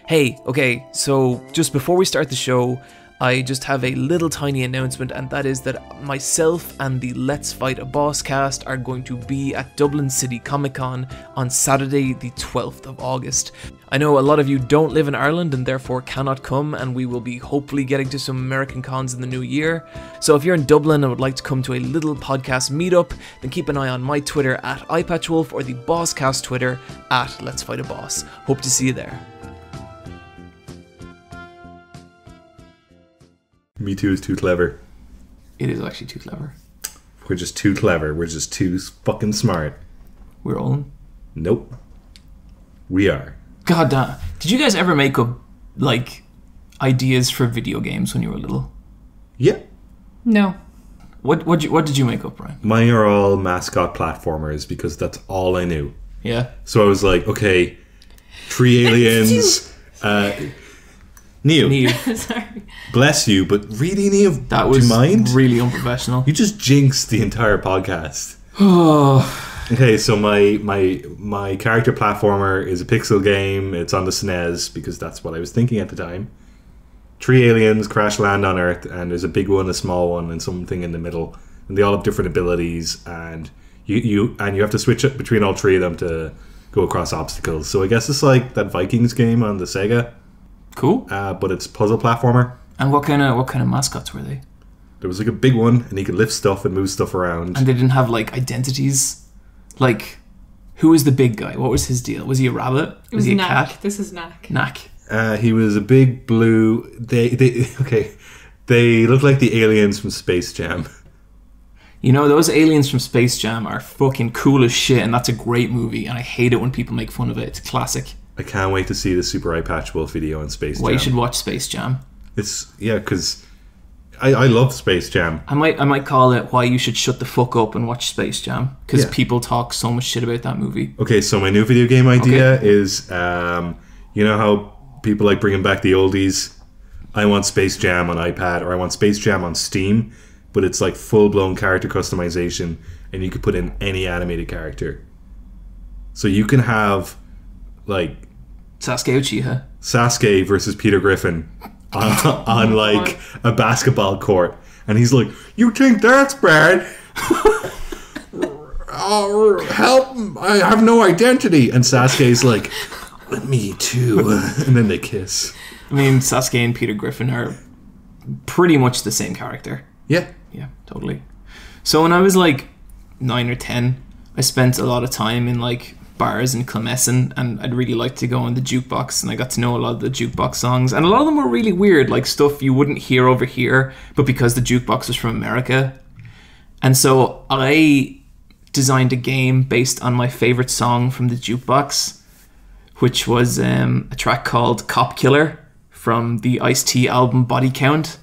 Hey, okay, so just before we start the show, I just have a little tiny announcement, and that is that myself and the Let's Fight a Boss cast are going to be at Dublin City Comic Con on Saturday the 12th of August. I know a lot of you don't live in Ireland and therefore cannot come, and we will be hopefully getting to some American cons in the new year. So if you're in Dublin and would like to come to a little podcast meetup, then keep an eye on my Twitter at iPatchWolf or the Bosscast Twitter at Let's Fight a Boss. Hope to see you there. Me Too is too clever. It is actually too clever. We're just too clever. We're just too fucking smart. We're all. Nope. We are. God damn. Did you guys ever make up, like, ideas for video games when you were little? Yeah. No. What did you make up, Bryan? Mine are all mascot platformers because that's all I knew. Yeah. So I was like, okay, 3 aliens. Niamh. Sorry. Bless you, but really, Niamh, That do was you mind? really unprofessional. You just jinxed the entire podcast. Oh. Okay, so my character platformer is a pixel game. It's on the SNES because that's what I was thinking at the time. 3 aliens crash land on Earth, and there's a big one, a small one, and something in the middle, and they all have different abilities, and you have to switch it between all 3 of them to go across obstacles. So I guess it's like that Vikings game on the Sega. Cool. But it's puzzle platformer. And what kind of mascots were they? There was like a big one, and he could lift stuff and move stuff around. And they didn't have like identities. Like, who was the big guy? What was his deal? Was he a rabbit? Was he a Knack. cat? This is Knack. Knack. He was a big blue. They look like the aliens from Space Jam. You know, those aliens from Space Jam are fucking cool as shit, and that's a great movie, and I hate it when people make fun of it. It's a classic. I can't wait to see the Super iPatchWolf video on Space Jam. Well, you should watch Space Jam. Because I love Space Jam. I might call it Why You Should Shut the Fuck Up and Watch Space Jam, because people talk so much shit about that movie. Okay, so my new video game idea is, you know how people like bringing back the oldies? I want Space Jam on iPad, or I want Space Jam on Steam, but it's like full-blown character customization, and you could put in any animated character. So you can have, like, Sasuke Uchiha. Sasuke versus Peter Griffin on like a basketball court, and he's like, "You think that's bad? Oh, help! I have no identity." And Sasuke's like, "Me too." And then they kiss. I mean, Sasuke and Peter Griffin are pretty much the same character. Yeah. Yeah, totally. So when I was like 9 or 10, I spent a lot of time in like bars in Clemesson, and I'd really like to go on the jukebox, and I got to know a lot of the jukebox songs, and a lot of them were really weird, like stuff you wouldn't hear over here, but because the jukebox was from America. And so I designed a game based on my favorite song from the jukebox, which was a track called Cop Killer from the Ice-T album Body Count,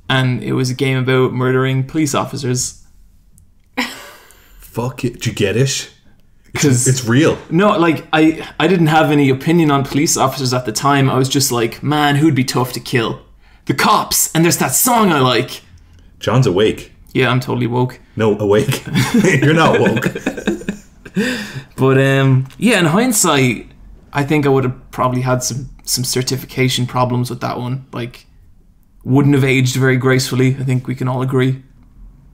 and it was a game about murdering police officers. Fuck it. Did you get it? Because it's real. No, like, I didn't have any opinion on police officers at the time. I was just like, man, who'd be tough to kill? The cops. And there's that song I like. John's awake. Yeah, I'm totally woke. No, awake. You're not woke. But yeah, in hindsight, I think I would have probably had some certification problems with that one. Like, wouldn't have aged very gracefully. I think we can all agree.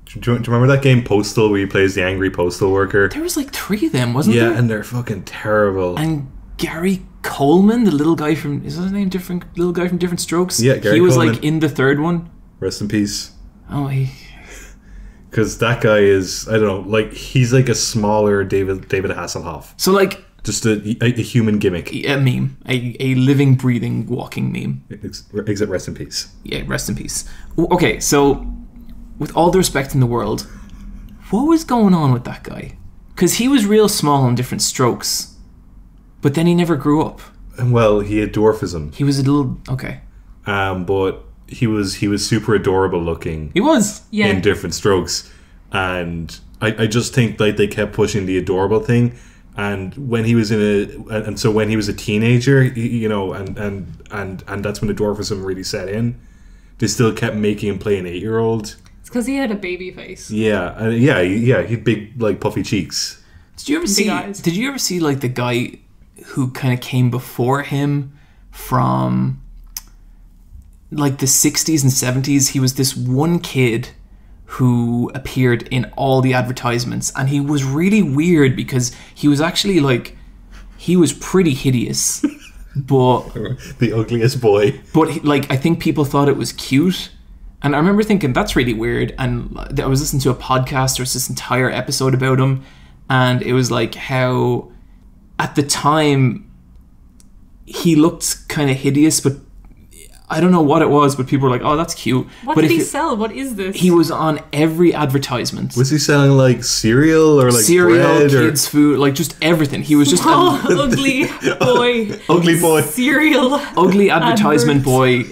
Do you remember that game Postal where he plays the angry postal worker? There was like 3 of them, wasn't there? Yeah, and they're fucking terrible. And Gary Coleman, the little guy from... Is that his name? Little guy from Different Strokes? Yeah, Gary He was Coleman. like in the 3rd one. Rest in peace. Oh, Because that guy is, I don't know, like, he's like a smaller David Hasselhoff. So like... Just a human gimmick. A meme. A living, breathing, walking meme. Except rest in peace. Yeah, rest in peace. Okay, so... With all the respect in the world, what was going on with that guy? Because he was real small on Different Strokes, but then he never grew up. Well, he had dwarfism. He was a little... Okay. But he was super adorable looking. He was. Yeah. In Different Strokes. And I just think like they kept pushing the adorable thing. And when he was when he was a teenager, you know, and that's when the dwarfism really set in. They still kept making him play an 8-year-old. It's because he had a baby face. Yeah, he had big like puffy cheeks. Did you ever see like the guy who kind of came before him from like the 60s and 70s. He was this one kid who appeared in all the advertisements, and he was really weird because he was actually like, he was pretty hideous, but the ugliest boy. But like, I think people thought it was cute, and I remember thinking that's really weird. And I was listening to a podcast, there was this entire episode about him, and it was like how at the time he looked kind of hideous, but I don't know what it was, but people were like, oh, that's cute. What but did he sell? What is this? He was on every advertisement. Was he selling like cereal or like cereal, bread kids' food, like just everything. He was just ugly boy. Ugly boy. Cereal. Ugly advertisement boy.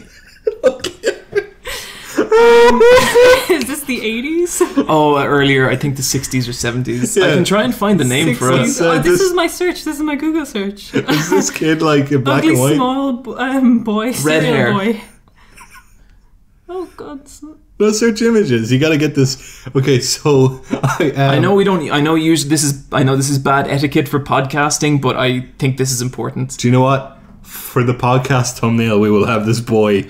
Is this the 80s? Oh, earlier, I think the 60s or 70s. Yeah. I can try and find the name for us. This is my search. This is my Google search. Is this kid like in black Ugly and white? small boy. Red cereal hair. Boy. Oh God. No, search images. You got to get this. Okay, so I know we don't. I know usually this is. I know this is bad etiquette for podcasting, but I think this is important. Do you know what? For the podcast thumbnail, we will have this boy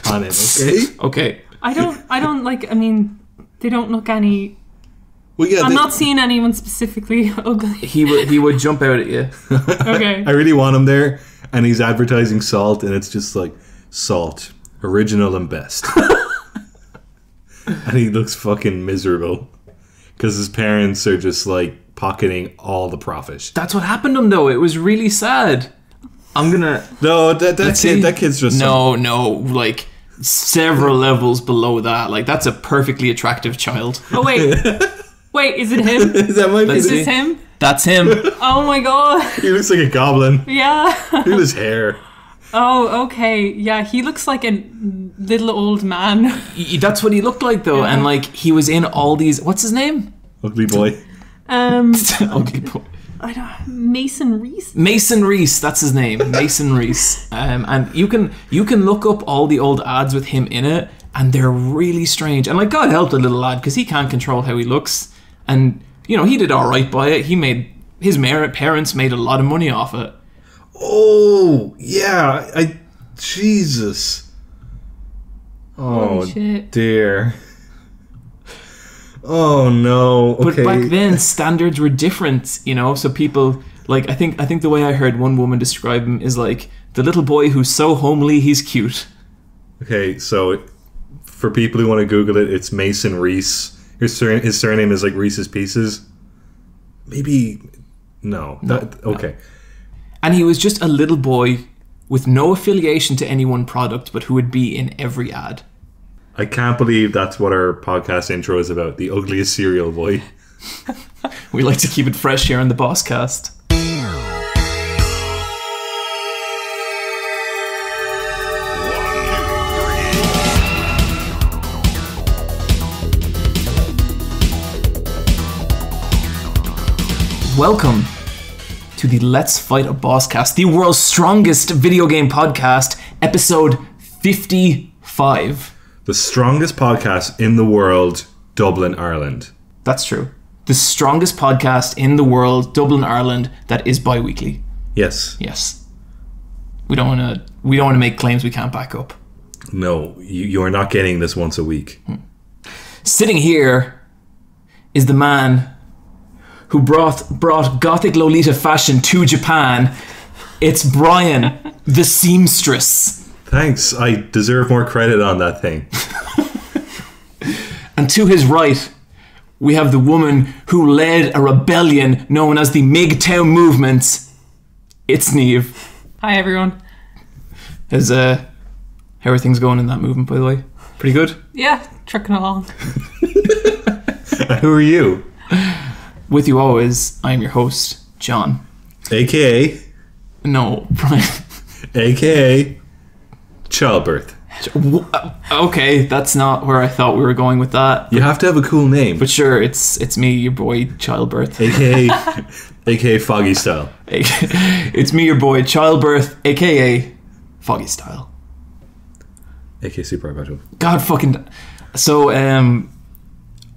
on it. Okay. Okay. I don't like. I mean, they don't look any. Well, yeah. I'm not seeing anyone specifically ugly. He would jump out at you. Okay. I really want him there, and he's advertising salt, and it's just like salt, original and best. And he looks fucking miserable because his parents are just like pocketing all the profit. That's what happened to him, though. It was really sad. I'm gonna. No, that kid's just no, like several levels below that. Like that's a perfectly attractive child. Oh wait, is it him? That might Let's Is see. this him? That's him. Oh my God. He looks like a goblin. Yeah. Look at his hair. Oh, okay. Yeah, he looks like a little old man. That's what he looked like, though, Yeah. and like he was in all these. What's his name? Ugly boy. Ugly boy. I don't. Mason Reese. Mason Reese, that's his name, Mason Reese. And you can look up all the old ads with him in it, and they're really strange. And like, God help the little lad, because he can't control how he looks. And you know, he did all right by it. He made his parents made a lot of money off it. Oh yeah, Jesus. Oh shit. dear. Oh no. But Okay. back then, standards were different, you know. So people like I think the way I heard one woman describe him is like the little boy who's so homely he's cute. Okay, so for people who want to Google it, it's Mason Reese. His surname is like Reese's Pieces. Maybe no. Okay. And he was just a little boy with no affiliation to any one product, but who would be in every ad. I can't believe that's what our podcast intro is about. The ugliest cereal boy. We like to keep it fresh here on the Bosscast. Welcome to the Let's Fight a Bosscast, the world's strongest video game podcast, episode 55. The strongest podcast in the world, Dublin, Ireland. That's true. The strongest podcast in the world, Dublin, Ireland, that is bi-weekly. Yes. Yes. We don't want to make claims we can't back up. No, you are not getting this once a week. Sitting here is the man who brought gothic Lolita fashion to Japan. It's Bryan, the seamstress. Thanks. I deserve more credit on that thing. And to his right, we have the woman who led a rebellion known as the MGTOW movement. It's Niamh. Hi everyone. How are things going in that movement, by the way? Pretty good? Yeah, trucking along. Who are you? With you always, I'm your host, John. AKA, No, Bryan. AKA, childbirth. Okay, that's not where I thought we were going with that. You have to have a cool name. But sure, it's me, your boy, Childbirth. AKA, AKA Foggy Style. It's me, your boy, Childbirth, aka Foggy Style. AKA Super Battle. God fucking. So,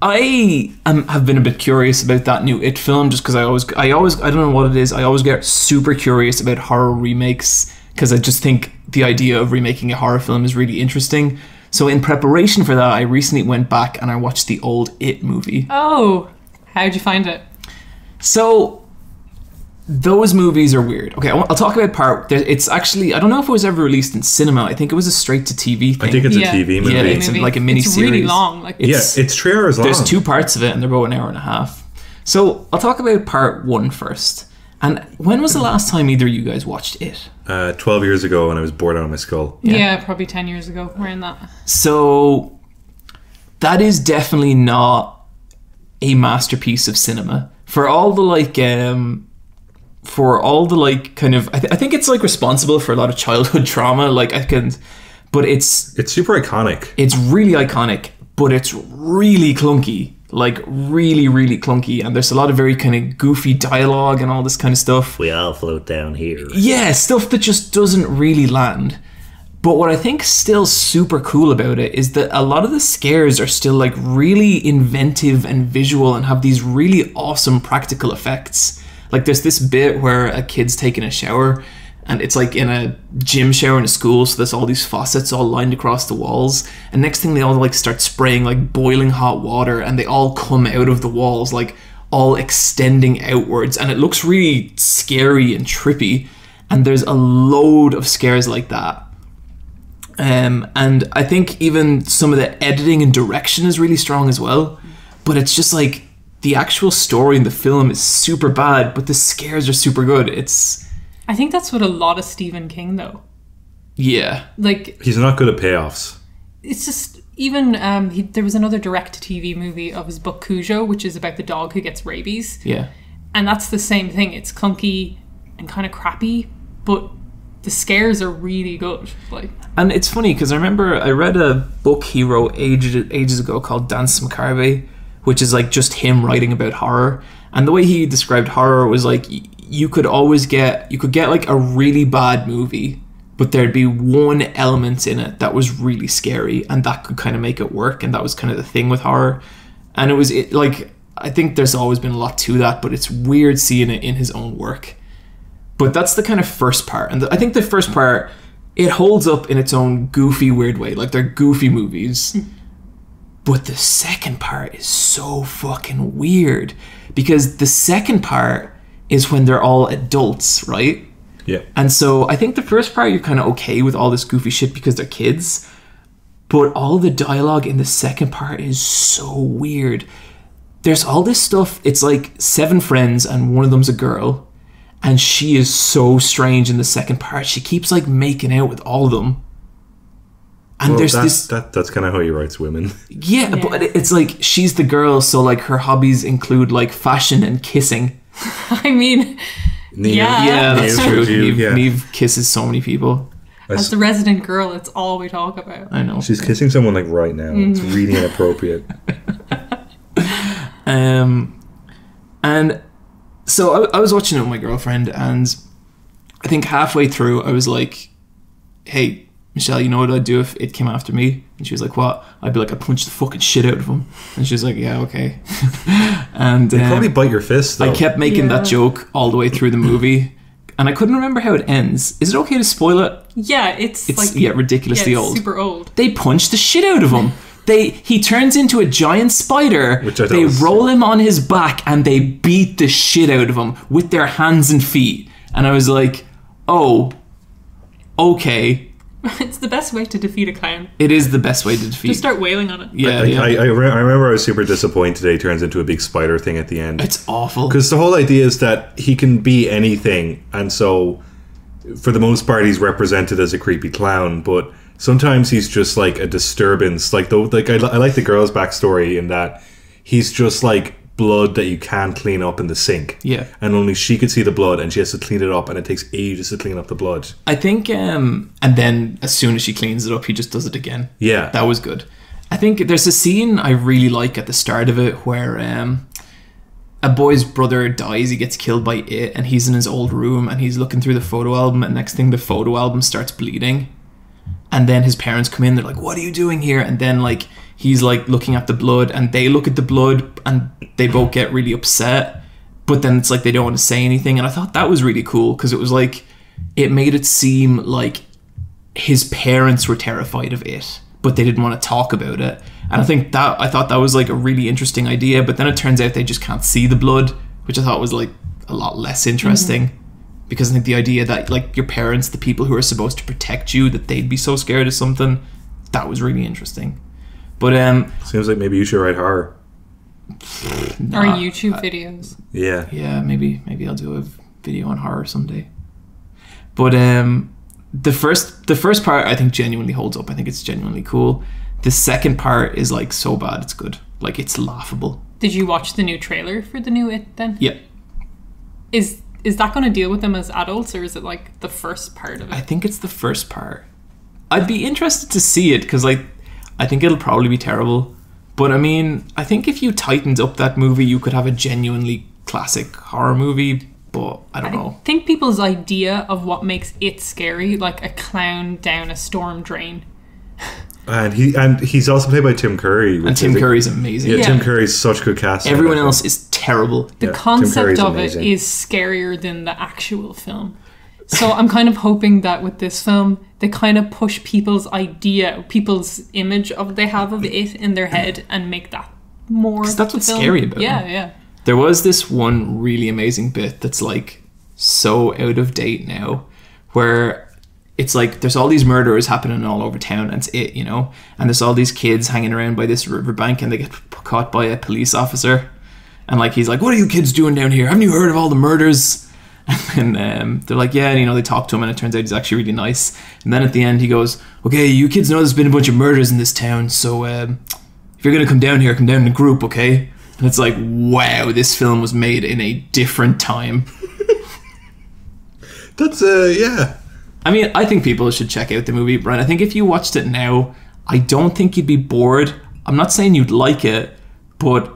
I have been a bit curious about that new It film, just because I don't know what it is. I always get super curious about horror remakes, because I just think the idea of remaking a horror film is really interesting. So in preparation for that, I recently went back and I watched the old It movie. Oh, how'd you find it? So those movies are weird. Okay, I'll talk about part. It's actually, I don't know if it was ever released in cinema. I think it was a straight-to-TV thing. I think it's a TV movie. Yeah, it's like a mini series. It's really long. Like, It's 3 hours long. There's 2 parts of it, and they're about an hour and a half. So I'll talk about part 1 first. And when was the last time either of you guys watched It? 12 years ago when I was bored out of my skull. yeah, probably 10 years ago, around that. So that is definitely not a masterpiece of cinema. For all the kind of, I think it's like responsible for a lot of childhood trauma. But it's super iconic. It's really iconic, but it's really clunky. Like really, really clunky. And there's a lot of very kind of goofy dialogue and all this kind of stuff. We all float down here. Yeah, stuff that just doesn't really land. But what I think is still super cool about it is that a lot of the scares are still like really inventive and visual and have these really awesome practical effects. Like there's this bit where a kid's taking a shower and it's like in a gym shower in a school, so there's all these faucets all lined across the walls, and next thing they all like start spraying like boiling hot water and they all come out of the walls like all extending outwards, and it looks really scary and trippy, and there's a load of scares like that. And I think even some of the editing and direction is really strong as well, but it's just like the actual story in the film is super bad, but the scares are super good. I think that's what a lot of Stephen King, though. Yeah. Like, he's not good at payoffs. It's just, even, there was another direct-to-TV movie of his book Cujo, which is about the dog who gets rabies. Yeah. And that's the same thing. It's clunky and kind of crappy, but the scares are really good. Like, and it's funny, because I remember I read a book he wrote ages ago called Dance Macabre, which is like just him writing about horror. And the way he described horror was like, you could get like a really bad movie, but there'd be one element in it that was really scary, and that could kind of make it work. And that was kind of the thing with horror. And I think there's always been a lot to that, but it's weird seeing it in his own work. But that's the kind of first part. And I think the first part, it holds up in its own goofy, weird way. Like, they're goofy movies. But the second part is so fucking weird, because the second part is when they're all adults, right? Yeah. And so I think the first part you're kind of okay with all this goofy shit because they're kids, but all the dialogue in the second part is so weird. There's all this stuff. It's like 7 friends and one of them's a girl, and she is so strange in the second part. She keeps like making out with all of them. And well, there's that's kind of how he writes women. Yeah, but it's like she's the girl, so like her hobbies include like fashion and kissing. I mean, Niamh. yeah, That's Niamh true. for you, yeah. Niamh kisses so many people. As the resident girl, it's all we talk about. I know. She's kissing someone like right now. It's really inappropriate. And so I was watching it with my girlfriend, and I think halfway through I was like, hey, Michelle, you know what I'd do if it came after me? And she was like, what? I'd be like, I'd punch the fucking shit out of him. And she was like, yeah, okay. And They probably bite your fist, though. I kept making that joke all the way through the movie, and I couldn't remember how it ends. Is it okay to spoil it? Yeah, it's like, ridiculously it's old. super old. They punch the shit out of him. He turns into a giant spider. Which I thought they was roll him on his back and they beat the shit out of him with their hands and feet. And I was like, oh, okay. It's the best way to defeat a clown. It is the best way to defeat. Just start wailing on it. Yeah, I remember I was super disappointed he turns into a big spider thing at the end. It's awful. Because the whole idea is that he can be anything, and so for the most part he's represented as a creepy clown, but sometimes he's just like a disturbance. I like the girl's backstory in that he's just like blood that you can't clean up in the sink. Yeah. And only she could see the blood, and she has to clean it up, and it takes ages to clean up the blood. I think, and then as soon as she cleans it up, he just does it again. Yeah. That was good. I think there's a scene I really like at the start of it where a boy's brother dies, he gets killed by it, and he's in his old room, and he's looking through the photo album, and next thing the photo album starts bleeding. And then his parents come in, they're like, what are you doing here? And then like he's like looking at the blood, and they look at the blood, and they both get really upset, but then it's like they don't want to say anything. And I thought that was really cool, because it was like it made it seem like his parents were terrified of it, but they didn't want to talk about it. And I thought that was like a really interesting idea, but then it turns out they just can't see the blood, which I thought was like a lot less interesting. Because I think the idea that like your parents, the people who are supposed to protect you, that they'd be so scared of something, that was really interesting. But seems like maybe you should write horror. Or YouTube videos. Yeah, maybe I'll do a video on horror someday. But the first part I think genuinely holds up. I think it's genuinely cool. The second part is like so bad it's good. Like it's laughable. Did you watch the new trailer for the new It then? Yeah. Is that going to deal with them as adults, or is it like the first part of it? I think it's the first part. I'd be interested to see it because like I think it'll probably be terrible. But I mean, I think if you tightened up that movie, you could have a genuinely classic horror movie. But I don't know. I think people's idea of what makes it scary, like a clown down a storm drain. And he's also played by Tim Curry. And Tim Curry's amazing. Yeah, Tim Curry's such good casting. Everyone else is terrible. The concept of it is scarier than the actual film. So I'm kind of hoping that with this film, they kind of push people's image of they have of it in their head and make that more. Because that's what's scary about it. Yeah. There was this one really amazing bit that's like so out of date now, where it's like there's all these murderers happening all over town, and it's it, you know, and there's all these kids hanging around by this riverbank, and they get caught by a police officer, and like he's like, "What are you kids doing down here? Haven't you heard of all the murders?" And they're like, yeah, and you know, they talk to him, and it turns out he's actually really nice. And then at the end he goes, okay, you kids know there's been a bunch of murders in this town, so if you're gonna come down here, come down in a group, okay? And it's like, wow, this film was made in a different time. That's yeah. I mean, I think people should check out the movie, Bryan. I think if you watched it now, I don't think you'd be bored. I'm not saying you'd like it, but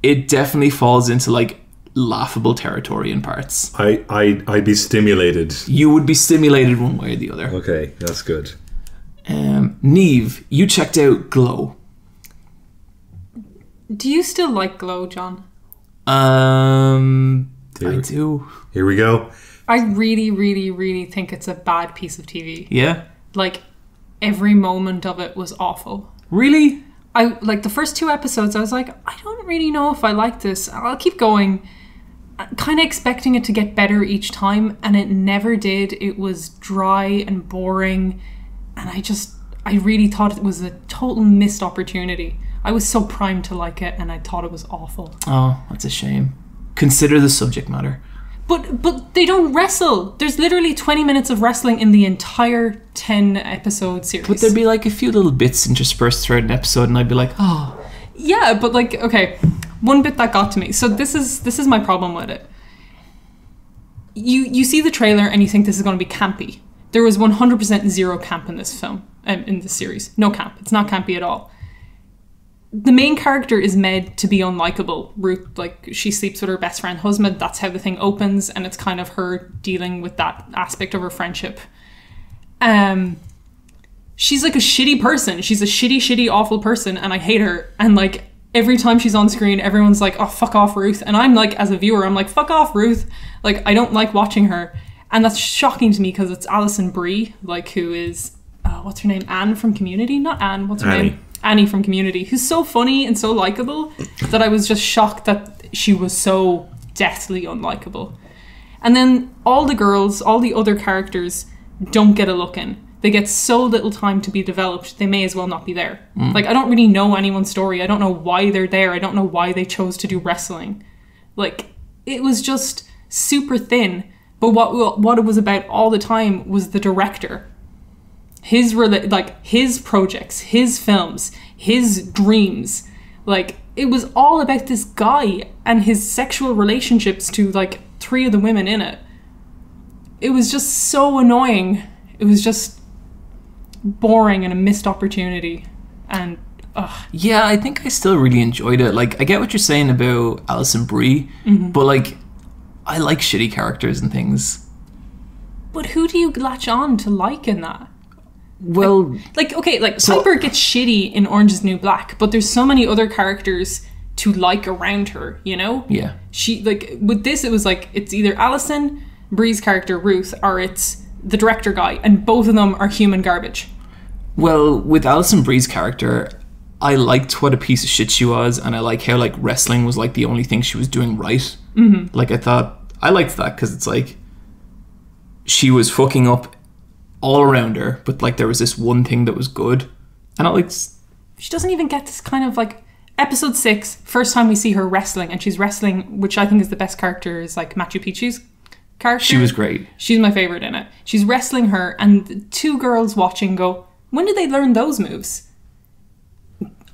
it definitely falls into like laughable territory in parts. I'd be stimulated. You would be stimulated one way or the other. Okay, that's good. Niamh, you checked out Glow. Do you still like Glow, John? I do. Here we go. I really, really, really think it's a bad piece of TV. Yeah? Like, every moment of it was awful. Really? I like the first 2 episodes, I was like, I don't really know if I like this. I'll keep going. Kind of expecting it to get better each time, and it never did. It was dry and boring, and I really thought it was a total missed opportunity. I was so primed to like it, and I thought it was awful. Oh, that's a shame. Consider the subject matter. But they don't wrestle. There's literally 20 minutes of wrestling in the entire 10 episode series. But there'd be like a few little bits interspersed throughout an episode, and I'd be like, oh. Yeah, but like, okay, one bit that got to me. So this is my problem with it. You see the trailer and you think this is going to be campy. There was 100% zero camp in this film, in this series. No camp. It's not campy at all. The main character is made to be unlikable. Ruth, like, she sleeps with her best friend husband. That's how the thing opens, and it's kind of her dealing with that aspect of her friendship. She's like a shitty person. She's a shitty, awful person, and I hate her. And like every time she's on screen, everyone's like, "Oh, fuck off, Ruth." And I'm like, as a viewer, I'm like, "Fuck off, Ruth." Like, I don't like watching her, and that's shocking to me because it's Alison Brie, like, who is what's her name? Anne from Community? Not Anne. What's her name? Annie from Community, who's so funny and so likable that I was just shocked that she was so deathly unlikable. And then all the girls, all the other characters don't get a look in. They get so little time to be developed, they may as well not be there. Like, I don't really know anyone's story. I don't know why they're there. I don't know why they chose to do wrestling. Like, it was just super thin. But what it was about all the time was the director. His projects, his films, his dreams. Like, it was all about this guy and his sexual relationships to like 3 of the women in it. It was just so annoying. It was just boring and a missed opportunity. And yeah, I think I still really enjoyed it. Like, I get what you're saying about Alison Brie, but like, I like shitty characters and things. But who do you latch on to like in that? Well, Piper gets shitty in Orange is the New Black, but there's so many other characters to like around her, you know? Yeah. She, like, with this, it was like, it's either Alison, Bree's character, Ruth, or it's the director guy, and both of them are human garbage. Well, with Alison Brie's character, I liked what a piece of shit she was, and I like how like wrestling was like the only thing she was doing right. Mm-hmm. Like I liked that because it's like she was fucking up all around her, but like there was this one thing that was good, and I like. She doesn't even get this kind of like episode 6, first time we see her wrestling, and she's wrestling, which I think is the best character, is like Machu Picchu's character. She was great. She's my favorite in it. She's wrestling her, and the 2 girls watching go, when did they learn those moves?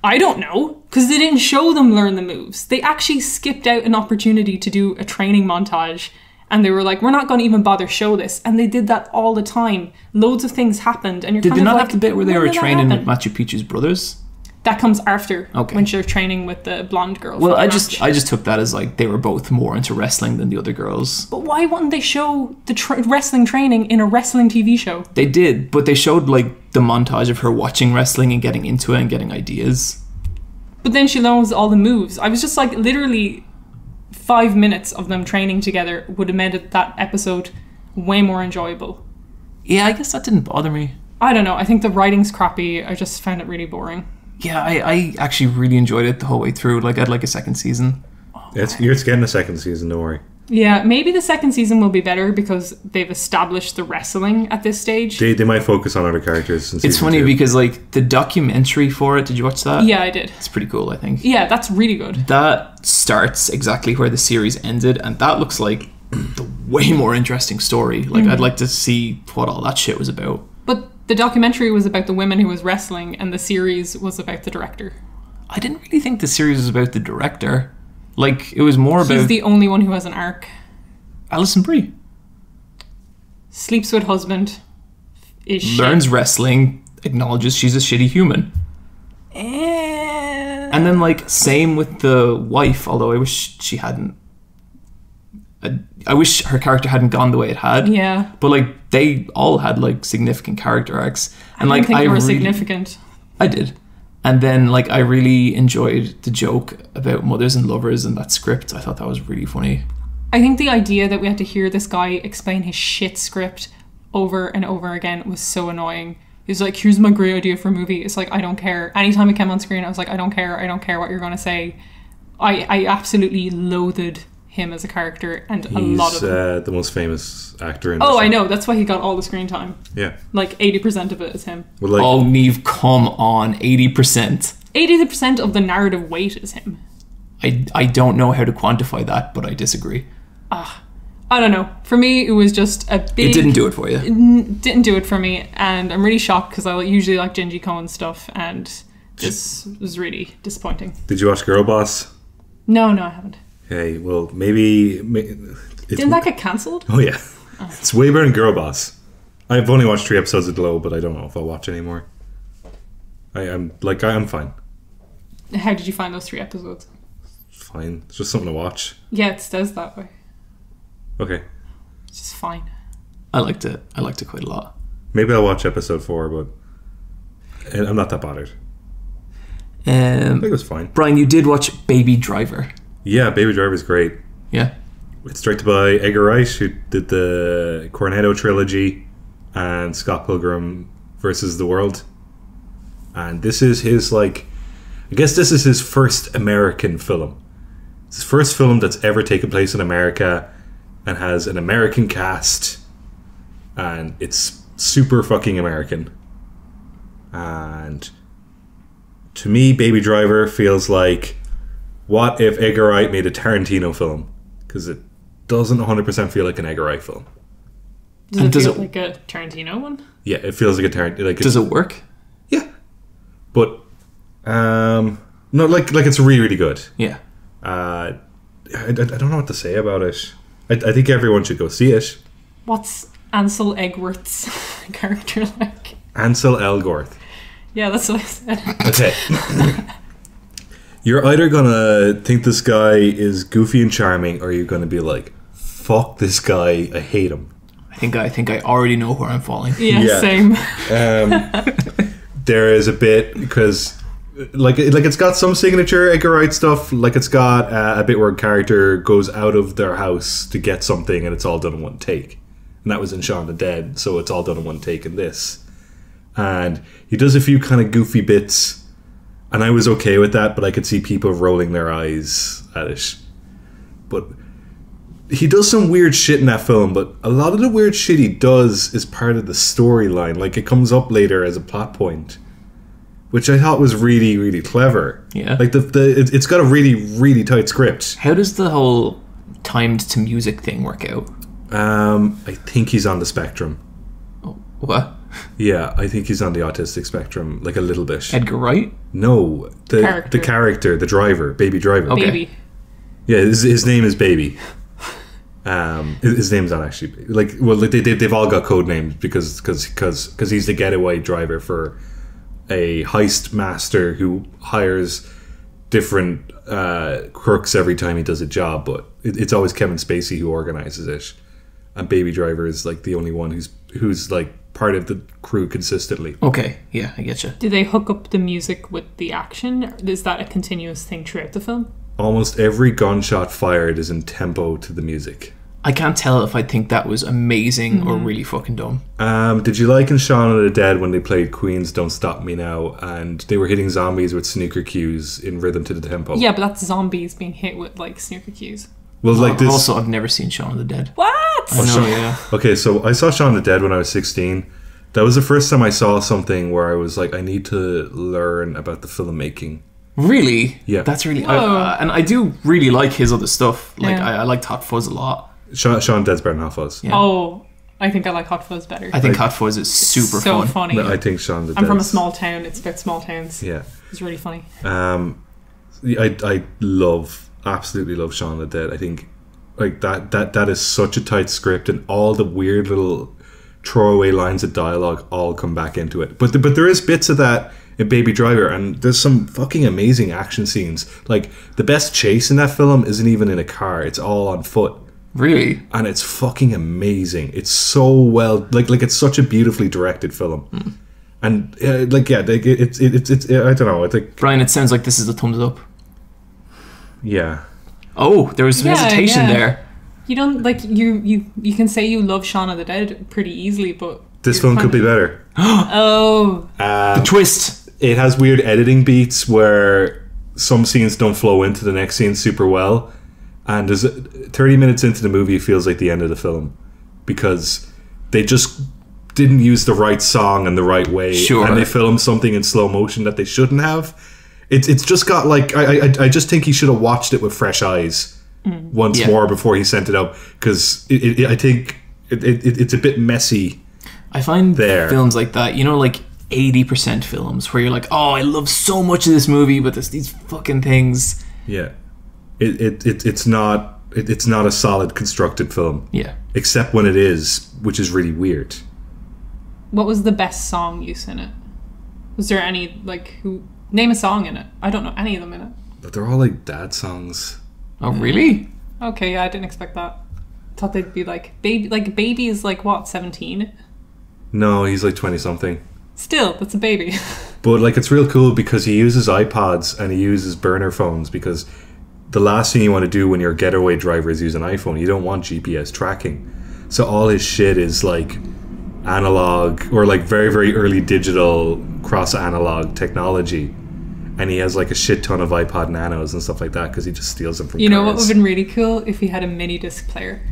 I don't know, because they didn't show them learn the moves. They actually skipped out an opportunity to do a training montage, and they were like, we're not going to even bother show this. And they did that all the time. Loads of things happened, and you're Did kind they of not like, have the bit where they when were did that training with happen? Machu Picchu's brothers? That comes after, Okay. when she's training with the blonde girl. Well, for the I match. just took that as like they were both more into wrestling than the other girls. But why wouldn't they show the wrestling training in a wrestling TV show? They did, but they showed like the montage of her watching wrestling and getting into it and getting ideas. But then she learns all the moves. I was just like, literally 5 minutes of them training together would have made that episode way more enjoyable. Yeah, I guess that didn't bother me. I don't know. I think the writing's crappy. I just found it really boring. Yeah, I actually really enjoyed it the whole way through. Like, I'd like a second season. You're getting a second season, don't worry. Yeah, maybe the second season will be better because they've established the wrestling at this stage. They might focus on other characters. In It's season funny 2. because, like, the documentary for it, did you watch that? Yeah, I did. It's pretty cool, I think. Yeah, that's really good. That starts exactly where the series ended, and that looks like the way more interesting story. Like, I'd like to see what all that shit was about. But the documentary was about the women who was wrestling, and the series was about the director. I didn't really think the series was about the director. Like, it was more He's about the only one who has an arc. Alison Brie. Sleeps with husband. Is shit. Learns wrestling, acknowledges she's a shitty human. And then, like, same with the wife, although I wish she hadn't. I wish her character hadn't gone the way it had. Yeah. But, like, they all had, like, significant character arcs. And, I like, don't think they were really, significant. I did. And then, like, I really enjoyed the joke about mothers and lovers and that script. I thought that was really funny. I think the idea that we had to hear this guy explain his shit script over and over again was so annoying. He's like, here's my great idea for a movie. It's like, I don't care. Anytime it came on screen, I was like, I don't care what you're going to say. I absolutely loathed him as a character, and a lot of them. He's the most famous actor in Oh, this I one. know. That's why he got all the screen time. Yeah. Like 80% of it is him. Well, like, Oh, Niamh, come on. 80%. 80% of the narrative weight is him. I don't know how to quantify that, but I disagree. I don't know. For me, it was just a big... It didn't do it for you. Didn't do it for me, and I'm really shocked because I usually like Gingy Cohen stuff, and this was really disappointing. did you watch Girl Boss? No, I haven't. Hey, well, maybe... Didn't that get cancelled? Oh, yeah. It's way better than Girl Boss. I've only watched 3 episodes of Glow, but I don't know if I'll watch anymore. I'm fine. How did you find those 3 episodes? Fine. It's just something to watch. Yeah, it says that way. Okay. It's just fine. I liked it. I liked it quite a lot. Maybe I'll watch episode 4, but I'm not that bothered. I think it was fine. Bryan, you did watch Baby Driver. Yeah, Baby Driver's great. Yeah. It's directed by Edgar Wright, who did the Cornetto trilogy and Scott Pilgrim versus the World. And this is his, like... I guess this is his first American film. It's his first film that's ever taken place in America and has an American cast. And it's super fucking American. And to me, Baby Driver feels like, what if Edgar Wright made a Tarantino film? Because it doesn't 100% feel like an Edgar Wright film. Does it feel like a Tarantino one? Yeah, it feels like a Tarantino. Like Does it work? Yeah, but no, like it's really, really good. Yeah. I don't know what to say about it. I think everyone should go see it. What's Ansel Egworth's character like? Ansel Elgort. Yeah, that's what I said. Okay. You're either gonna think this guy is goofy and charming, or you're gonna be like, "Fuck this guy, I hate him." I think I already know where I'm falling. Yeah, Yeah. same. There is a bit because like it's got some signature Edgar Wright stuff. Like it's got a bit where a character goes out of their house to get something, and it's all done in one take. And that was in Shaun of the Dead, so it's all done in one take in this. And he does a few kind of goofy bits, and I was okay with that, but I could see people rolling their eyes at it. But he does some weird shit in that film, but a lot of the weird shit he does is part of the storyline. Like, it comes up later as a plot point, which I thought was really, really clever. Yeah. Like, it's got a really, really tight script. How does the whole timed to music thing work out? I think he's on the spectrum. Oh, what? Yeah, I think he's on the autistic spectrum, like a little bit. Edgar Wright? No, the character, the driver, Baby Driver. Okay. Baby. Yeah, his name is Baby. His name's not actually they've all got code names because he's the getaway driver for a heist master who hires different crooks every time he does a job, but it's always Kevin Spacey who organizes it, and Baby Driver is like the only one who's like part of the crew consistently. Okay, yeah, I get you. Do they hook up the music with the action? Is that a continuous thing throughout the film? Almost every gunshot fired is in tempo to the music. I can't tell if I think that was amazing or really fucking dumb. Did you like in Shaun of the Dead when they played Queen's Don't Stop Me Now and they were hitting zombies with snooker cues in rhythm to the tempo? Yeah, but that's zombies being hit with like snooker cues. Well, like this. Also, I've never seen Shaun of the Dead. What? I know, yeah. Okay, so I saw Shaun of the Dead when I was 16. That was the first time I saw something where I was like, I need to learn about the filmmaking. Really? Yeah. That's really... Whoa. and I do really like his other stuff. Like, Yeah. I liked Hot Fuzz a lot. Shaun of the Dead's better than Hot Fuzz. Yeah. Oh, I think I like Hot Fuzz better. I think Hot Fuzz is super so fun. funny. No, I think Shaun of the Dead. I'm from a small town. It's about small towns. Yeah. It's really funny. I absolutely love Shaun of the Dead. I think like that is such a tight script, and all the weird little throwaway lines of dialogue all come back into it. But there is bits of that in Baby Driver, and there's some fucking amazing action scenes. Like the best chase in that film isn't even in a car; it's all on foot. Really? And it's fucking amazing. It's so well, like it's such a beautifully directed film. And it's I don't know. I think Bryan, it sounds like this is a thumbs up. yeah. Oh, there was some Yeah, hesitation yeah. there. You don't like you can say you love Shaun of the Dead pretty easily, but This you're film could kind be of- better. Oh, The twist. It has weird editing beats where some scenes don't flow into the next scene super well, and there's 30 minutes into the movie it feels like the end of the film because they just didn't use the right song in the right way. Sure. And they filmed something in slow motion that they shouldn't have. It's just got like I just think he should have watched it with fresh eyes once Yeah. more before he sent it out, because I think it's a bit messy. I find There. films like that, you know, like 80% films where you're like, oh, I love so much of this movie, but there's these fucking things. Yeah, it's not a solid constructed film. Yeah. Except when it is, which is really weird. what was the best song use in it? Was there any name a song in it? I don't know any of them in it. But they're all like dad songs. Oh, really? Okay, yeah, I didn't expect that. Thought they'd be like baby. Like baby is like what, 17? No, he's like 20 something. Still, that's a baby. But like it's real cool because he uses iPods and he uses burner phones, because the last thing you want to do when you're a getaway driver is use an iPhone. You don't want GPS tracking. So all his shit is like analog or like very, very early digital cross analog technology. And he has like a shit ton of iPod Nanos and stuff like that because he just steals them from You know what would cars. have been really cool if he had a mini disc player.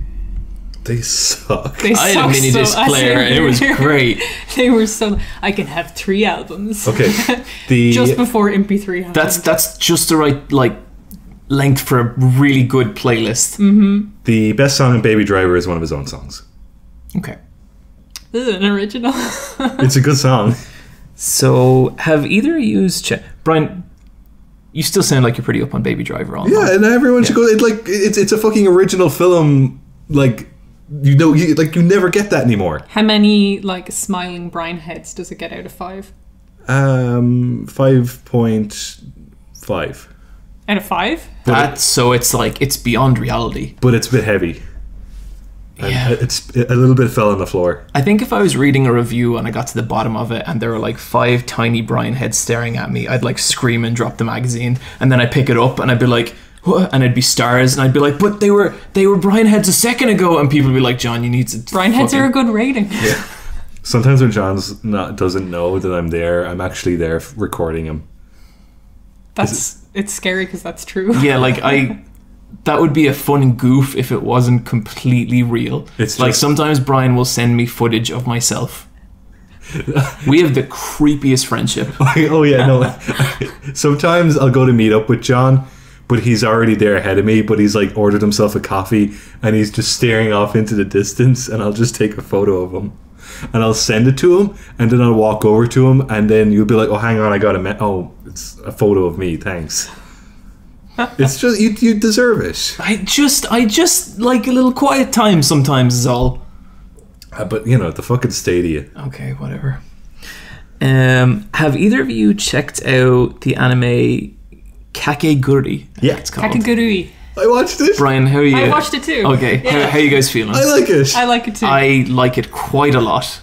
They suck. They I had a suck mini disc so- player and it was great. They were so. I can have 3 albums. Okay, Just before MP3 happened. That's just the right length for a really good playlist. the best song in Baby Driver is one of his own songs. Okay. This is an original. It's a good song. So, have either of you Bryan, you still sound like you're pretty up on Baby Driver on. Yeah, and everyone should go. It's a fucking original film. Like you never get that anymore. How many smiling Bryan heads does it get out of 5? 5.5. Out of 5? So it's it's beyond reality. But it's a bit heavy. And Yeah. it's a little bit fell on the floor. I think if I was reading a review and I got to the bottom of it and there were like 5 tiny Bryan heads staring at me, I'd like scream and drop the magazine, and then I'd pick it up and I'd be like, what? And it'd be stars, and I'd be like, but they were Bryan heads a second ago, and people would be like, John, you need to Bryan heads are a good rating. Yeah. Sometimes when John's doesn't know that I'm there, I'm actually there recording him. It's scary because that's true. Yeah, like that would be a fun goof if it wasn't completely real. It's like just- sometimes Bryan will send me footage of myself. We have the creepiest friendship. Oh yeah, no. Sometimes I'll go to meet up with John, but he's already there ahead of me, but he's like ordered himself a coffee and he's just staring off into the distance, and I'll just take a photo of him and I'll send it to him, and then I'll walk over to him, and then you'll be like, oh, hang on, I got oh, it's a photo of me, thanks. It's just you deserve it. I just like a little quiet time sometimes is all. But you know, the fucking Stadia. Okay, whatever. Have either of you checked out the anime Kakegurui? Yeah. It's called. Kakegurui. I watched it. Bryan, how are you? I watched it too. Okay, Yeah. how you guys feeling? I like it. I like it too. I like it quite a lot.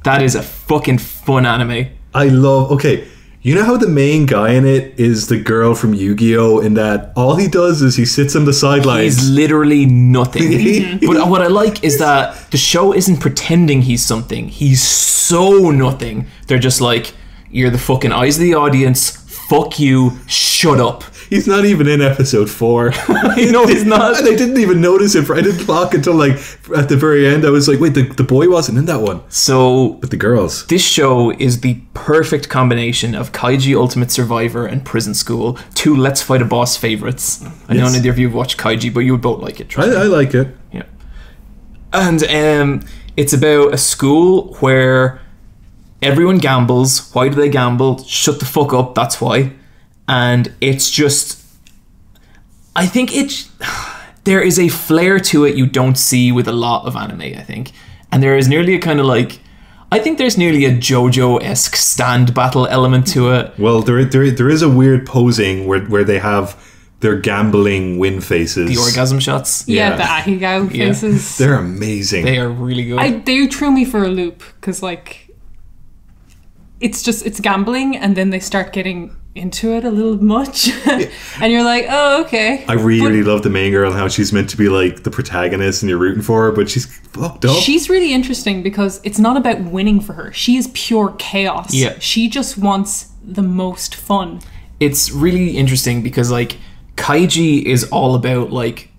That is a fucking fun anime. I love. Okay, you know how the main guy in it is the girl from Yu-Gi-Oh! In that all he does is he sits on the sidelines. He's literally nothing. But what I like is that the show isn't pretending he's something. He's so nothing. They're just like, you're the fucking eyes of the audience. Fuck you. Shut up. He's not even in episode 4. No, he's not. And I didn't even notice it. I didn't clock until like at the very end. I was like, wait, the boy wasn't in that one. So But the girls. this show is the perfect combination of Kaiji Ultimate Survivor and Prison School, 2 Let's Fight a Boss favorites. I know Yes. neither of you have watched Kaiji, but you would both like it. Trust me. I like it. Yeah. And it's about a school where everyone gambles. Why do they gamble? Shut the fuck up, that's why. And it's just, I think there is a flair to it you don't see with a lot of anime, I think. And there is nearly a kind of like, I think there's nearly a JoJo-esque stand battle element to it. Well, there is a weird posing where they have their gambling win faces. The orgasm shots. yeah, the Ahigao Yeah. faces. They're amazing. They are really good. They threw me for a loop because like it's gambling, and then they start getting into it a little much, and you're like, oh, okay. I really love the main girl and how she's meant to be like the protagonist and you're rooting for her, but she's fucked up. She's really interesting because it's not about winning for her. She is pure chaos. Yeah. She just wants the most fun. It's really interesting because like Kaiji is all about like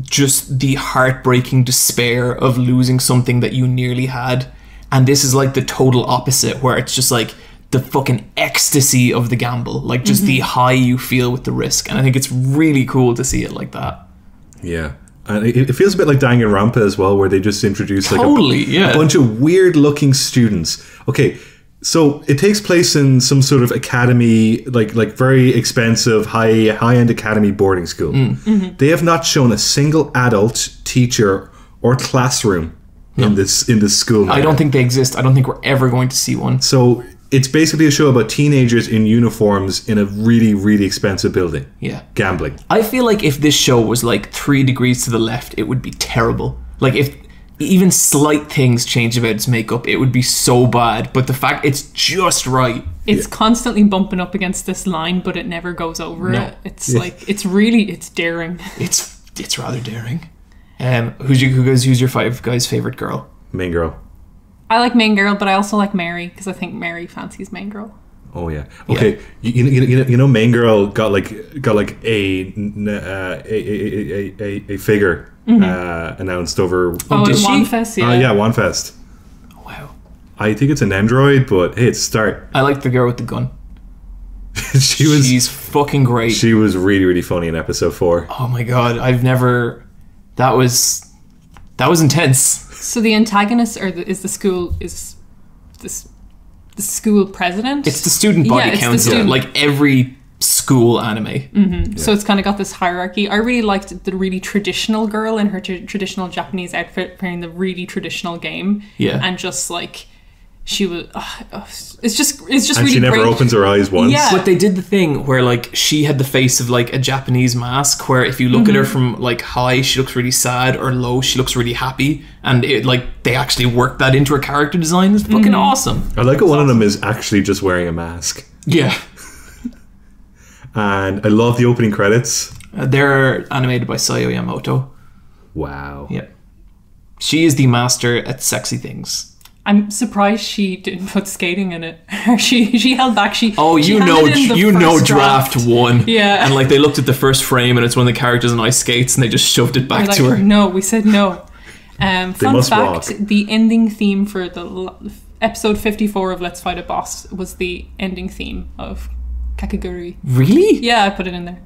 just the heartbreaking despair of losing something that you nearly had, and this is like the total opposite, where it's just like the fucking ecstasy of the gamble, like just the high you feel with the risk. And I think it's really cool to see it like that. Yeah. And it feels a bit like Danganronpa as well, where they just introduce like Yeah. a bunch of weird looking students. Okay, so it takes place in some sort of academy, like very expensive, high end academy boarding school. They have not shown a single adult, teacher, or classroom in this school. I don't think they exist. I don't think we're ever going to see one. So it's basically a show about teenagers in uniforms in a really, really expensive building. Yeah. Gambling. I feel like if this show was like 3 degrees to the left, it would be terrible. Like if even slight things change about its makeup, it would be so bad. But the fact it's just right. It's constantly bumping up against this line, but it never goes over No. it. It's like it's daring. It's rather daring. Who's your 5 guys' favorite girl? Main girl. I like main girl, but I also like Mary because I think Mary fancies main girl. Oh yeah. Okay. You know, main girl got like a figure announced over. Oh, did the she? Wanfest, yeah. Yeah, OneFest. Wow. I think it's an android, but hey, it's a start. I like the girl with the gun. She's fucking great. She was really, really funny in episode 4. Oh my god, that was intense. So the antagonist is the school president? It's the student body it's the council, student- like every school anime. So it's kind of got this hierarchy. I really liked the really traditional girl in her traditional Japanese outfit playing the really traditional game. Yeah. And just like she was. It's just And really she never great. opens her eyes once. Yeah. But they did the thing where like she had the face of like a Japanese mask, where if you look at her from like high, she looks really sad, or low, she looks really happy, and it like they actually worked that into her character design. It's fucking awesome. I like it. One of them is actually just wearing a mask. Yeah. And I love the opening credits. They're animated by Sayo Yamamoto. Wow. Yeah. She is the master at sexy things. I'm surprised she didn't put skating in it. she held back. She You handed in the first draft one. Yeah. And like they looked at the first frame and it's one of the characters on ice skates and they just shoved it back We're to like, her. No, we said no. Fun must fact: walk. the ending theme for the episode 54 of Let's Fight a Boss was the ending theme of Kakegurui. Really? Yeah, I put it in there.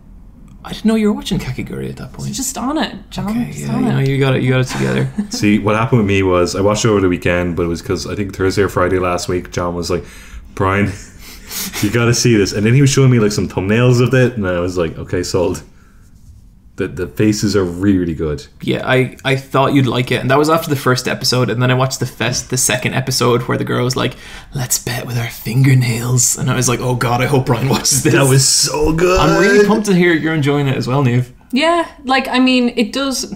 I didn't know you were watching Kakegurui at that point. It's just on it, John. Okay, Just yeah, on it. you got it together. See, what happened with me was I watched it over the weekend, but it was because I think Thursday or Friday last week, John was like, Brian, you got to see this. And then he was showing me like some thumbnails of it, and I was like, okay, sold. The faces are really, really good. Yeah, I thought you'd like it, and that was after the first episode, and then I watched the second episode where the girl was like, let's bet with our fingernails, and I was like, oh god, I hope Brian watches this. That was so good. I'm really pumped to hear you're enjoying it as well, Niamh. Yeah, like I mean, it does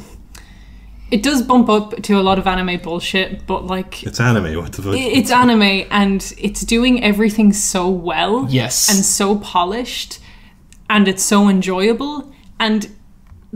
bump up to a lot of anime bullshit, but like It's anime, what the fuck? it's anime and it's doing everything so well. Yes. And so polished, and it's so enjoyable, and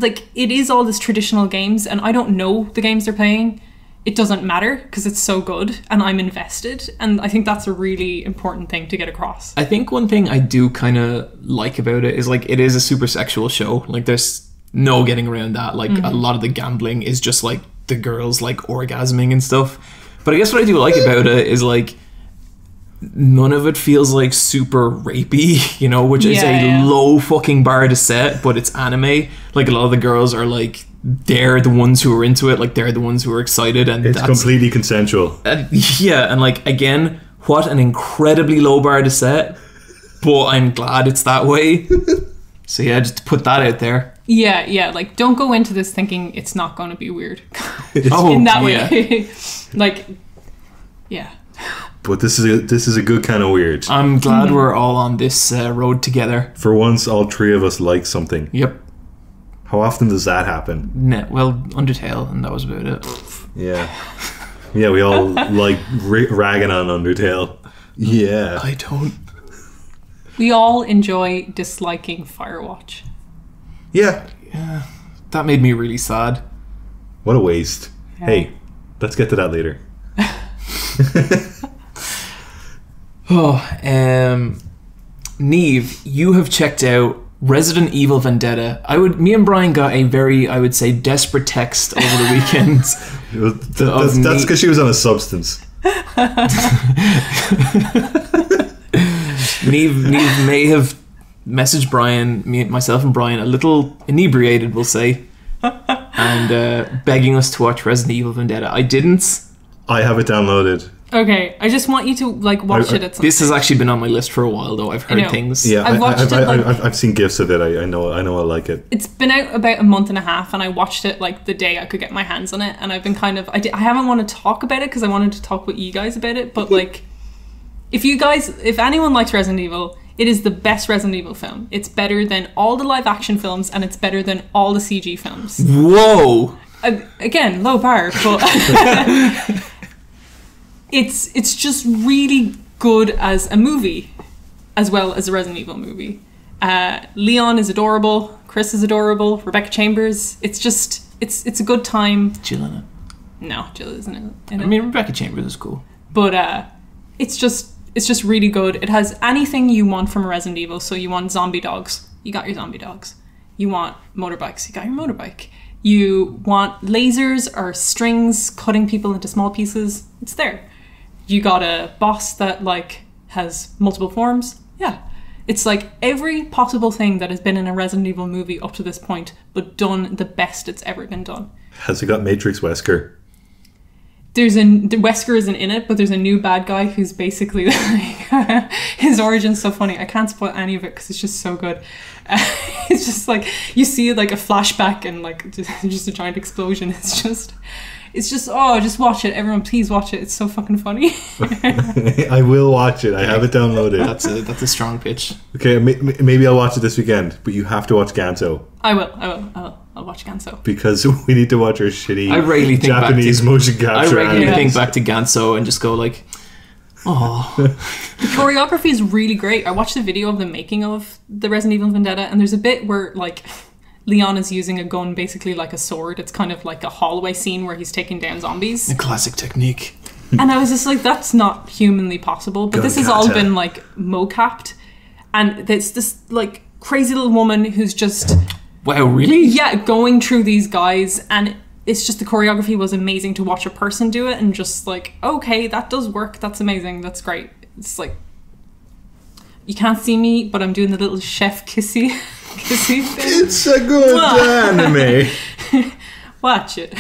like it is all this traditional games, and I don't know the games they're playing. It doesn't matter because it's so good and I'm invested, and I think that's a really important thing to get across. I think one thing I do kind of like about it is like it is a super sexual show. Like there's no getting around that. Like a lot of the gambling is just like the girls like orgasming and stuff. But I guess what I do like about it is like none of it feels like super rapey, you know, which is a low fucking bar to set, but it's anime. Like a lot of the girls are like, they're the ones who are into it, like they're the ones who are excited, and It's completely consensual. yeah, and like again, what an incredibly low bar to set, but I'm glad it's that way. So yeah, just to put that out there. Yeah, like don't go into this thinking it's not going to be weird. Oh, in that yeah. way. Like, yeah. But this is a good kind of weird. I'm glad we're all on this road together. For once, all three of us like something. Yep. How often does that happen? Well, Undertale, and that was about it. Yeah. Yeah, we all like ragging on Undertale. Yeah. I don't. We all enjoy disliking Firewatch. Yeah. That made me really sad. What a waste. Yeah. Hey, let's get to that later. Niamh, you have checked out Resident Evil Vendetta. Me and Bryan got a very, I would say, desperate text over the weekend. That's because she was on a substance. Niamh may have messaged Bryan, myself and Bryan, a little inebriated, we'll say, and begging us to watch Resident Evil Vendetta. I didn't. I have it downloaded. Okay, I just want you to like watch it at some This has actually been on my list for a while, though. I've heard things. Yeah, I've watched it, like- I've seen gifs of it. I know I like it. It's been out about a month and a half, and I watched it like the day I could get my hands on it, and I've been kind of I haven't wanted to talk about it because I wanted to talk with you guys about it, but like if anyone likes Resident Evil, it is the best Resident Evil film. It's better than all the live action films, and it's better than all the CG films. Whoa! Again, low bar, but it's just really good as a movie, as well as a Resident Evil movie. Leon is adorable. Chris is adorable. Rebecca Chambers. It's just it's a good time. Jill in it. No, Jill isn't in it. I mean, Rebecca Chambers is cool. But it's just really good. It has anything you want from a Resident Evil. So you want zombie dogs, you got your zombie dogs. You want motorbikes, you got your motorbike. You want lasers or strings cutting people into small pieces, it's there. You got a boss that like has multiple forms, yeah. It's like every possible thing that has been in a Resident Evil movie up to this point, but done the best it's ever been done. Has it got Matrix Wesker? Wesker isn't in it, but there's a new bad guy who's basically like his origin's so funny. I can't spoil any of it because it's just so good. It's just like you see like a flashback and like just a giant explosion. It's just, just watch it. Everyone, please watch it. It's so fucking funny. I will watch it. I have it downloaded. That's a strong pitch. Okay, maybe I'll watch it this weekend, but you have to watch Ganso. I will. I'll watch Ganso. Because we need to watch our shitty I regularly think Japanese motion capture. I regularly think back to Ganso and just go like, oh. The choreography is really great. I watched the video of the making of the Resident Evil Vendetta, and there's a bit where like Leon is using a gun basically like a sword. It's kind of like a hallway scene where he's taking down zombies. A classic technique. And I was just like, that's not humanly possible. But this has all been like mocapped, and it's this like crazy little woman who's just wow, really? Yeah, going through these guys, and it's just the choreography was amazing to watch a person do it, and just like, okay, that does work. That's amazing. That's great. It's like, you can't see me, but I'm doing the little chef kissy thing. It's a good anime. Watch it.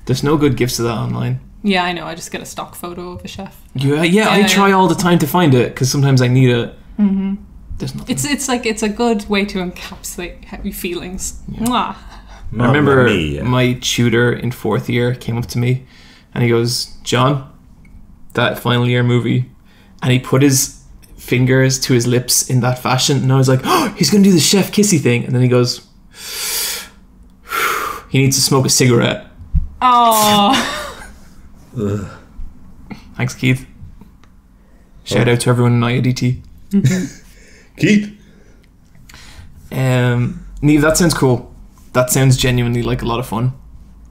There's no good gifts of that online. Yeah, I know. I just get a stock photo of a chef. Yeah, I try all the time to find it because sometimes I need it. Mm-hmm. There's nothing. It's a good way to encapsulate your feelings. Yeah. Mwah. I remember my tutor in 4th year came up to me and he goes, John, that final year movie, and he put his fingers to his lips in that fashion, and I was like, oh, he's gonna do the chef kissy thing, and then he goes, he needs to smoke a cigarette. Oh. Thanks, Keith. Shout out to everyone in IADT. Keith. Niamh, that sounds cool. That sounds genuinely like a lot of fun.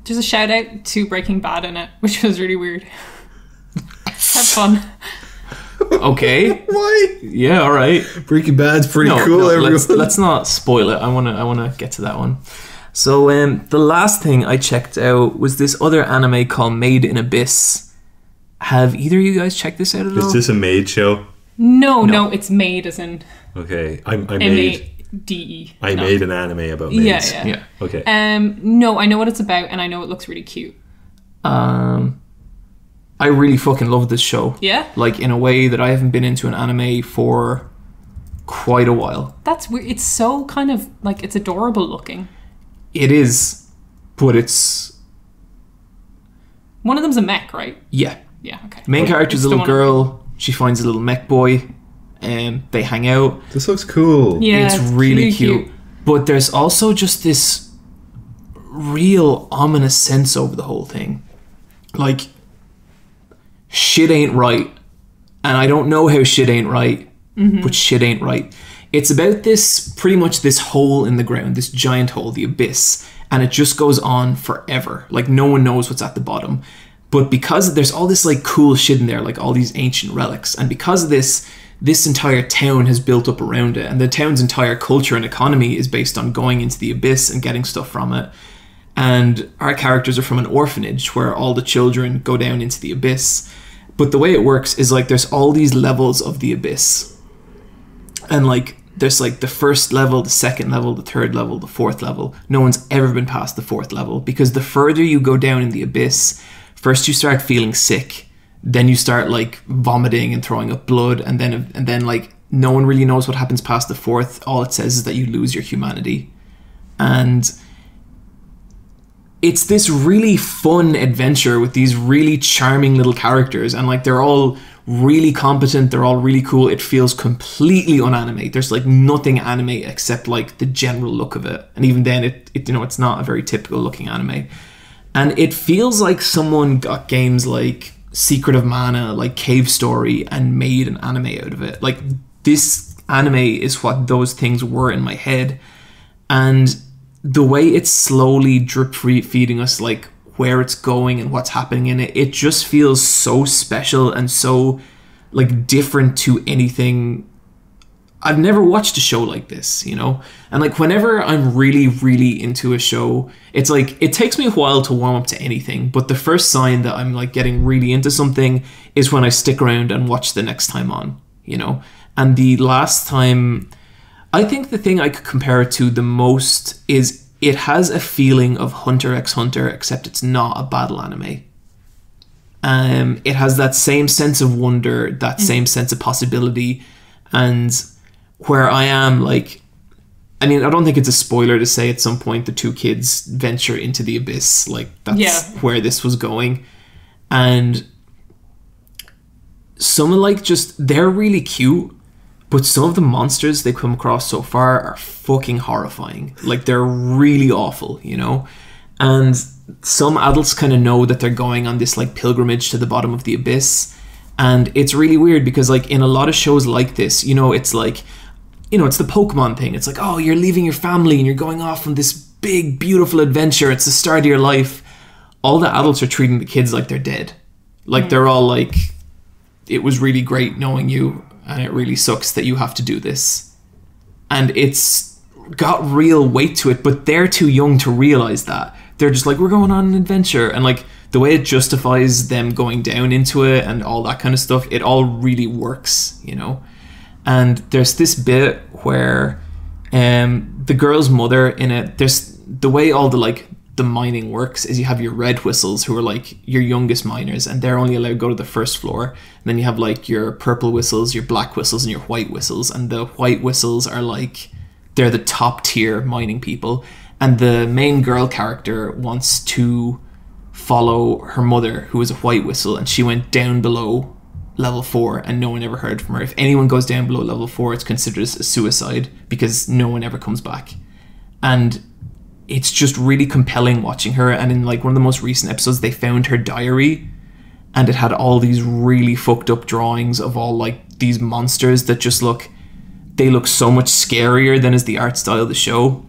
There's a shout out to Breaking Bad in it, which was really weird. Have fun. Okay. Why? Yeah, all right. Breaking Bad's pretty cool. Let's not spoil it. I wanna get to that one. So the last thing I checked out was this other anime called Made in Abyss. Have either of you guys checked this out at all? Is this a maid show? No, it's made as in okay. I made M-A-D-E. I made an anime about maids. Yeah. Okay. No, I know what it's about, and I know it looks really cute. I really fucking love this show. Yeah? Like, in a way that I haven't been into an anime for quite a while. That's weird. It's so kind of, like, it's adorable looking. It is, but it's... One of them's a mech, right? Yeah. Yeah, okay. Main character's a little girl. She finds a little mech boy. They hang out. This looks cool. Yeah, it's really cute. But there's also just this real ominous sense over the whole thing. Like, shit ain't right. And I don't know how shit ain't right, but shit ain't right. It's about this, pretty much this hole in the ground, this giant hole, the abyss, and it just goes on forever. Like, no one knows what's at the bottom. But because there's all this, like, cool shit in there, like all these ancient relics, and because of this entire town has built up around it, and the town's entire culture and economy is based on going into the abyss and getting stuff from it. And our characters are from an orphanage where all the children go down into the abyss. But the way it works is, like, there's all these levels of the abyss. And, like, there's, like, the first level, the second level, the third level, the fourth level. No one's ever been past the fourth level, because the further you go down in the abyss, first you start feeling sick, then you start, like, vomiting and throwing up blood, and then like, no one really knows what happens past the fourth. All it says is that you lose your humanity. And it's this really fun adventure with these really charming little characters, and, like, they're all really competent, they're all really cool. It feels completely unanime. There's, like, nothing anime except, like, the general look of it, and even then it it's not a very typical looking anime. And it feels like someone got games like Secret of Mana, like Cave Story, and made an anime out of it. Like, this anime is what those things were in my head, and the way it's slowly drip feeding us, like, where it's going and what's happening in it, it just feels so special and so, like, different to anything. I've never watched a show like this, you know? And, like, whenever I'm really, really into a show, it's like, it takes me a while to warm up to anything, but the first sign that I'm, like, getting really into something is when I stick around and watch the next time on, you know? And the last time, I think the thing I could compare it to the most is it has a feeling of Hunter x Hunter, except it's not a battle anime. It has that same sense of wonder, that same sense of possibility, and where I am, like, I mean, I don't think it's a spoiler to say at some point the two kids venture into the abyss. Like, that's where this was going. And some of, like, just, they're really cute, but some of the monsters they come across so far are fucking horrifying. Like, they're really awful, you know? And some adults kind of know that they're going on this, like, pilgrimage to the bottom of the abyss. And it's really weird because, like, in a lot of shows like this, you know, it's like, you know, it's the Pokemon thing. It's like, oh, you're leaving your family and you're going off on this big, beautiful adventure. It's the start of your life. All the adults are treating the kids like they're dead. Like, they're all like, it was really great knowing you, and it really sucks that you have to do this. And it's got real weight to it, but they're too young to realize that. They're just like, we're going on an adventure. And, like, the way it justifies them going down into it and all that kind of stuff, it all really works, you know? And there's this bit where the girl's mother in it, there's the way all the, like, the mining works is you have your red whistles who are, like, your youngest miners, and they're only allowed to go to the first floor. And then you have, like, your purple whistles, your black whistles, and your white whistles. And the white whistles are, like, they're the top tier mining people. And the main girl character wants to follow her mother, who is a white whistle, and she went down below level 4 and no one ever heard from her. If anyone goes down below level 4, it's considered a suicide because no one ever comes back. And it's just really compelling watching her. And in, like, one of the most recent episodes, they found her diary, and it had all these really fucked up drawings of all, like, these monsters that just look so much scarier than is the art style of the show.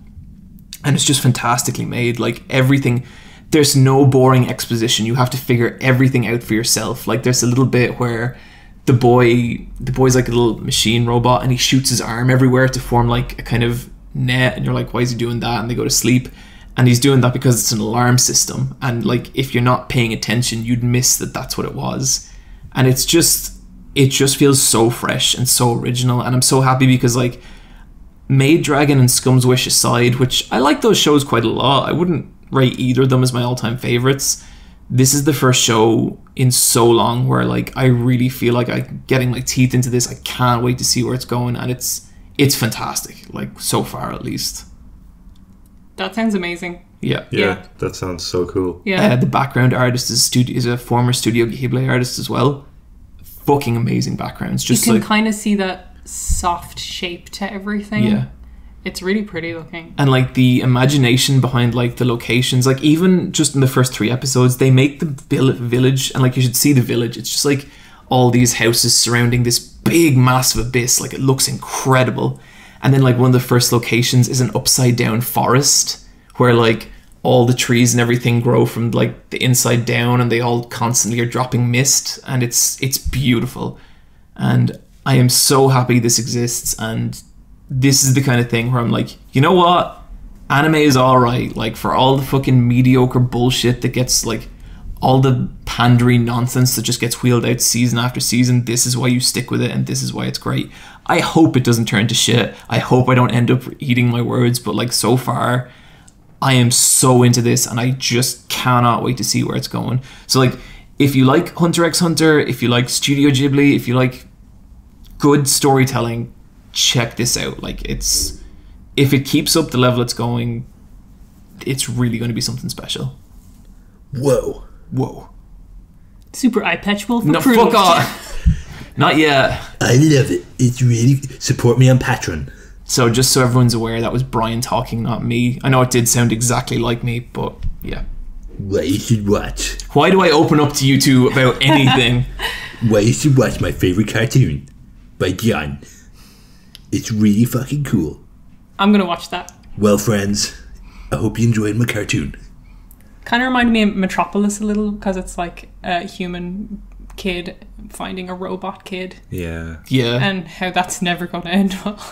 And it's just fantastically made. Like, everything, there's no boring exposition. You have to figure everything out for yourself. Like, there's a little bit where the boy's like a little machine robot, and he shoots his arm everywhere to form, like, a kind of net, and you're like, why is he doing that? And they go to sleep, and he's doing that because it's an alarm system, and, like, if you're not paying attention, you'd miss that that's what it was. And it just feels so fresh and so original, and I'm so happy because, like, Maid Dragon and Scum's Wish aside, which I like those shows quite a lot, I wouldn't rate either of them as my all-time favorites. This is the first show in so long where, like, I really feel like I'm getting my teeth into this. I can't wait to see where it's going, and it's fantastic, like, so far at least. That sounds amazing. Yeah, that sounds so cool. Yeah. The background artist is a former Studio Ghibli artist as well. Fucking amazing backgrounds. Just you can like, kind of see that soft shape to everything. Yeah. It's really pretty looking. And, like, the imagination behind, like, the locations, like, even just in the first 3 episodes, they make the village, and, like, you should see the village. It's just, like, all these houses surrounding this big, massive abyss. Like, it looks incredible. And then, like, one of the first locations is an upside down forest where, like, all the trees and everything grow from, like, the inside down, and they all constantly are dropping mist, and it's beautiful. And I am so happy this exists, and this is the kind of thing where I'm like, you know what? Anime is alright. Like, for all the fucking mediocre bullshit that gets, like, all the pandering nonsense that just gets wheeled out season after season, this is why you stick with it, and this is why it's great. I hope it doesn't turn to shit. I hope I don't end up eating my words, but, like, so far, I am so into this, and I just cannot wait to see where it's going. So, like, if you like Hunter x Hunter, if you like Studio Ghibli, if you like good storytelling, check this out. Like, if it keeps up the level it's going, it's really going to be something special. Whoa. Super eye patch wolf No, approved. fuck off. Not yet. I love it. It's really... Support me on Patreon. So just so everyone's aware, that was Bryan talking, not me. I know it did sound exactly like me, but yeah. Why you should watch. Why do I open up to you two about anything? Why you should watch my favorite cartoon by John. It's really fucking cool. I'm gonna watch that. Well, friends, I hope you enjoyed my cartoon. Kind of reminded me of Metropolis a little, because it's like a human kid finding a robot kid. Yeah. And how that's never going to end well.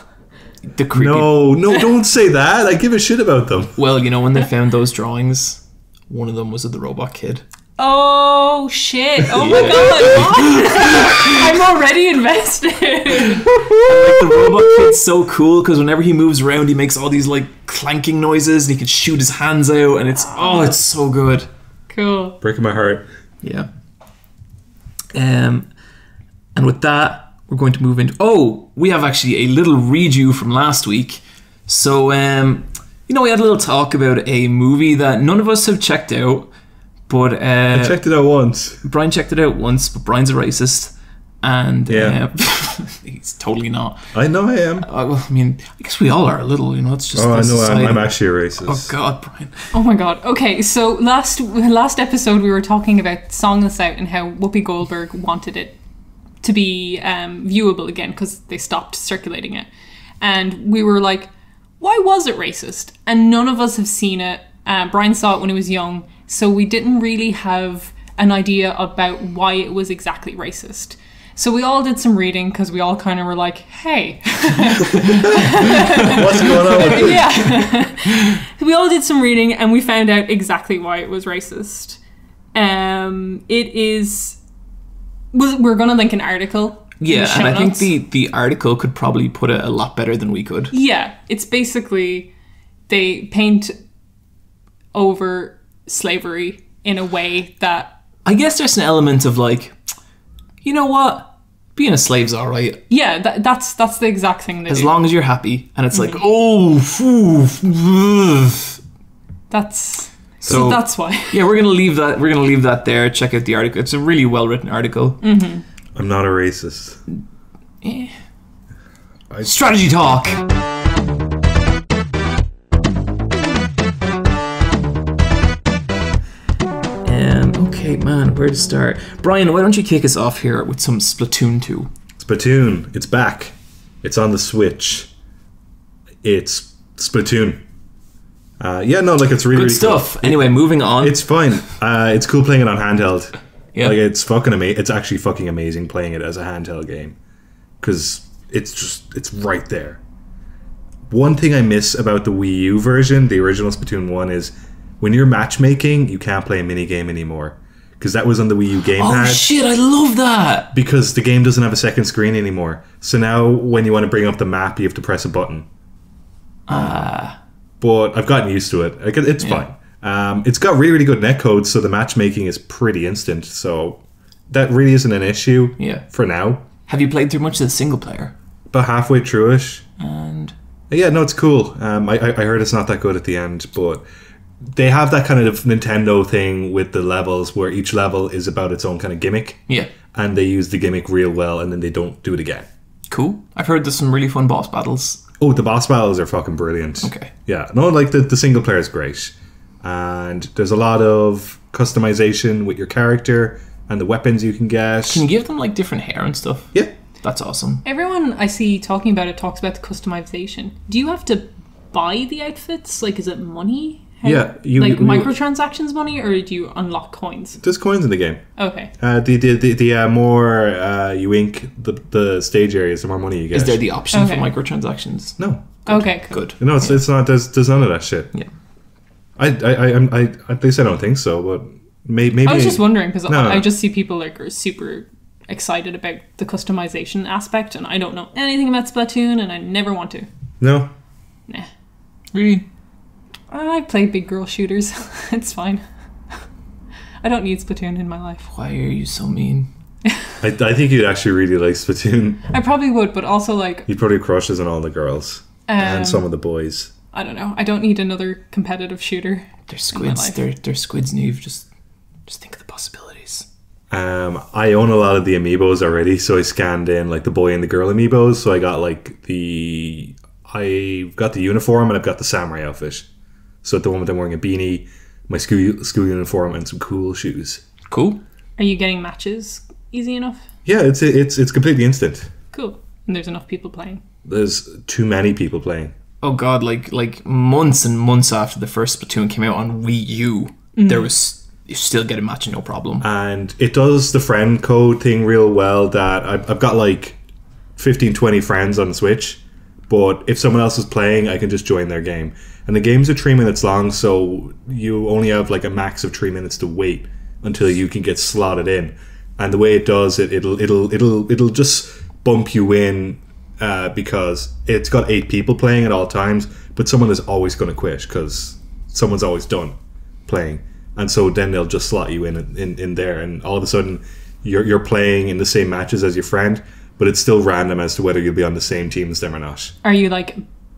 The creepy. No, don't say that. I give a shit about them. Well, you know, when they found those drawings, one of them was of the robot kid. Oh shit! Oh my god! What? I'm already invested. And, like, the robot kid's so cool because whenever he moves around, he makes all these, like, clanking noises, and he can shoot his hands out, and it's so good. Cool. Breaking my heart. Yeah. And with that, we're going to move into... Oh, we have actually a little redo from last week. So, we had a little talk about a movie that none of us have checked out, but I checked it out once. Bryan checked it out once, but Bryan's a racist. And he's totally not. I know I am. I guess we all are a little, it's just. Oh, I know society. I'm actually a racist. Oh God, Bryan. Oh my God. Okay, so last episode we were talking about Songless Out and how Whoopi Goldberg wanted it to be viewable again because they stopped circulating it, and we were like, why was it racist? And none of us have seen it. Bryan saw it when he was young, so we didn't really have an idea about why it was exactly racist. So we all did some reading because we all kind of were like, hey. What's going on with this? Yeah. We all did some reading and we found out exactly why it was racist. We're going to link an article. Yeah, and I think the article could probably put it a lot better than we could. Yeah, it's basically they paint over slavery in a way that... I guess there's an element of like, you know what? Being a slave's all right. Yeah, that's the exact thing they do. As long as you're happy. And it's like, So that's why. Yeah, we're gonna leave that there. Check out the article. It's a really well written article. Mm-hmm. I'm not a racist. Strategy talk. Okay, man, where to start? Bryan, why don't you kick us off here with some Splatoon 2? Splatoon, it's back. It's on the Switch. It's Splatoon. It's really good stuff. Cool. Anyway, moving on. It's fine. It's cool playing it on handheld. Yeah. Like, it's fucking amazing. It's actually fucking amazing playing it as a handheld game. Because it's right there. One thing I miss about the Wii U version, the original Splatoon 1, is when you're matchmaking, you can't play a minigame anymore. Because that was on the Wii U gamepad. Oh shit, I love that! Because the game doesn't have a second screen anymore. So now when you want to bring up the map, you have to press a button. But I've gotten used to it. It's fine. It's got really, really good netcode, so the matchmaking is pretty instant. So that really isn't an issue for now. Have you played through much of the single player? About halfway through-ish. And... yeah, no, it's cool. I heard it's not that good at the end, but... they have that kind of Nintendo thing with the levels where each level is about its own kind of gimmick. Yeah. And they use the gimmick real well and then they don't do it again. Cool. I've heard there's some really fun boss battles. Oh, the boss battles are fucking brilliant. Okay. Yeah. No, like the single player is great. And there's a lot of customization with your character and the weapons you can get. Can you give them like different hair and stuff? Yeah. That's awesome. Everyone I see talking about it talks about the customization. Do you have to buy the outfits? Like, is it money? Microtransactions money, or do you unlock coins? There's coins in the game. Okay. The more you ink the stage areas, the more money you get. Is there the option for microtransactions? No. Good. Okay. Good. No, it's not. There's none of that shit. Yeah. At least I don't think so, but maybe. I was just wondering because I just see people like are super excited about the customization aspect, and I don't know anything about Splatoon, and I never want to. No. Nah. Really? I play big girl shooters. It's fine. I don't need Splatoon in my life. Why are you so mean? I think you'd actually really like Splatoon. I probably would, but also like... you'd probably crushes on all the girls. And some of the boys. I don't know. I don't need another competitive shooter. They're squids. They're squids, Niamh. Just think of the possibilities. I own a lot of the amiibos already, so I scanned in like the boy and the girl amiibos. So I got like I've got the uniform and I've got the samurai outfit. So at the moment I'm wearing a beanie, my school uniform, and some cool shoes. Cool. Are you getting matches easy enough? Yeah, it's completely instant. Cool. And there's enough people playing. There's too many people playing. Oh god, like months and months after the first Splatoon came out on Wii U, you still get a match no problem. And it does the friend code thing real well. That I've got like 15, 20 friends on the Switch, but if someone else is playing, I can just join their game. And the games are 3 minutes long, so you only have like a max of 3 minutes to wait until you can get slotted in. And the way it does it, it'll just bump you in because it's got 8 people playing at all times, but someone is always going to quit because someone's always done playing, and so then they'll just slot you in there, and all of a sudden you're playing in the same matches as your friend, but it's still random as to whether you'll be on the same team as them or not. Are you like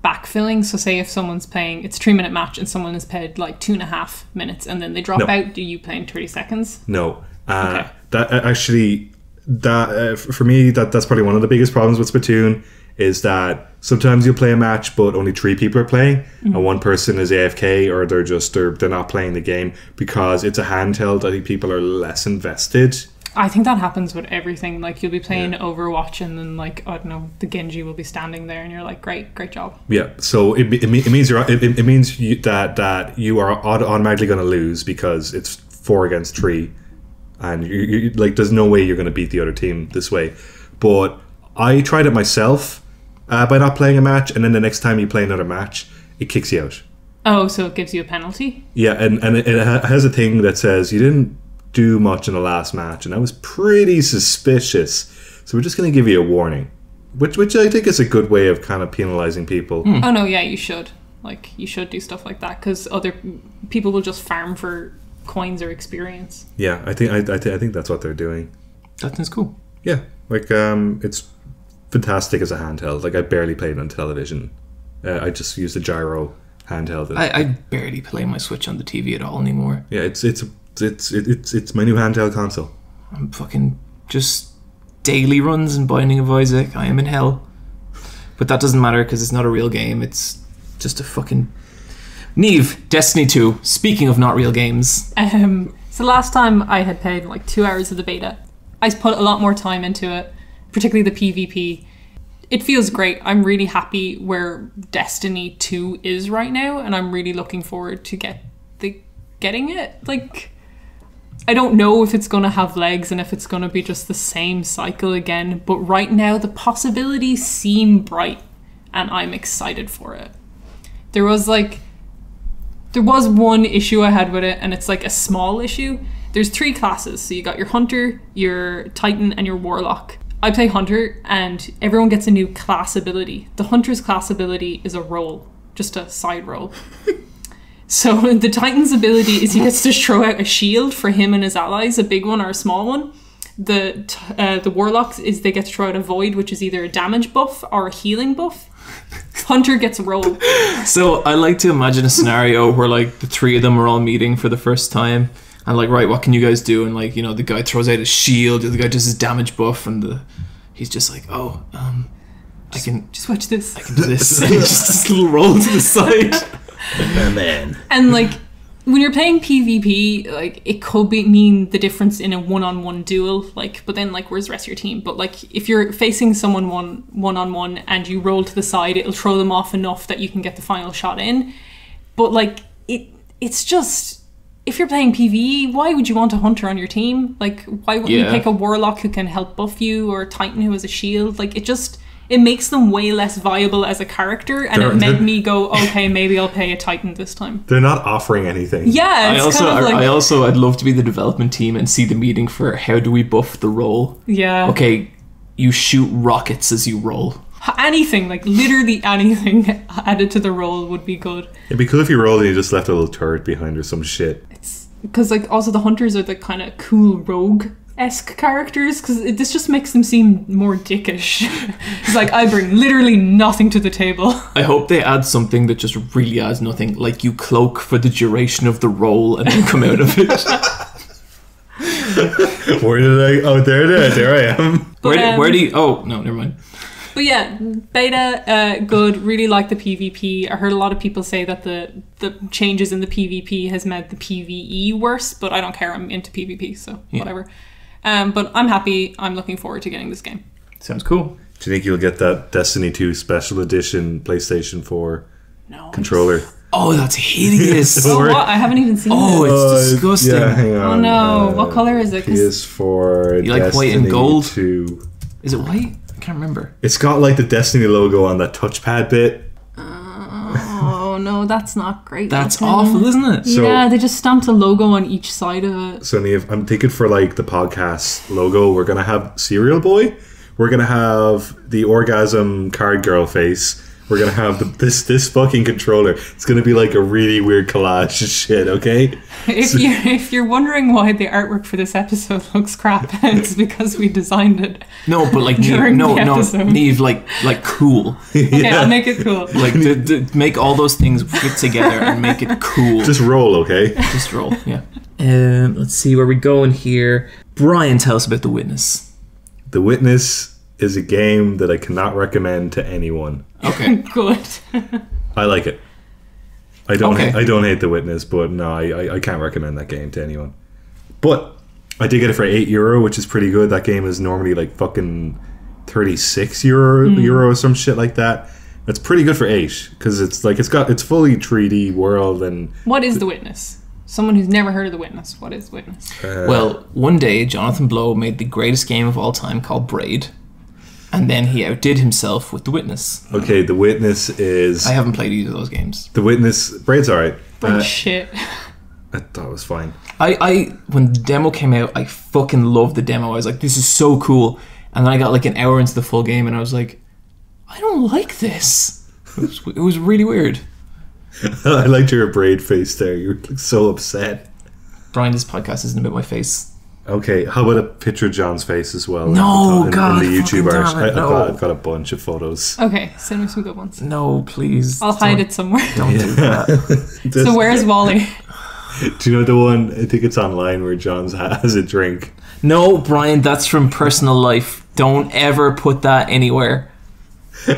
backfilling? So say if someone's playing, it's a 3-minute match and someone has played like 2.5 minutes and then they drop out, do you play in 30 seconds? No. Okay. That actually, for me, that's probably one of the biggest problems with Splatoon, is that sometimes you'll play a match but only 3 people are playing, and one person is AFK, or they're not playing the game because it's a handheld. I think people are less invested. I think that happens with everything. Like, you'll be playing Overwatch and then, like, I don't know, the Genji will be standing there and you're like, great job. Yeah, so it means that you are automatically going to lose because it's 4 against 3, and you like, there's no way you're going to beat the other team this way. But I tried it myself by not playing a match, and then the next time you play another match, it kicks you out. Oh, so it gives you a penalty? Yeah, and it has a thing that says you didn't do much in the last match, and I was pretty suspicious. So we're just going to give you a warning, which I think is a good way of kind of penalizing people. Oh no, yeah, you should. Like, you should do stuff like that, because other people will just farm for coins or experience. Yeah, I think that's what they're doing. That sounds cool. Yeah, like it's fantastic as a handheld. Like, I barely play it on television. I just use the gyro handheld. I barely play my Switch on the TV at all anymore. Yeah, it's my new handheld console. I'm fucking just daily runs and Binding of Isaac. I am in hell. But that doesn't matter because it's not a real game. It's just a fucking... Niamh, Destiny 2. Speaking of not real games. So last time I had played like 2 hours of the beta. I put a lot more time into it, particularly the PvP. It feels great. I'm really happy where Destiny 2 is right now, and I'm really looking forward to getting it. Like, I don't know if it's going to have legs and if it's going to be just the same cycle again, but right now the possibilities seem bright, and I'm excited for it. There was one issue I had with it, and it's like a small issue. There's 3 classes, so you got your Hunter, your Titan, and your Warlock. I play Hunter, and everyone gets a new class ability. The Hunter's class ability is a roll, just a side roll. So the Titan's ability is he gets to throw out a shield for him and his allies, a big one or a small one. The Warlocks is they get to throw out a void, which is either a damage buff or a healing buff. Hunter gets a roll. So I like to imagine a scenario where like the 3 of them are all meeting for the first time. And like, right, what can you guys do? And like, you know, the guy throws out his shield, the other guy does his damage buff, and he's just like, I can just watch this. I can do this. And just this little roll to the side. Oh, man. And like, when you're playing PvP, like, it could mean the difference in a one-on-one duel, like, but then like, where's the rest of your team? But like, if you're facing someone one-on-one and you roll to the side, it'll throw them off enough that you can get the final shot in. But like, it's just, if you're playing PvE, why would you want a Hunter on your team? Like, why wouldn't you pick a Warlock who can help buff you, or a Titan who has a shield? Like, it makes them way less viable as a character, and it made me go, okay, maybe I'll play a Titan this time. They're not offering anything. Yeah, I'd love to be the development team and see the meeting for how do we buff the roll. Yeah. Okay, you shoot rockets as you roll. Anything, like literally anything added to the roll would be good. It'd be cool if you rolled and you just left a little turret behind or some shit. It's because like also the Hunters are the kind of cool rogue-esque characters, because this just makes them seem more dickish. It's like, I bring literally nothing to the table. I hope they add something that just really adds nothing, like you cloak for the duration of the roll and then come out of it. Where did I? Oh, there I am. Where do you? Oh no, never mind. But yeah, beta, good. Really like the PvP. I heard a lot of people say that the changes in the PvP has made the PvE worse, but I don't care. I'm into PvP, so whatever. But I'm happy. I'm looking forward to getting this game. Sounds cool. Do you think you'll get that Destiny 2 Special Edition PlayStation 4 controller? Oh, that's hideous. Oh, what? I haven't even seen it. Oh, it's disgusting. Yeah, hang on. Oh no, what colour is it? PS4 You like Destiny white and gold? 2. Is it white? I can't remember. It's got like the Destiny logo on that touchpad bit. Oh no, that's not great. That's awful, isn't it? So, yeah, they just stamped a logo on each side of it. So Niamh, I'm thinking for like the podcast logo, we're gonna have Serial Boy, we're gonna have the orgasm card girl face, we're gonna have this fucking controller. It's gonna be like a really weird collage of shit. Okay. If you're wondering why the artwork for this episode looks crap, it's because we designed it. No, but like During the episode. Niamh, like cool. Okay, I'll make it cool. Like make all those things fit together and make it cool. Just roll, okay? Just roll. Yeah. Let's see where we going here. Bryan, tell us about The Witness. The Witness is a game that I cannot recommend to anyone. Okay. Good. I like it. I don't hate The Witness, but no, I can't recommend that game to anyone. But I did get it for €8, which is pretty good. That game is normally like fucking €36 or some shit like that. That's pretty good for 8 because it's fully 3D world. And what is The Witness? Someone who's never heard of The Witness. What is Witness? Well, one day Jonathan Blow made the greatest game of all time called Braid, and then he outdid himself with The Witness. Okay, The Witness is... I haven't played either of those games. The Witness... Braid's alright. Braid shit. I thought it was fine. I when the demo came out, I fucking loved the demo. I was like, this is so cool. And then I got like an hour into the full game and I was like, I don't like this. It was really weird. I liked your Braid face there. You were like so upset. Brian, this podcast isn't about my face. Okay, how about a picture of John's face as well? No, God, in the YouTube art. no. I've got a bunch of photos. Okay, send me some good ones. No, please. I'll hide it somewhere. Don't do that. So where's Wally? Do you know the one, I think it's online, where John has a drink? No, Brian, that's from personal life. Don't ever put that anywhere.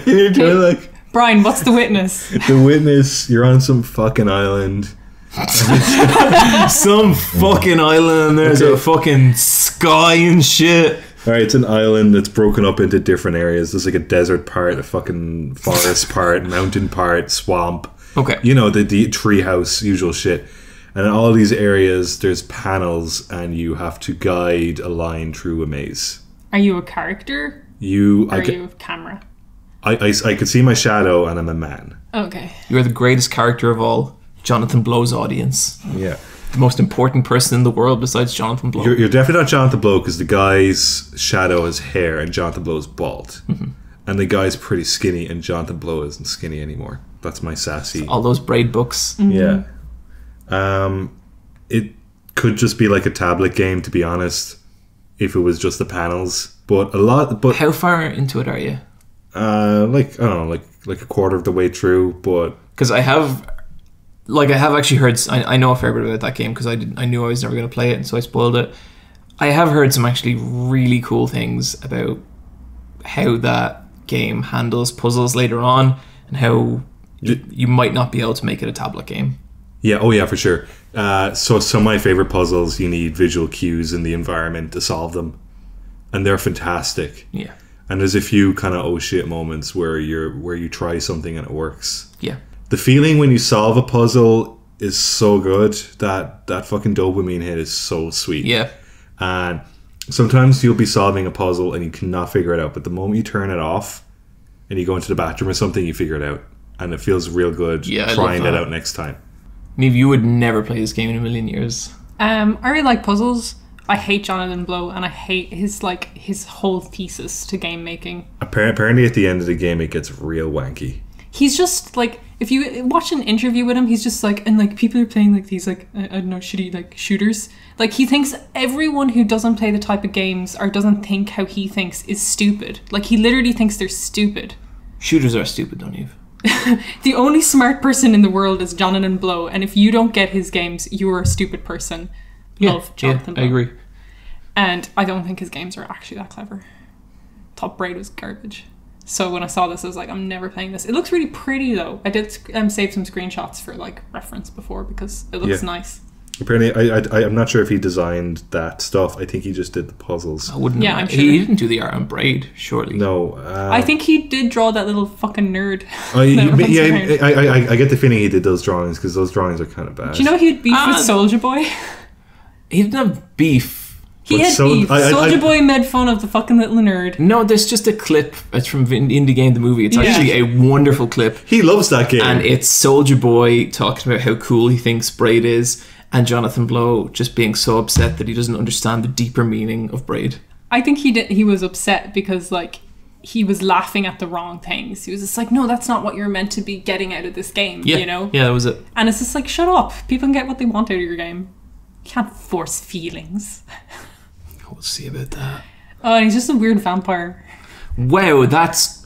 You're doing like... Brian, what's The Witness? The Witness, you're on some fucking island. Some fucking island and there's a fucking sky and shit. Alright, it's an island that's broken up into different areas. There's like a desert part, a fucking forest part, mountain part, swamp. Okay. You know, the tree house, usual shit. And in all these areas, there's panels and you have to guide a line through a maze. Are you a character? Or are you a camera? I could see my shadow and I'm a man. Okay. You're the greatest character of all. Jonathan Blow's audience. Yeah. The most important person in the world besides Jonathan Blow. You're definitely not Jonathan Blow because the guy's shadow is hair and Jonathan Blow is bald. Mm-hmm. And the guy's pretty skinny and Jonathan Blow isn't skinny anymore. That's my sassy. All those Braid books. Mm-hmm. Yeah. It could just be like a tablet game, to be honest, if it was just the panels. But how far into it are you? Like I don't know, like a quarter of the way through. But because I have actually heard. I know a fair bit about that game because I knew I was never going to play it, and so I spoiled it. I have heard some actually really cool things about how that game handles puzzles later on, and how you might not be able to make it a tablet game. Yeah, oh yeah, for sure. So some of my favorite puzzles, you need visual cues in the environment to solve them, and they're fantastic. Yeah. And there's a few kind of oh shit moments where you try something and it works. Yeah. The feeling when you solve a puzzle is so good. That fucking dopamine hit is so sweet. Yeah. And sometimes you'll be solving a puzzle and you cannot figure it out, but the moment you turn it off and you go into the bathroom or something, you figure it out, and it feels real good. Yeah, trying that out next time. Niamh, you would never play this game in a million years. I really like puzzles. I hate Jonathan Blow, and I hate his whole thesis to game making. Apparently, at the end of the game, it gets real wanky. He's just like, if you watch an interview with him, he's just like, and like people are playing like these like I don't know, shitty like shooters. Like he thinks everyone who doesn't play the type of games or doesn't think how he thinks is stupid. Like he literally thinks they're stupid. Shooters are stupid, don't you? The only smart person in the world is Jonathan Blow, and if you don't get his games, you're a stupid person. Love Jonathan Blow. I agree. And I don't think his games are actually that clever. Top Braid was garbage. So when I saw this, I was like, I'm never playing this. It looks really pretty though. I did save some screenshots for like reference before because it looks nice. Apparently, I'm not sure if he designed that stuff. I think he just did the puzzles. I wouldn't. Yeah, I'm sure. He didn't do the art on Braid, surely. No. I think he did draw that little fucking nerd. I get the feeling he did those drawings because those drawings are kind of bad. Do you know he had beef with Soulja Boy? He didn't have beef. He had beef. Soulja Boy made fun of the fucking little nerd. No, there's just a clip. It's from Indie Game the movie. It's actually a wonderful clip. He loves that game. And it's Soulja Boy talking about how cool he thinks Braid is, and Jonathan Blow just being so upset that he doesn't understand the deeper meaning of Braid. I think he was upset because like he was laughing at the wrong things. He was just like, no, that's not what you're meant to be getting out of this game, Yeah. you know? Yeah, that was it. And it's just like, shut up. People can get what they want out of your game. You can't force feelings. We'll see about that. Oh, and he's just a weird vampire. Wow, that's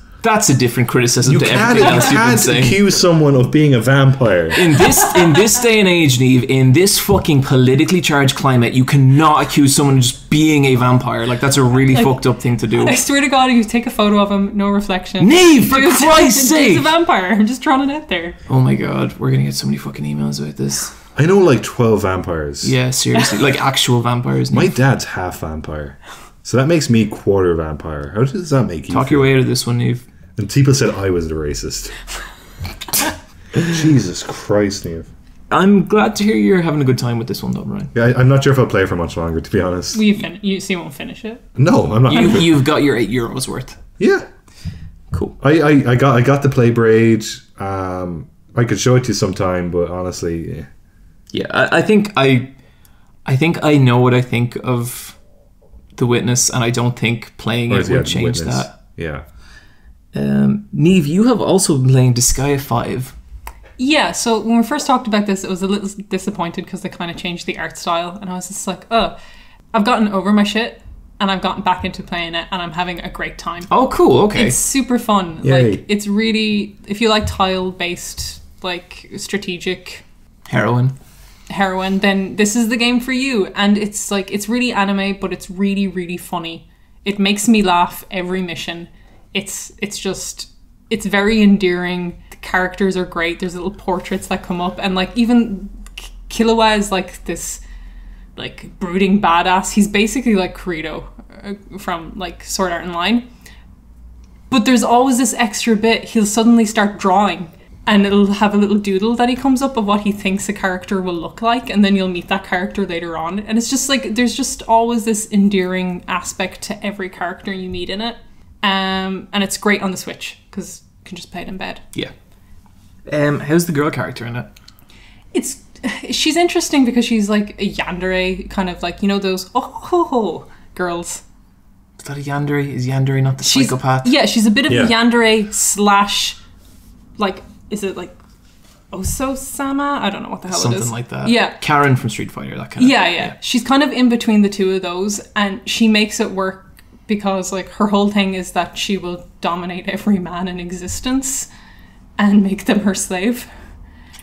a different criticism to everything else you've been saying. accuse someone of being a vampire. In this day and age, Niamh, in this fucking politically charged climate, you cannot accuse someone of just being a vampire. Like, that's a really fucked up thing to do. I swear to God, you take a photo of him, no reflection. Niamh, for Dude's- Christ's He's sake! a vampire. I'm just throwing it out there. Oh my god, we're gonna get so many fucking emails about this. I know like 12 vampires. Yeah, seriously. Like, actual vampires. My Niamh. dad's half vampire. So that makes me quarter vampire. How does that make you Talk feel? your way out of this one, Niamh. And people said I was the racist. Jesus Christ, Niamh. I'm glad to hear you're having a good time with this one, though, Bryan. Yeah, I'm not sure if I'll play for much longer, to be honest. You won't finish it. No, I'm not. You've got your €8 worth. Yeah. Cool. I got the play braid. I could show it to you sometime, but honestly, yeah. Yeah, I think I know what I think of The Witness, and I don't think playing it would change that. Yeah. Niamh, you have also been playing Disgaea 5. Yeah, so when we first talked about this, I was a little disappointed because they kind of changed the art style, and I was just like, oh, I've gotten over my shit, and I've gotten back into playing it, and I'm having a great time. Oh, cool. Okay. It's super fun. Yay. Like, it's really, if you like tile-based, like, strategic Heroin. then this is the game for you. And it's like, it's really anime, but it's really, really funny. It makes me laugh every mission. It's very endearing. The characters are great. There's little portraits that come up, and like even Killua is like this like brooding badass. He's basically like Kirito from like Sword Art Online. But there's always this extra bit. He'll suddenly start drawing, and it'll have a little doodle that he comes up of what he thinks a character will look like, and then you'll meet that character later on. And it's just like, there's just always this endearing aspect to every character you meet in it. And it's great on the Switch, because you can just play it in bed. Yeah. How's the girl character in it? She's interesting because she's like a yandere, kind of like, you know, those girls. Is that a yandere? Is yandere not the psychopath? Yeah, she's a bit of Yeah. a yandere slash, like, is it like Oso-sama? I don't know what the hell Something it is. like that. Yeah. Karen from Street Fighter, that kind of Yeah, thing. yeah. She's kind of in between the two of those, and she makes it work because, like, her whole thing is that she will dominate every man in existence and make them her slave.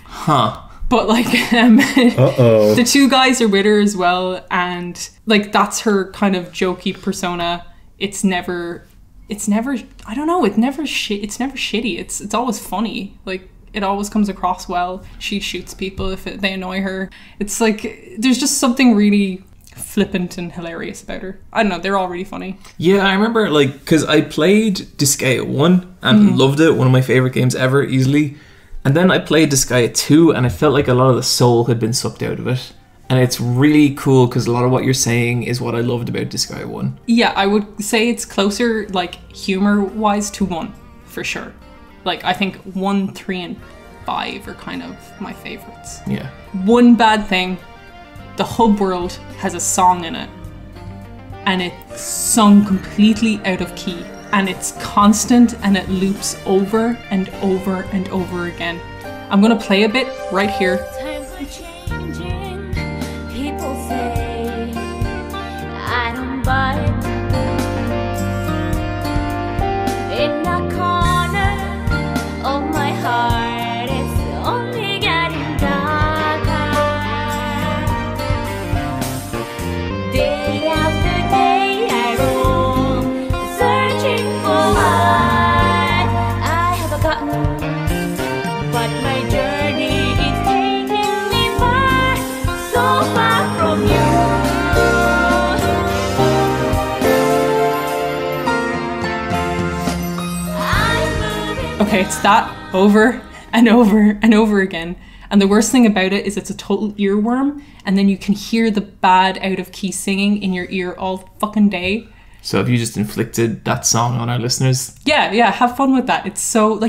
Huh. But, like, Uh-oh. the two guys are with her as well, and, like, that's her kind of jokey persona. It's never, I don't know, it's never shitty. It's always funny. Like, it always comes across well. She shoots people if they annoy her. It's like, there's just something really flippant and hilarious about her. I don't know, they're all really funny. Yeah, I remember, like, because I played Disgaea 1 and loved it, one of my favourite games ever, easily. And then I played Disgaea 2 and I felt like a lot of the soul had been sucked out of it. And it's really cool because a lot of what you're saying is what I loved about Disgaea 1. Yeah, I would say it's closer, like, humor-wise to 1, for sure. Like, I think 1, 3, and 5 are kind of my favourites. Yeah. One bad thing, the hub world has a song in it, and it's sung completely out of key, and it's constant, and it loops over and over and over again. I'm gonna play a bit right here. Times are changing. People say I don't buy it. In the corner of my heart, it's only getting darker. Day after day, I roam, searching for what I have forgotten. But my journey is taking me far, so far from you. I'm moving. Okay, it's that over and over and over again. And the worst thing about it is it's a total earworm, and then you can hear the bad out of key singing in your ear all fucking day. So have you just inflicted that song on our listeners? Yeah, have fun with that. It's so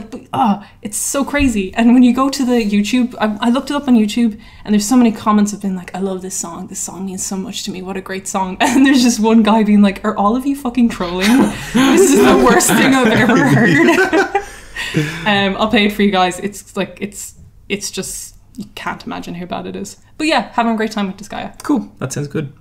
it's so crazy. And when you go to the YouTube, I looked it up on YouTube, and there's so many comments have been like, I love this song. This song means so much to me. What a great song. And there's just one guy being like, are all of you fucking trolling? This is the worst thing I've ever heard. I'll play it for you guys. It's like it's just, you can't imagine how bad it is. But yeah, having a great time with Disgaea. Cool. That sounds good.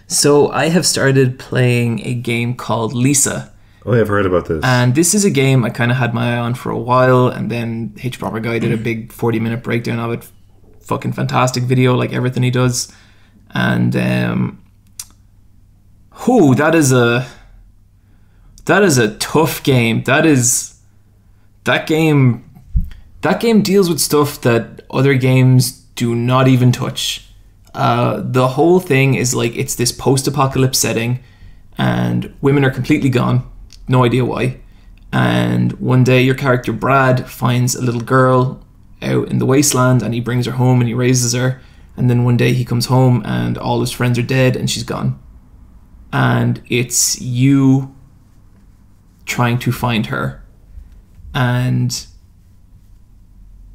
So I have started playing a game called Lisa. Oh, yeah, I've heard about this. And this is a game I kind of had my eye on for a while, and then H Proper Guy did a big 40-minute breakdown of it. Fucking fantastic video, like everything he does. And that is a tough game. That game deals with stuff that other games do not even touch. The whole thing is like, it's this post-apocalypse setting, and women are completely gone, no idea why. And one day your character Brad finds a little girl out in the wasteland, and he brings her home and he raises her. And then one day he comes home and all his friends are dead and she's gone. And it's you trying to find her. And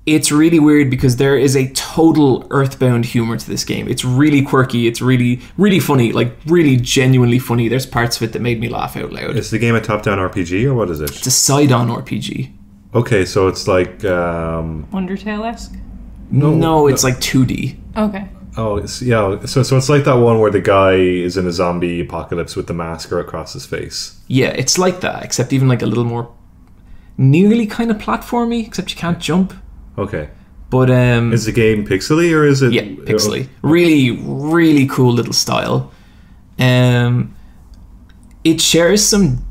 it's really weird because there is a total Earthbound humor to this game. It's really quirky. It's really, really funny. Like, really genuinely funny. There's parts of it that made me laugh out loud. Is the game a top-down RPG, or what is it? It's a side-on RPG. Okay, so it's like... Undertale-esque? No, it's like 2D. Okay. Oh, yeah. So it's like that one where the guy is in a zombie apocalypse with the masker across his face. Yeah, it's like that, except even like a little more nearly kind of platformy, except you can't jump. Okay. But is the game pixely, or is it? Yeah, pixely. Really, really cool little style. It shares some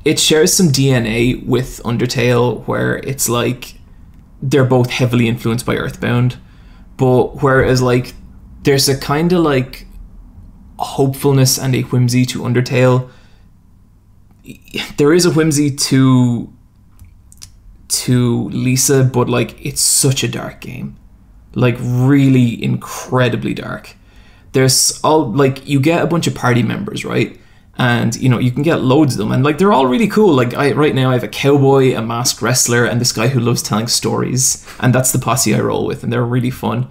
DNA with Undertale, where it's like they're both heavily influenced by Earthbound, but whereas like there's a kind of like hopefulness and a whimsy to Undertale, there is a whimsy to Lisa, but like it's such a dark game, like really incredibly dark. There's all like, you get a bunch of party members, right? And you know, you can get loads of them, and like they're all really cool. Like right now I have a cowboy, a masked wrestler, and this guy who loves telling stories, and that's the posse I roll with, and they're really fun.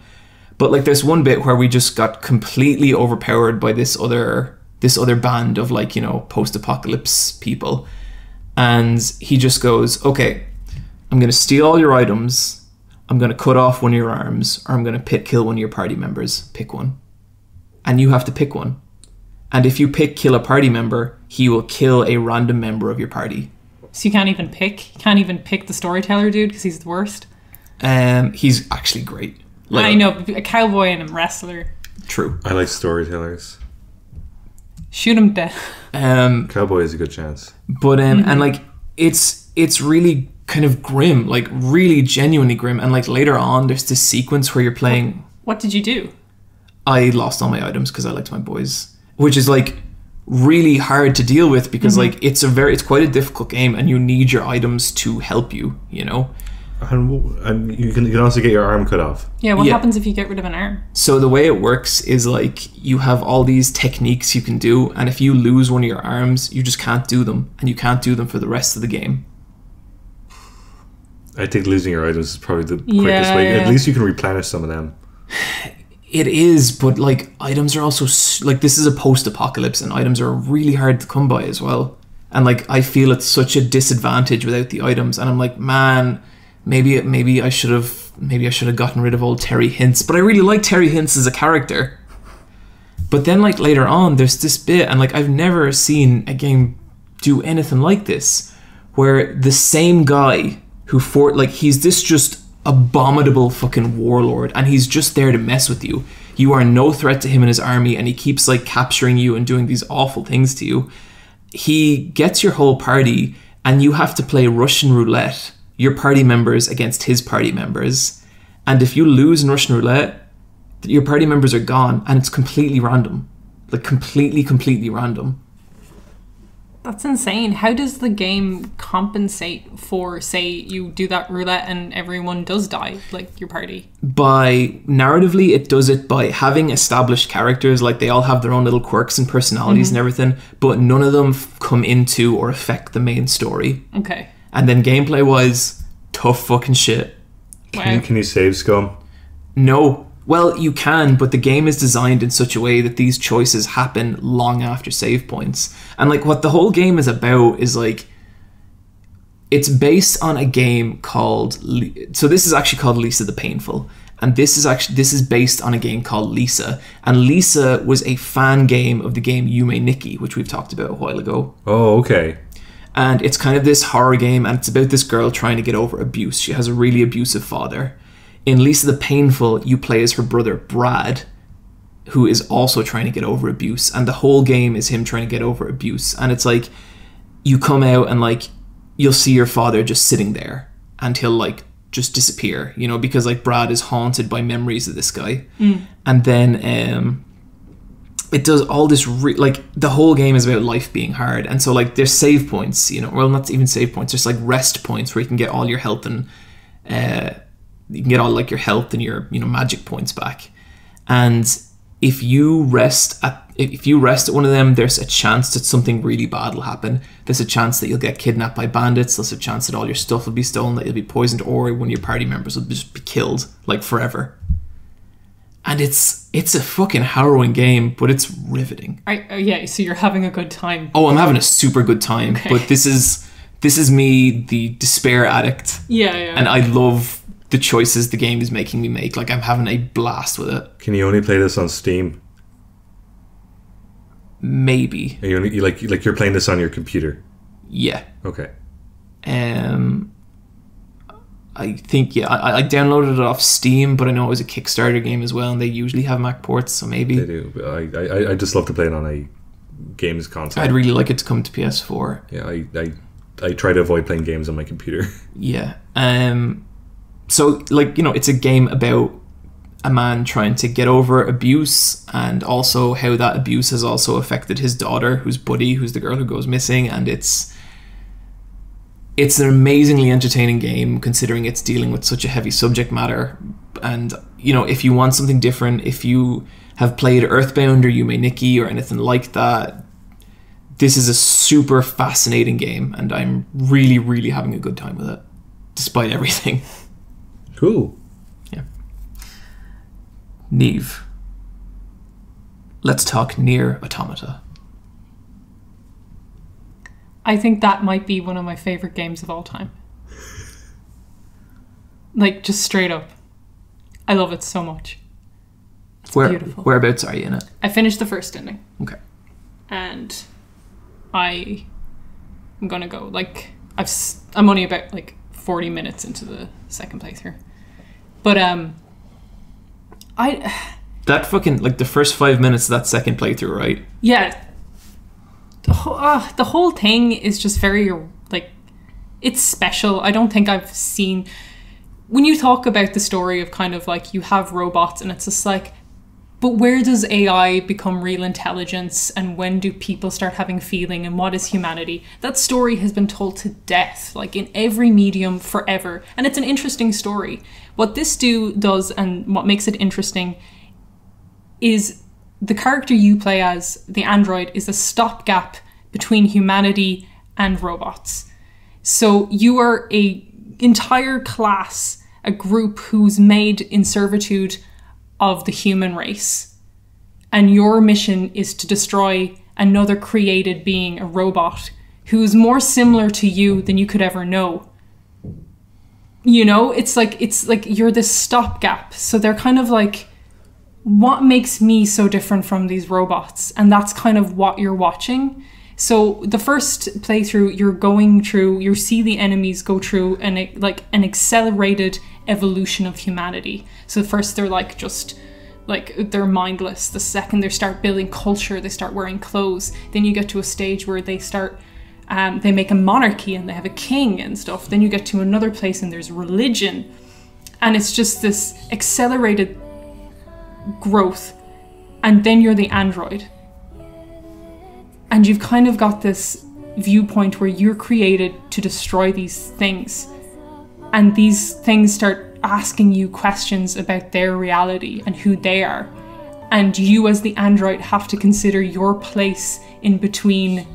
But like there's one bit where we just got completely overpowered by this other band of like, you know, post-apocalypse people, and he just goes, okay, I'm going to steal all your items, I'm going to cut off one of your arms, or I'm going to pit kill one of your party members. Pick one. And you have to pick one. And if you kill a party member, he will kill a random member of your party. So you can't even pick? You can't even pick the storyteller dude because he's the worst? He's actually great. Like, I know, a cowboy and a wrestler. True. I like storytellers. Shoot him dead. Cowboy is a good chance. But and like it's really kind of grim, like really genuinely grim. And like later on, there's this sequence where you're playing. What did you do? I lost all my items because I liked my boys, which is like really hard to deal with because like it's quite a difficult game, and you need your items to help you, you know. And you can also get your arm cut off. Yeah, what happens if you get rid of an arm? So the way it works is like you have all these techniques you can do, and if you lose one of your arms, you just can't do them, and you can't do them for the rest of the game. I think losing your items is probably the quickest way. At least you can replenish some of them. It is, but like items are also like, this is a post-apocalypse, and items are really hard to come by as well. And like I feel it's such a disadvantage without the items, and I'm like, man, maybe I should have gotten rid of old Terry Hintz. But I really like Terry Hintz as a character. But then like later on, there's this bit, and like I've never seen a game do anything like this, where the same guy who he's this just abominable fucking warlord, and he's just there to mess with you. You are no threat to him and his army, and he keeps like capturing you and doing these awful things to you. He gets your whole party, and you have to play Russian roulette, your party members against his party members. And if you lose in Russian roulette, your party members are gone, and it's completely random. Like completely random. That's insane. How does the game compensate for, say, you do that roulette and everyone does die, like your party? By narratively, it does it by having established characters, like they all have their own little quirks and personalities and everything, but none of them come into or affect the main story. Okay. And then gameplay wise, tough fucking shit. Wow. Can you save scum? No. Well, you can, but the game is designed in such a way that these choices happen long after save points. And like what the whole game is about is like, it's based on a game called, so this is actually called Lisa the Painful. And this is based on a game called Lisa. And Lisa was a fan game of the game Yume Nikki, which we've talked about a while ago. Oh, okay. And it's kind of this horror game, and it's about this girl trying to get over abuse. She has a really abusive father. In Lisa the Painful, you play as her brother Brad, who is also trying to get over abuse, and the whole game is him trying to get over abuse. And it's like, you come out and like, you'll see your father just sitting there, and he'll like just disappear, you know, because like Brad is haunted by memories of this guy. And then it does all this like the whole game is about life being hard, and so like there's save points, you know, well, not even save points, there's like rest points where you can get all your health and you can get all like your health and your, you know, magic points back. And if you rest at one of them, there's a chance that something really bad will happen. There's a chance that you'll get kidnapped by bandits. There's a chance that all your stuff will be stolen, that you'll be poisoned, or one of your party members will just be killed like forever. And it's a fucking harrowing game, but it's riveting. Yeah, so you're having a good time. Oh, I'm having a super good time. Okay. But this is me, the despair addict. Yeah. And I love the choices the game is making me make. Like, I'm having a blast with it. Can you only play this on Steam? Maybe. Are you like you're playing this on your computer? Yeah. Okay. I think, yeah, I downloaded it off Steam, but I know it was a Kickstarter game as well, and they usually have Mac ports, so maybe. They do. But I just love to play it on a games console. I'd really like it to come to PS4. Yeah, I try to avoid playing games on my computer. Yeah. So, like, you know, it's a game about a man trying to get over abuse, and also how that abuse has also affected his daughter, who's Buddy, who's the girl who goes missing, and it's an amazingly entertaining game considering it's dealing with such a heavy subject matter. And, you know, if you want something different, if you have played Earthbound or Yume Nikki or anything like that, this is a super fascinating game, and I'm really, really having a good time with it, despite everything. Cool. Yeah. Niamh, let's talk Nier Automata. I think that might be one of my favorite games of all time. Like, just straight up. I love it so much. It's beautiful. Whereabouts are you in it? I finished the first ending. Okay. And I'm gonna go, like, I'm only about, like, 40 minutes into the second playthrough. But, that fucking, like, the first 5 minutes of that second playthrough, right? Yeah. The whole thing is just very, like, it's special. I don't think I've seen... When you talk about the story of kind of, like, you have robots and it's just like, but where does AI become real intelligence, and when do people start having feeling, and what is humanity? That story has been told to death, like, in every medium forever. And it's an interesting story. What this does, and what makes it interesting, is the character you play as, the android, is a stopgap between humanity and robots. So you are a entire class, a group who's made in servitude of the human race. And your mission is to destroy another created being, a robot, who's more similar to you than you could ever know. You know, it's like you're this stopgap. So they're kind of like, what makes me so different from these robots? And that's kind of what you're watching. So the first playthrough, you're going through, you see the enemies go through an accelerated evolution of humanity. So first they're like just like they're mindless. The second they start building culture, they start wearing clothes. Then you get to a stage where they start they make a monarchy and they have a king and stuff. Then you get to another place and there's religion, and it's just this accelerated growth. And then you're the android, and you've kind of got this viewpoint where you're created to destroy these things, and these things start asking you questions about their reality and who they are, and you as the android have to consider your place in between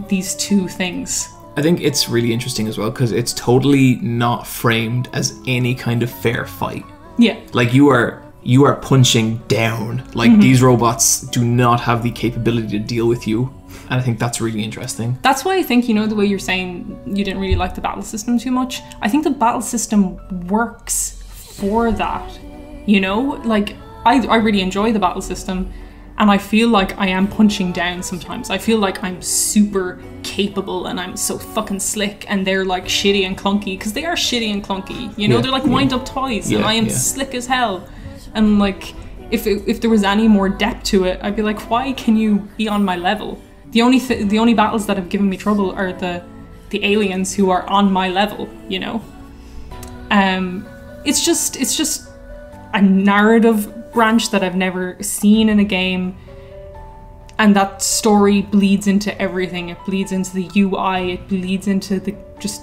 these two things. I think it's really interesting as well because it's totally not framed as any kind of fair fight. Yeah. Like you are punching down. Like these robots do not have the capability to deal with you. And I think that's really interesting. That's why I think, you know, the way you're saying you didn't really like the battle system too much, I think the battle system works for that. You know, like I really enjoy the battle system, and I feel like I am punching down sometimes. I feel like I'm super capable and I'm so fucking slick, and they're like shitty and clunky, because they are shitty and clunky. You know, Yeah, they're like wind up toys, Yeah, and I am yeah. slick as hell. And like, if there was any more depth to it, I'd be like, why can you be on my level? The only battles that have given me trouble are the aliens who are on my level, you know. It's just a narrative branch that I've never seen in a game, and that story bleeds into everything. It bleeds into the UI. It bleeds into the just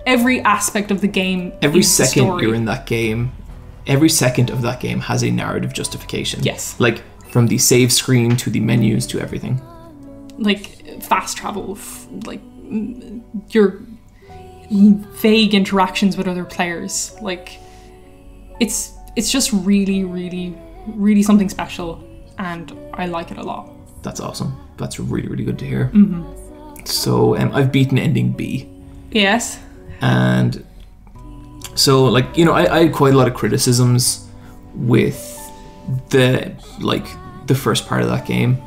every aspect of the game. Every is the second story. you're in that game, every second of that game has a narrative justification. Yes. Like from the save screen to the menus to everything. Like fast travel, like your vague interactions with other players. Like it's just really, really, really something special, and I like it a lot. That's awesome. That's really, really good to hear. So I've beaten ending B. Yes. And so, like, you know, I had quite a lot of criticisms with the first part of that game,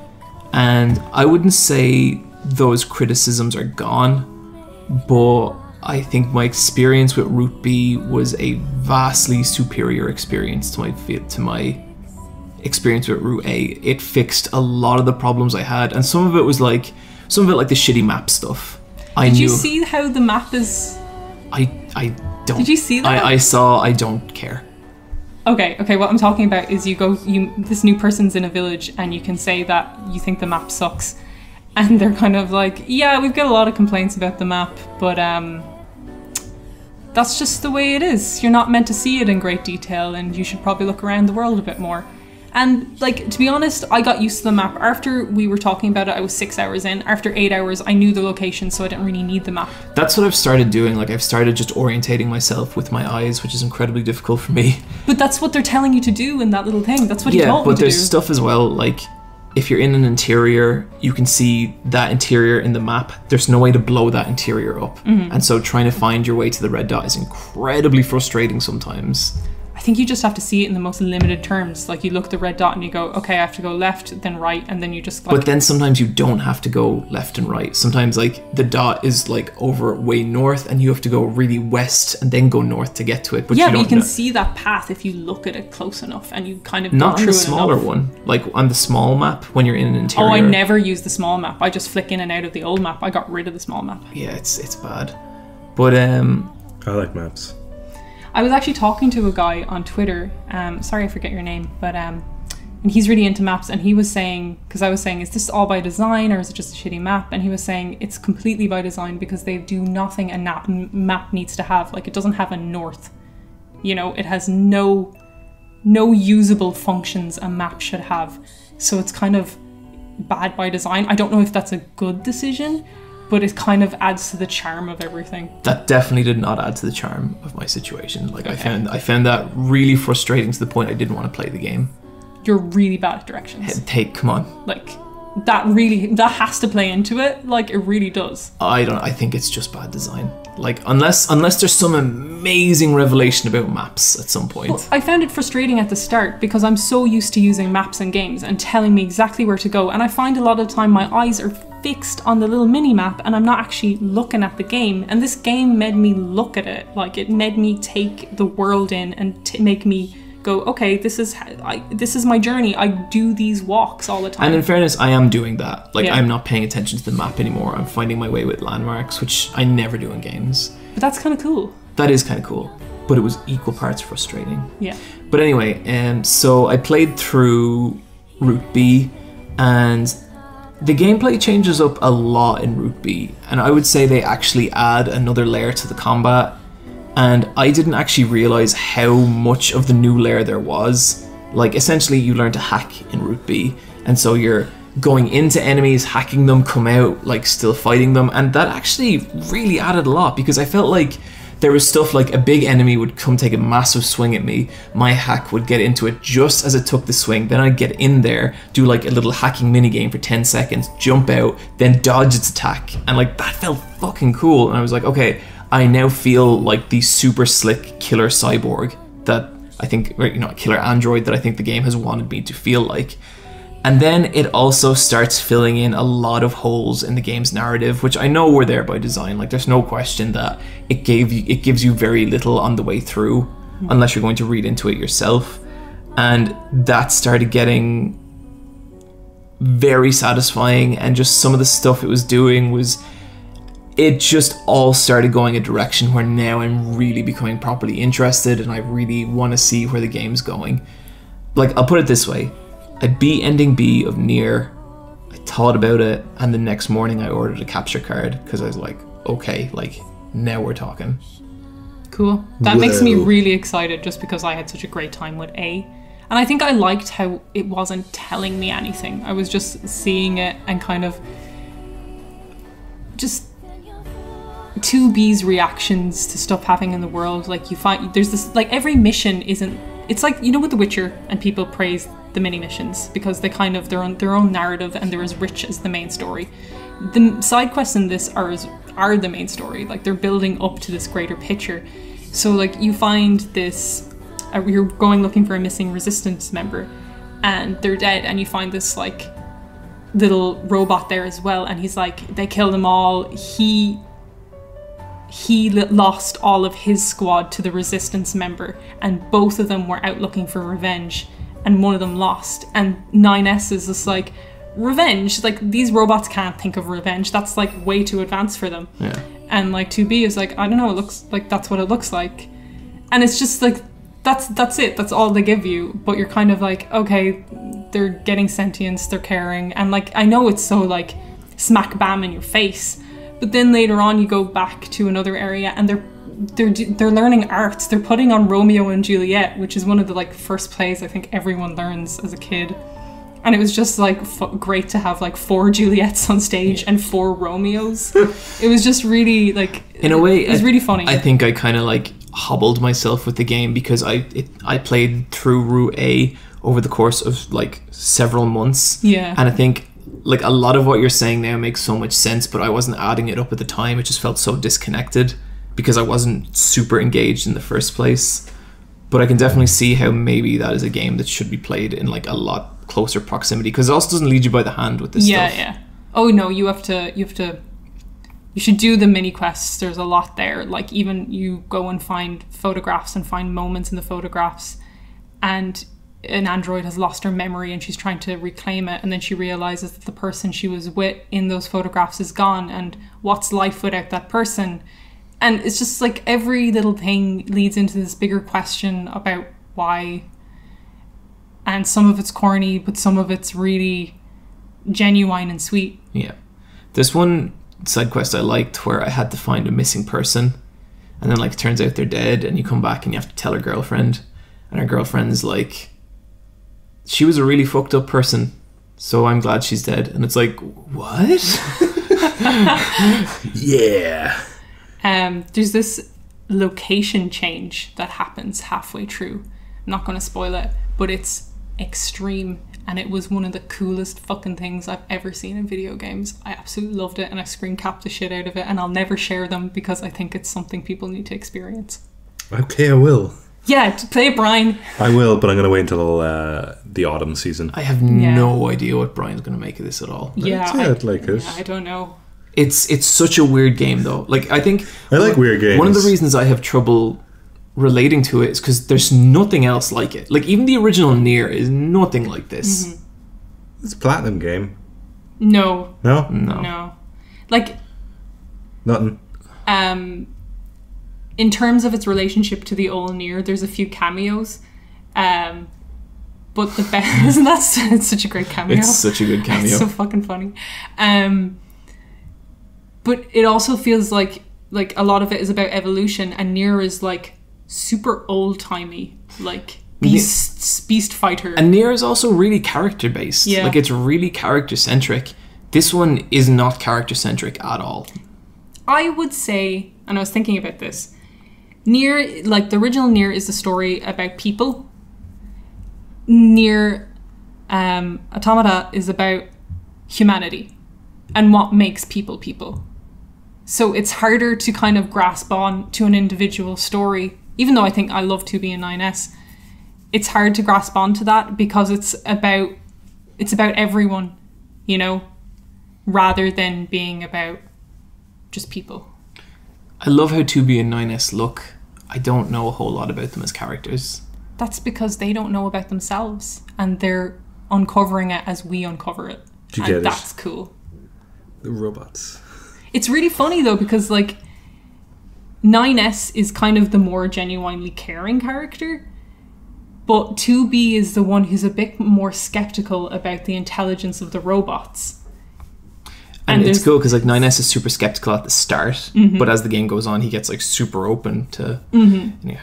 and I wouldn't say those criticisms are gone, but I think my experience with Route B was a vastly superior experience to my experience with Route A. It fixed a lot of the problems I had, and some of it like the shitty map stuff. Did you see how the map is? I don't. Did you see that? I saw. I don't care. Okay. What I'm talking about is this new person's in a village, and you can say that you think the map sucks, and they're kind of like, yeah, we've got a lot of complaints about the map, but that's just the way it is. You're not meant to see it in great detail, and you should probably look around the world a bit more. And like, to be honest, I got used to the map. After we were talking about it, I was 6 hours in. After 8 hours, I knew the location, so I didn't really need the map. That's what I've started doing. Like, I've started just orientating myself with my eyes, which is incredibly difficult for me. But that's what they're telling you to do in that little thing. That's what he told me but to do. there's stuff as well, like, if you're in an interior, you can see that interior in the map. There's no way to blow that interior up. And so trying to find your way to the red dot is incredibly frustrating sometimes. I think you just have to see it in the most limited terms. Like, you look at the red dot and you go, okay, I have to go left, then right, and then you just like... But then sometimes you don't have to go left and right. Sometimes, like, the dot is, like, over way north, and you have to go really west and then go north to get to it. But yeah, you but don't you can know. see that path if you look at it close enough, and you kind of go Not on through the it smaller enough. one. Like, on the small map, when you're in an interior. Oh, I never use the small map. I just flick in and out of the old map. I got rid of the small map. Yeah, it's bad. But, I like maps. I was actually talking to a guy on Twitter. Sorry, I forget your name, but and he's really into maps. And he was saying, because I was saying, is this all by design or is it just a shitty map? And he was saying it's completely by design because they do nothing a map needs to have. Like, it doesn't have a north. You know, it has no usable functions a map should have. So it's kind of bad by design. I don't know if that's a good decision, but it kind of adds to the charm of everything. that definitely did not add to the charm of my situation. Like, I found that really frustrating to the point I didn't want to play the game. You're really bad at directions. Come on. Like, that has to play into it. Like, it really does. I think it's just bad design. Like, unless there's some amazing revelation about maps at some point. Well, I found it frustrating at the start because I'm so used to using maps and games and telling me exactly where to go, and I find a lot of the time my eyes are fixed on the little mini map and I'm not actually looking at the game. And this game made me look at it. Like, it made me take the world in and make me go, okay, this is my journey. I do these walks all the time. And in fairness, I am doing that. Like, Yeah. I'm not paying attention to the map anymore. I'm finding my way with landmarks, which I never do in games. But that's kind of cool. That is kind of cool. But it was equal parts frustrating. Yeah. But anyway, so I played through Route B, and the gameplay changes up a lot in Route B, and I would say they actually add another layer to the combat, and I didn't actually realize how much of the new layer there was. Like, essentially you learn to hack in Route B, and so you're going into enemies, hacking them, come out, like, still fighting them, and that actually really added a lot, because I felt like there was stuff like a big enemy would come take a massive swing at me, my hack would get into it just as it took the swing, then I'd get in there, do like a little hacking minigame for 10 seconds, jump out, then dodge its attack, and like that felt fucking cool, and I was like, okay, I now feel like the super slick killer cyborg that I think, or, you know, killer android that I think the game has wanted me to feel like. And then it also starts filling in a lot of holes in the game's narrative, which I know were there by design. Like, there's no question that it gives you very little on the way through, unless you're going to read into it yourself. And that started getting very satisfying, and just some of the stuff it was doing was, it just all started going a direction where now I'm really becoming properly interested, and I really want to see where the game's going. Like, I'll put it this way. I beat ending B of Nier, I thought about it, and the next morning I ordered a capture card because I was like, okay, like, now we're talking. Cool. That makes me really excited, just because I had such a great time with A. And I think I liked how it wasn't telling me anything. I was just seeing it and kind of just 2B's reactions to stuff happening in the world. Like, you find there's this, like, every mission isn't, it's like, you know, with The Witcher, and people praise the mini missions because they kind of, their own narrative, and they're as rich as the main story. The side quests in this are the main story. Like, they're building up to this greater picture. So, like, you find this, you're going looking for a missing resistance member, and they're dead, and you find this, like, little robot there as well, and he's like, they killed them all. He lost all of his squad to the resistance member, and both of them were out looking for revenge, and one of them lost. And 9S is just like, revenge? Like, these robots can't think of revenge. That's like way too advanced for them. Yeah. And like 2B is like, I don't know, it looks like that's what it looks like. And it's just like, that's it. That's all they give you. But you're kind of like, okay, they're getting sentience, they're caring. And like, I know it's so like smack bam in your face, but then later on you go back to another area and they're learning arts. They're putting on Romeo and Juliet, which is one of the like first plays I think everyone learns as a kid. And it was just like great to have like 4 Juliets on stage and 4 Romeos. It was just really like, in a way, it was really funny. I think I kind of like hobbled myself with the game because I played through Route A over the course of like several months. Yeah. And I think like a lot of what you're saying now makes so much sense, but I wasn't adding it up at the time. It just felt so disconnected because I wasn't super engaged in the first place. But I can definitely see how maybe that is a game that should be played in like a lot closer proximity, because it also doesn't lead you by the hand with this stuff. Yeah. Oh no, you should do the mini quests. There's a lot there. Like, even you go and find photographs and find moments in the photographs, and an android has lost her memory and she's trying to reclaim it, and then she realizes that the person she was with in those photographs is gone, and what's life without that person? And it's just like every little thing leads into this bigger question about why. And some of it's corny, but some of it's really genuine and sweet. Yeah. There's one side quest I liked where I had to find a missing person, and then like it turns out they're dead, and you come back and you have to tell her girlfriend, and her girlfriend's like, she was a really fucked up person, so I'm glad she's dead. And it's like, what? Yeah. There's this location change that happens halfway through. I'm not going to spoil it, but it's extreme, and it was one of the coolest fucking things I've ever seen in video games. I absolutely loved it, and I screen capped the shit out of it, and I'll never share them because I think it's something people need to experience. Okay, I will. Yeah, play it, Bryan. I will, but I'm going to wait until the autumn season. I have no idea what Brian's going to make of this at all. I don't know. It's such a weird game though. Like, I think I like weird games. One of the reasons I have trouble relating to it is because there's nothing else like it. Like, even the original Nier is nothing like this. Mm-hmm. It's a Platinum game. No. No. Like, nothing. In terms of its relationship to the old Nier, there's a few cameos. But the best isn't that it's such a great cameo? It's such a good cameo. It's so fucking funny. But it also feels like a lot of it is about evolution, and Nier is like super old timey, like beast fighter. And Nier is also really character based. Yeah. Like it's really character centric. This one is not character centric at all. I would say, and I was thinking about this, Nier, like the original Nier, is the story about people. Nier Automata is about humanity and what makes people people. So it's harder to kind of grasp on to an individual story, even though I think I love 2B and 9S. It's hard to grasp on to that because it's about everyone, you know, rather than being about just people. I love how 2B and 9S look. I don't know a whole lot about them as characters. That's because they don't know about themselves and they're uncovering it as we uncover it. Do you and get it? that's cool. The robots. It's really funny though because like 9S is kind of the more genuinely caring character, but 2B is the one who's a bit more skeptical about the intelligence of the robots. And it's there's- cool because like 9S is super skeptical at the start, but as the game goes on, he gets like super open to. Yeah.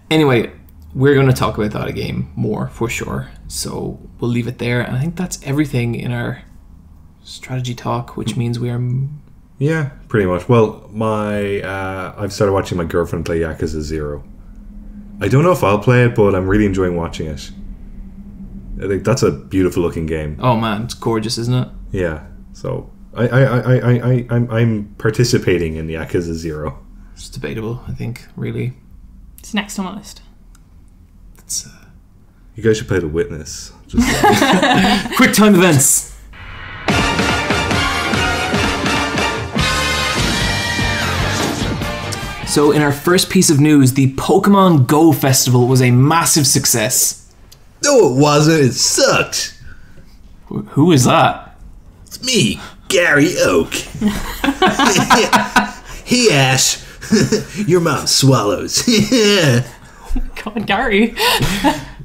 Anyway, we're going to talk about that game more for sure. So we'll leave it there, and I think that's everything in our strategy talk, which means we are. Yeah, pretty much. Well, I've started watching my girlfriend play Yakuza 0. I don't know if I'll play it, but I'm really enjoying watching it. I think that's a beautiful looking game. Oh man, it's gorgeous, isn't it? Yeah. So I'm participating in Yakuza 0. It's debatable, I think. Really, It's next on my list. it's You guys should play The Witness. Just Quicktime Events. So in our first piece of news, the Pokemon Go Festival was a massive success. No, it wasn't. It sucked. Who is that? It's me, Gary Oak. Hey, Ash. Your mom swallows. God, Gary.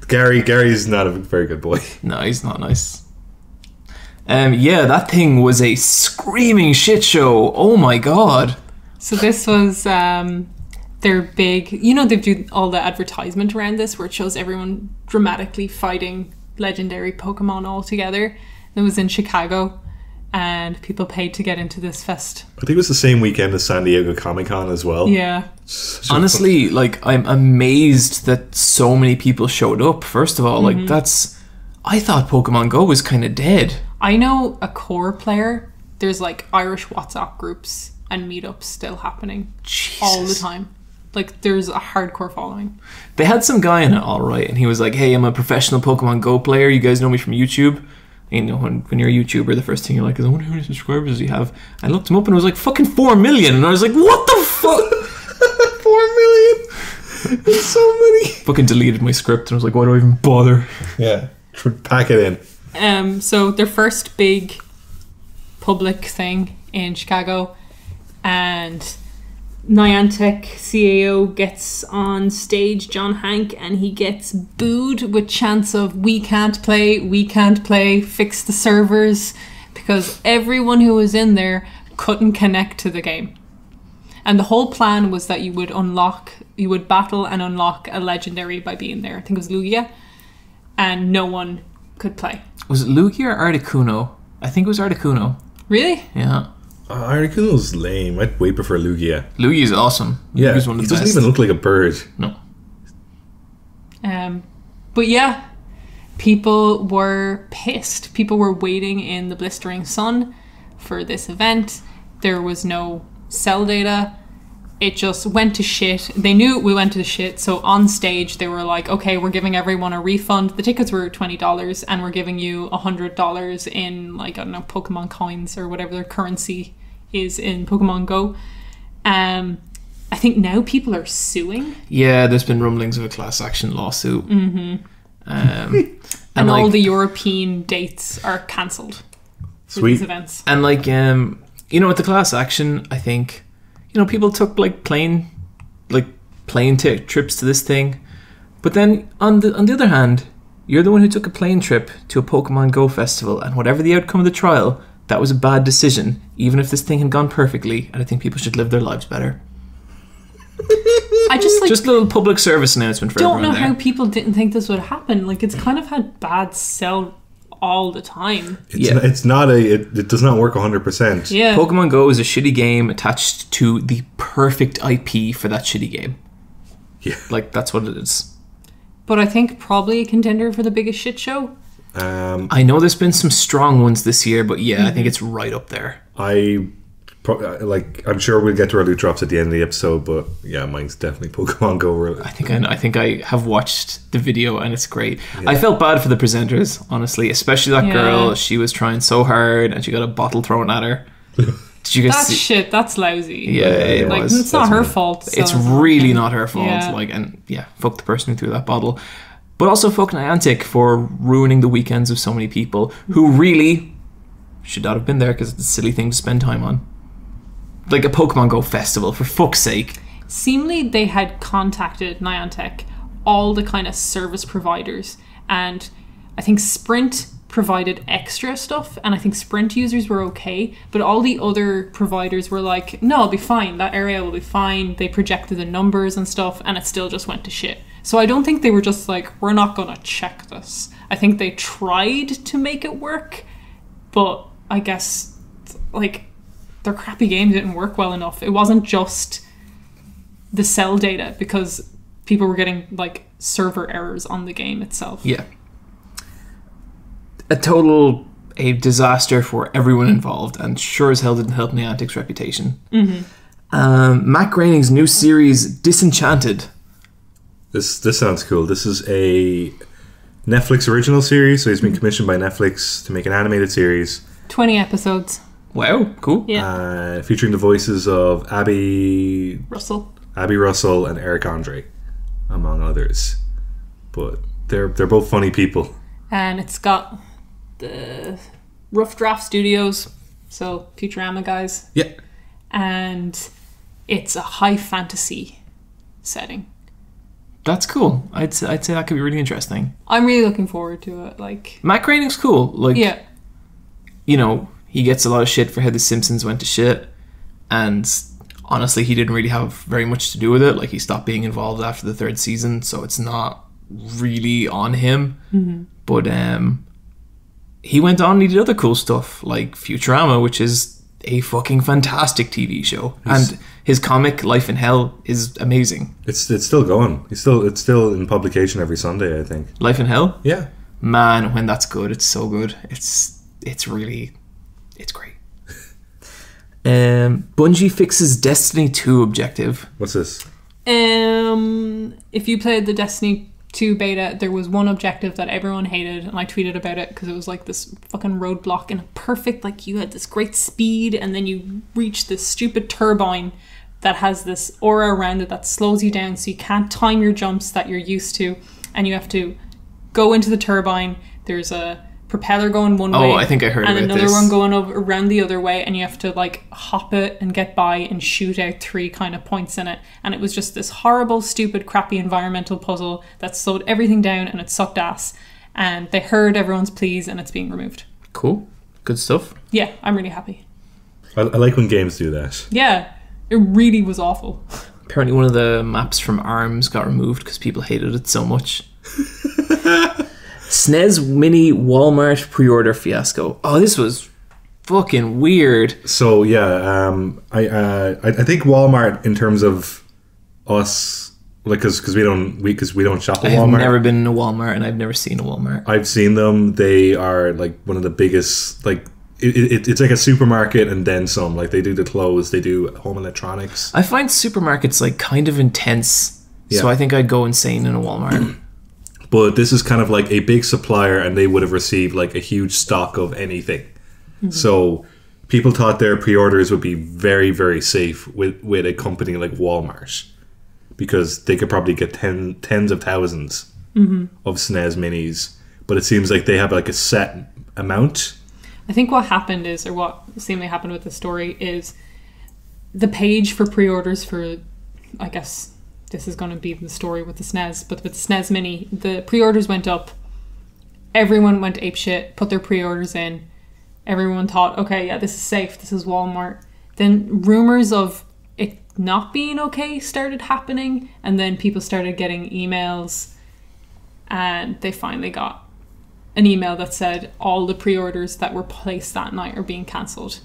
Gary's not a very good boy. No, he's not nice. Yeah, that thing was a screaming shit show. Oh my god. So this was their big, you know, they do all the advertisement around this where it shows everyone dramatically fighting legendary Pokemon all together. It was in Chicago and people paid to get into this fest. I think it was the same weekend as San Diego Comic-Con as well. Yeah. Honestly, like, I'm amazed that so many people showed up. First of all, like, I thought Pokemon Go was kind of dead. I know a core player, there's like Irish WhatsApp groups and meetups still happening all the time. Like, there's a hardcore following. They had some guy in it, all right, and he was like, hey, I'm a professional Pokemon Go player. You guys know me from YouTube. You know, when you're a YouTuber, the first thing you're like is, I wonder how many subscribers does he have? I looked him up and it was like fucking 4 million. And I was like, what the fuck? 4 million? There's so many. Fucking deleted my script and I was like, why do I even bother? Yeah. Pack it in. So their first big public thing in Chicago, and Niantic CAO gets on stage, John Hank, and he gets booed with chants of we can't play, fix the servers, because everyone who was in there couldn't connect to the game. And the whole plan was that you would battle and unlock a legendary by being there. I think it was Lugia, and no one could play. Was it Lugia or Articuno? I think it was Articuno. Really? Yeah. Articuno's lame. I'd way prefer Lugia. Lugia's awesome. Yeah, Lugia's one of he the doesn't best. even look like a bird. No. But yeah, people were pissed. People were waiting in the blistering sun for this event. There was no cell data. It just went to shit. They knew we went to the shit, so on stage they were like, okay, we're giving everyone a refund. The tickets were $20 and we're giving you $100 in, like, I don't know, Pokemon coins or whatever their currency is in Pokemon Go. I think now people are suing. Yeah, there's been rumblings of a class action lawsuit. And like, all the European dates are cancelled for Sweet. these events. and like, you know, with the class action, I think, you know, people took like plane trips to this thing, but then on the other hand, You're the one who took a plane trip to a Pokemon Go festival, and whatever the outcome of the trial, that was a bad decision, even if this thing had gone perfectly, and I think people should live their lives better. I just Just a little public service announcement for don't everyone know there. how people didn't think this would happen. Like, it's kind of had bad sell all the time. It does not work 100%. Yeah. Pokemon Go is a shitty game attached to the perfect IP for that shitty game. Yeah. Like, that's what it is. But I think probably a contender for the biggest shit show. I know there's been some strong ones this year, but yeah, I think it's right up there. I'm sure we'll get to our loot drops at the end of the episode, but yeah, mine's definitely Pokemon Go. I think I have watched the video and it's great. Yeah. I felt bad for the presenters, honestly, especially that girl. She was trying so hard and she got a bottle thrown at her. Did you guys That's see? Shit. That's lousy. Yeah, it like, was. it's not her fault. So it's really not her fault. Yeah. Like, and yeah, fuck the person who threw that bottle. But also fuck Niantic for ruining the weekends of so many people who really should not have been there because it's a silly thing to spend time on. Like a Pokemon Go festival, for fuck's sake. Seemingly, they had contacted Niantic, all the kind of service providers, and I think Sprint provided extra stuff, and I think Sprint users were okay, but all the other providers were like, no, it'll be fine, that area will be fine. They projected the numbers and stuff, and it still just went to shit. So I don't think they were just like, we're not gonna check this. I think they tried to make it work, but I guess, like, their crappy game didn't work well enough. It wasn't just the cell data, because people were getting, like, server errors on the game itself. Yeah. A disaster for everyone involved, and sure as hell didn't help Niantic's reputation. Matt Groening's new series, Disenchanted. This sounds cool. This is a Netflix original series, so he's been commissioned by Netflix to make an animated series. 20 episodes. Wow, cool. Yeah. Featuring the voices of Abby Russell and Eric Andre, among others. But they're both funny people. And it's got the Rough Draft Studios, so Futurama guys. Yeah. And it's a high fantasy setting. That's cool. I'd say that could be really interesting. I'm really looking forward to it. Like, Matt Groening's cool. Like, yeah. You know, he gets a lot of shit for how The Simpsons went to shit, and honestly, he didn't really have very much to do with it. Like, he stopped being involved after the 3rd season, so it's not really on him. But he went on and he did other cool stuff, like Futurama, which is a fucking fantastic TV show, and his comic Life in Hell is amazing. It's still going. It's still in publication every Sunday, I think. Life in Hell? Yeah. Man, when that's good, it's so good. It's great. Bungie fixes Destiny 2 objective. What's this? If you played the Destiny 2 beta, there was one objective that everyone hated, and I tweeted about it because it was like this fucking roadblock in a perfect, like, you had this great speed and then you reach this stupid turbine that has this aura around it that slows you down, so you can't time your jumps that you're used to, and you have to go into the turbine. There's a propeller going one way, I think I heard and about another this. one going around the other way, and you have to, like, hop it and get by and shoot out 3 kind of points in it. And it was just this horrible, stupid, crappy environmental puzzle that slowed everything down, and it sucked ass. And they heard everyone's pleas, and it's being removed. Cool. Good stuff. Yeah, I'm really happy. I like when games do that. Yeah, it really was awful. Apparently one of the maps from ARMS got removed because people hated it so much. SNES Mini Walmart pre-order fiasco. Oh, this was fucking weird. So yeah, I think Walmart, in terms of us, like, because we don't shop at I've Walmart. never been in a Walmart, and I've never seen a Walmart. I've seen them. They are like one of the biggest. Like, it's like a supermarket and then some. Like, they do the clothes, they do home electronics. I find supermarkets like kind of intense, so Yeah. I think I'd go insane in a Walmart. But this is kind of like a big supplier, and they would have received like a huge stock of anything. So people thought their pre-orders would be very, very safe with a company like Walmart, because they could probably get tens of thousands of SNES Minis. But it seems like they have like a set amount. I think what happened is, or what seemingly happened with the story, is the page for pre-orders for, I guess this is going to be the story with the SNES, but with the SNES Mini, the pre-orders went up everyone went apeshit, put their pre-orders in. Everyone thought, okay, yeah, this is safe. This is Walmart. Then rumors of it not being okay started happening, and then people started getting emails, and they finally got an email that said all the pre-orders that were placed that night are being cancelled.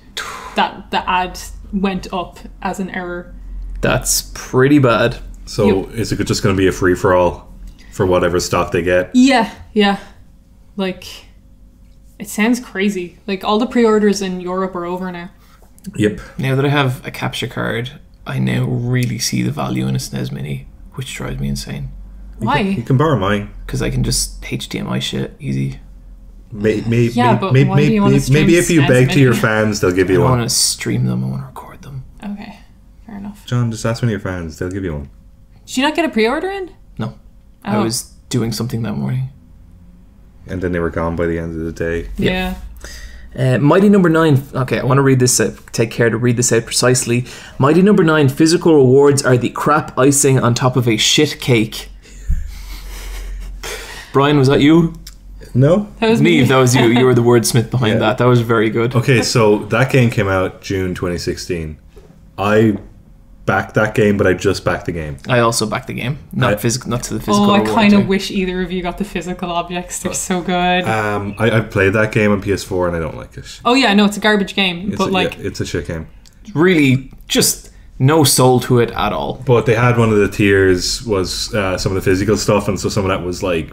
That the ad went up as an error. That's pretty bad. So is it just going to be a free-for-all for whatever stock they get? Yeah. Like, it sounds crazy. Like, all the pre-orders in Europe are over now. Yep. Now that I have a capture card, I now really see the value in a SNES Mini, which drives me insane. Why? You can borrow mine. Because I can just HDMI shit easy. Maybe why do you want to stream if you SNES beg to Mini? your fans, they'll give I you don't one. want to stream them, I want to record them. Okay, fair enough. John, just ask one of your fans. They'll give you one. Did you not get a pre-order in? No. I Oh. was doing something that morning. And then they were gone by the end of the day. Yeah. Mighty Number 9. Okay, I want to read this out. Take care to read this out precisely. Mighty Number 9. Physical rewards are the crap icing on top of a shit cake. Brian, was that you? No? That was me. Niamh, that was you. You were the wordsmith behind Yeah. that. That was very good. Okay, so that game came out June 2016. I backed that game, but I just backed the game. I also backed the game. Not to the physical Oh, I reward kind of thing. wish either of you got the physical objects. They're so good. I've played that game on PS4 and I don't like it. Oh yeah, no, it's a garbage game, but It's a shit game. Really, just no soul to it at all. But they had one of the tiers was some of the physical stuff, and so some of that was like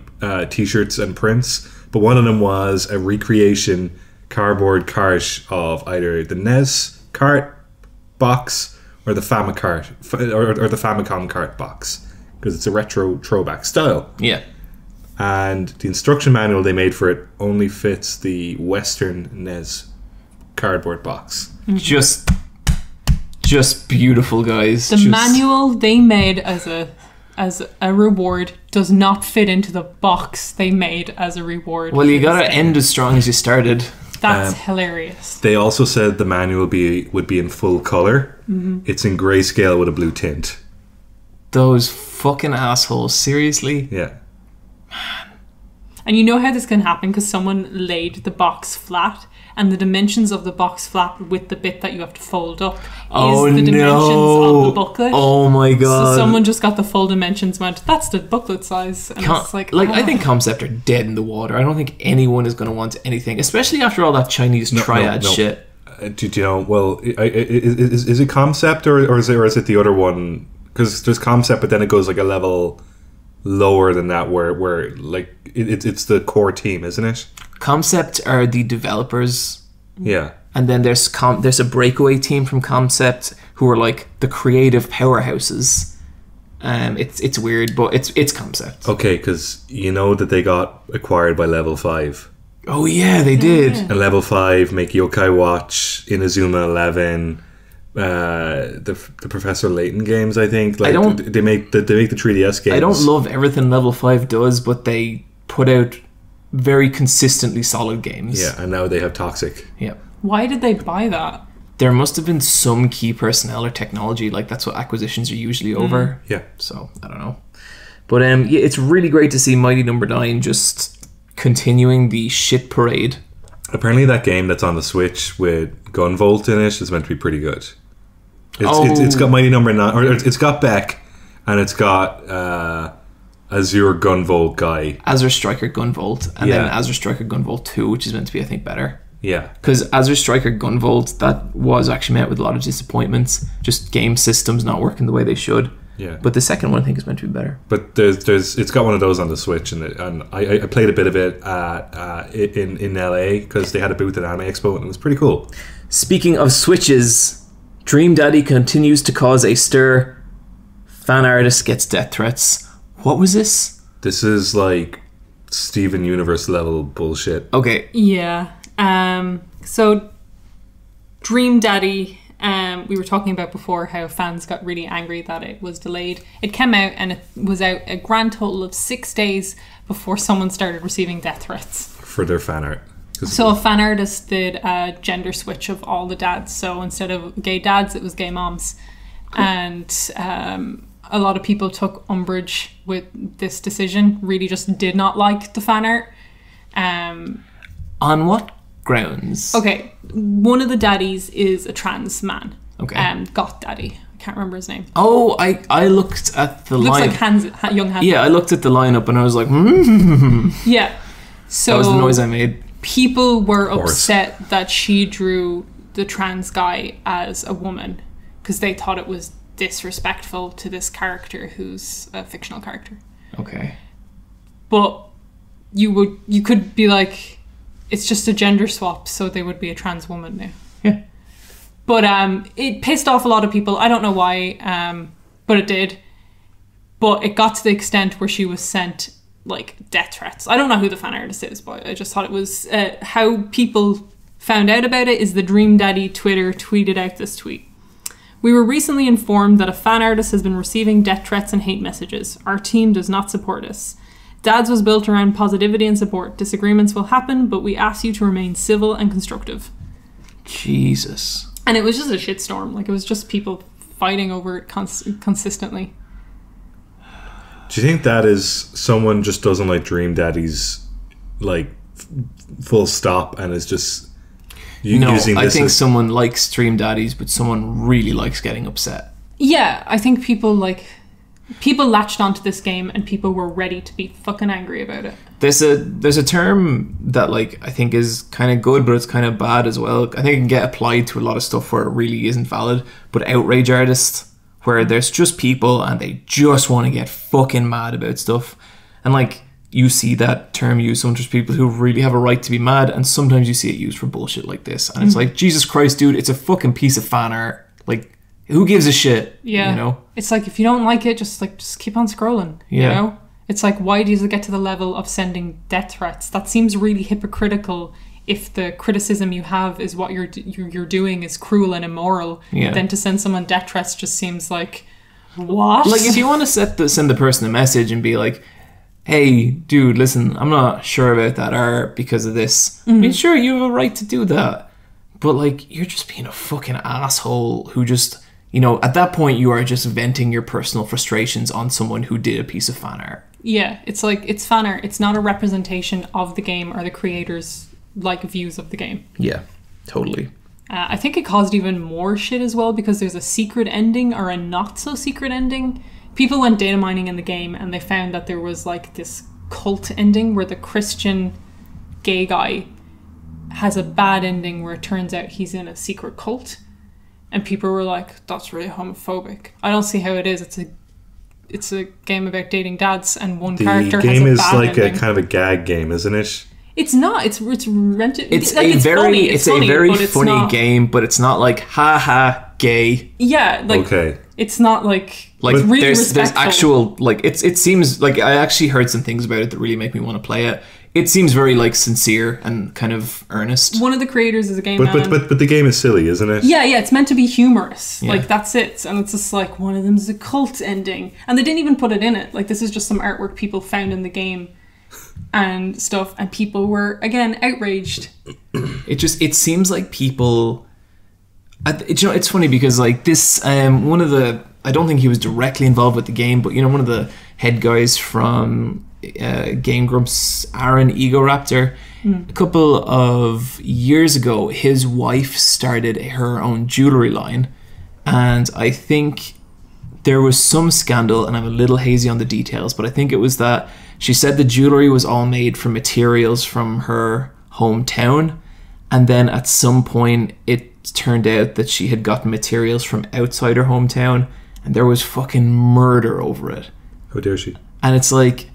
t-shirts and prints. But one of them was a recreation cardboard cart of either the NES cart box or the Famicart or the Famicom cart box, because it's a retro throwback style. Yeah. And the instruction manual they made for it only fits the Western NES cardboard box. Just beautiful, guys. the manual they made as a reward does not fit into the box they made as a reward. Well, you for gotta this game. end as strong as you started. That's hilarious. They also said the manual would be in full color. Mm-hmm. It's in grayscale with a blue tint. Those fucking assholes. Seriously? Yeah. And you know how this can happen because someone laid the box flat, and the dimensions of the box flat with the bit that you have to fold up Oh, is the dimensions no. of the booklet. Oh my god. So someone just got the full dimensions, went, that's the booklet size. And it's like, I oh. think Concept are dead in the water. I don't think anyone is going to want anything, especially after all that Chinese triad no. shit. Do you know? Well, is it Concept or is it the other one? Because there's Concept, but then it goes like a level lower than that, where like it's the core team, isn't it? Concept are the developers, Yeah. and then there's a breakaway team from Concept who are like the creative powerhouses. It's weird, but it's Concept. Okay, because you know that they got acquired by Level 5. Oh yeah, they did. And Level 5 make Yokai Watch, Inazuma 11, the Professor Layton games, I think. Like, they make the 3DS games. I don't love everything Level 5 does, but they put out very consistently solid games. Yeah, and now they have Toxic. Yeah. Why did they buy that? There must have been some key personnel or technology, like that's what acquisitions are usually over. Yeah. So, I don't know. But yeah, it's really great to see Mighty Number 9 just continuing the shit parade. Apparently that game that's on the Switch with Gunvolt in it is meant to be pretty good. It's got Mighty Number 9, or it's got Beck, and it's got Azure Gunvolt guy. Azure Striker Gunvolt, and then Yeah. Azure Striker Gunvolt 2, which is meant to be, I think, better. Yeah. Because Azure Striker Gunvolt, that was actually met with a lot of disappointments. Just game systems not working the way they should. Yeah. But the second one, I think, is meant to be better. But it's got one of those on the Switch, and I played a bit of it in LA because they had a booth at Anime Expo, and it was pretty cool. Speaking of Switches, Dream Daddy continues to cause a stir. Fan artist gets death threats. What was this? This is like Steven Universe level bullshit. Okay. Yeah. So Dream Daddy, we were talking about before how fans got really angry that it was delayed. It came out and it was out a grand total of 6 days before someone started receiving death threats. For their fan art. So a fan artist did a gender switch of all the dads. So instead of gay dads, it was gay moms. Cool. And a lot of people took umbrage with this decision, really just did not like the fan art. On what grounds? Okay, one of the daddies is a trans man. Okay. Goth daddy. I can't remember his name. Oh, I looked at the Looks line. like young Hans. Yeah, I looked at the lineup and I was like, Yeah. So that was the noise I made. people were Horse. upset that she drew the trans guy as a woman because they thought it was disrespectful to this character who's a fictional character. Okay. But you could be like, it's just a gender swap, so they would be a trans woman now. Yeah. But it pissed off a lot of people. I don't know why, but it did. But it got to the extent where she was sent like death threats. I don't know who the fan artist is, but I just thought it was how people found out about it is the Dream Daddy Twitter tweeted out this tweet. We were recently informed that a fan artist has been receiving death threats and hate messages. Our team does not support us. Dads was built around positivity and support. Disagreements will happen, but we ask you to remain civil and constructive. Jesus. And it was just a shitstorm. Like, it was just people fighting over it consistently. Do you think that is someone just doesn't like Dream Daddies, like full stop, and is just using I this? think someone likes Dream Daddies, but someone really likes getting upset. Yeah, I think people latched onto this game and people were ready to be fucking angry about it. There's a term that like I think is kind of good, but it's kind of bad as well. I think it can get applied to a lot of stuff where it really isn't valid. But outrage artists, where there's just people and they just want to get fucking mad about stuff, and like you see that term used sometimes just people who really have a right to be mad, and sometimes you see it used for bullshit like this, and it's like, Jesus Christ, dude, it's a fucking piece of fan art. Like, who gives a shit? Yeah, you know. It's like, if you don't like it, just keep on scrolling. Yeah. You know, it's like, why does it get to the level of sending death threats? That seems really hypocritical. If the criticism you have is what you're doing is cruel and immoral, then to send someone death threats just seems like, what? Like, if you want to send the person a message and be like, hey, dude, listen, I'm not sure about that art because of this. I mean, sure, you have a right to do that. But, like, you're just being a fucking asshole who just, you know, at that point, you are just venting your personal frustrations on someone who did a piece of fan art. Yeah, it's like, it's fan art. It's not a representation of the game or the creators' like views of the game. Yeah, totally. I think it caused even more shit as well because there's a secret ending or a not so secret ending. People went data mining in the game and they found that there was like this cult ending where the Christian gay guy has a bad ending where it turns out he's in a secret cult, and people were like, that's really homophobic. I don't see how it is. It's a game about dating dads, and one character has a bad ending. The game is like a kind of a gag game, isn't it? It's not. It's rented. It's like, a very funny, funny game, but it's not like ha gay. Yeah, like Okay. it's not like Like, it's really there's respectful. actual, like, it seems like I actually heard some things about it that really make me want to play it. It seems very like sincere and kind of earnest. One of the creators is a game But man. but the game is silly, isn't it? Yeah, it's meant to be humorous. Yeah. Like, that's it. And it's just like, one of them's a cult ending. And they didn't even put it in it. Like, this is just some artwork people found in the game and stuff. And people were, again, outraged. It seems like people... You know, it's funny because, like, this... one of the... I don't think he was directly involved with the game, but, you know, one of the head guys from Game Grumps, Aaron Egoraptor, a couple of years ago, his wife started her own jewelry line, and I think there was some scandal, and I'm a little hazy on the details, but I think it was that she said the jewelry was all made from materials from her hometown, and then at some point it turned out that she had gotten materials from outside her hometown, and there was fucking murder over it. How dare she? And it's like,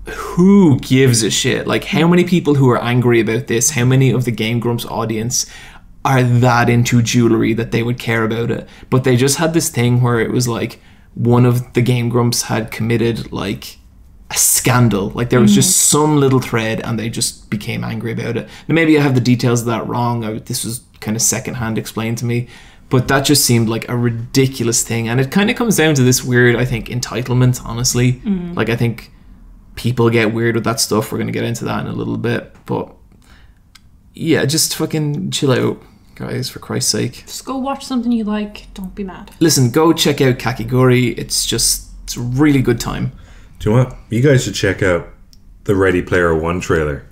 who gives a shit? Like, how many people who are angry about this, how many of the Game Grumps audience are that into jewelry that they would care about it? But they just had this thing where it was like, one of the Game Grumps had committed like a scandal. Like, there was just some little thread and they just became angry about it. Now, maybe I have the details of that wrong. This was kind of secondhand explained to me. But that just seemed like a ridiculous thing. And it kind of comes down to this weird, I think, entitlement, honestly. Like, I think people get weird with that stuff. We're going to get into that in a little bit. But yeah, just fucking chill out, guys, for Christ's sake. Just go watch something you like. Don't be mad. Listen, go check out Kakegurui. It's a really good time. Do you know what? You guys should check out the Ready Player One trailer.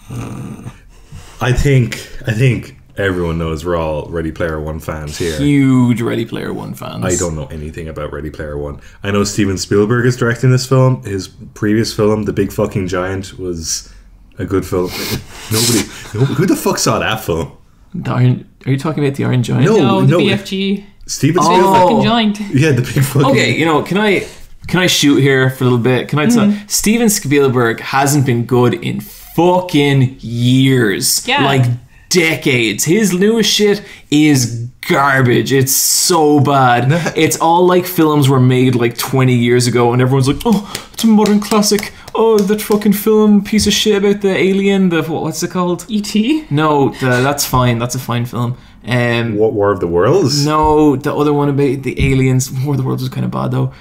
I think everyone knows we're all Ready Player One fans here. Huge Ready Player One fans. I don't know anything about Ready Player One. I know Steven Spielberg is directing this film. His previous film, The Big Fucking Giant, was a good film. Who the fuck saw that film? Are you talking about the Iron Giant? No. The BFG. Steven Big Spielberg. fucking giant. Yeah, the big fucking. Okay, can I shoot here for a little bit? Can I tell Steven Spielberg hasn't been good in fucking years. Yeah. Like decades. His newest shit is garbage. It's so bad. It's all like films were made like 20 years ago and everyone's like, oh, it's a modern classic. Oh, that fucking film piece of shit about the alien, what's it called? E.T.? No, that's fine. That's a fine film. What, War of the Worlds? No, the other one about the aliens. War of the Worlds was kind of bad though.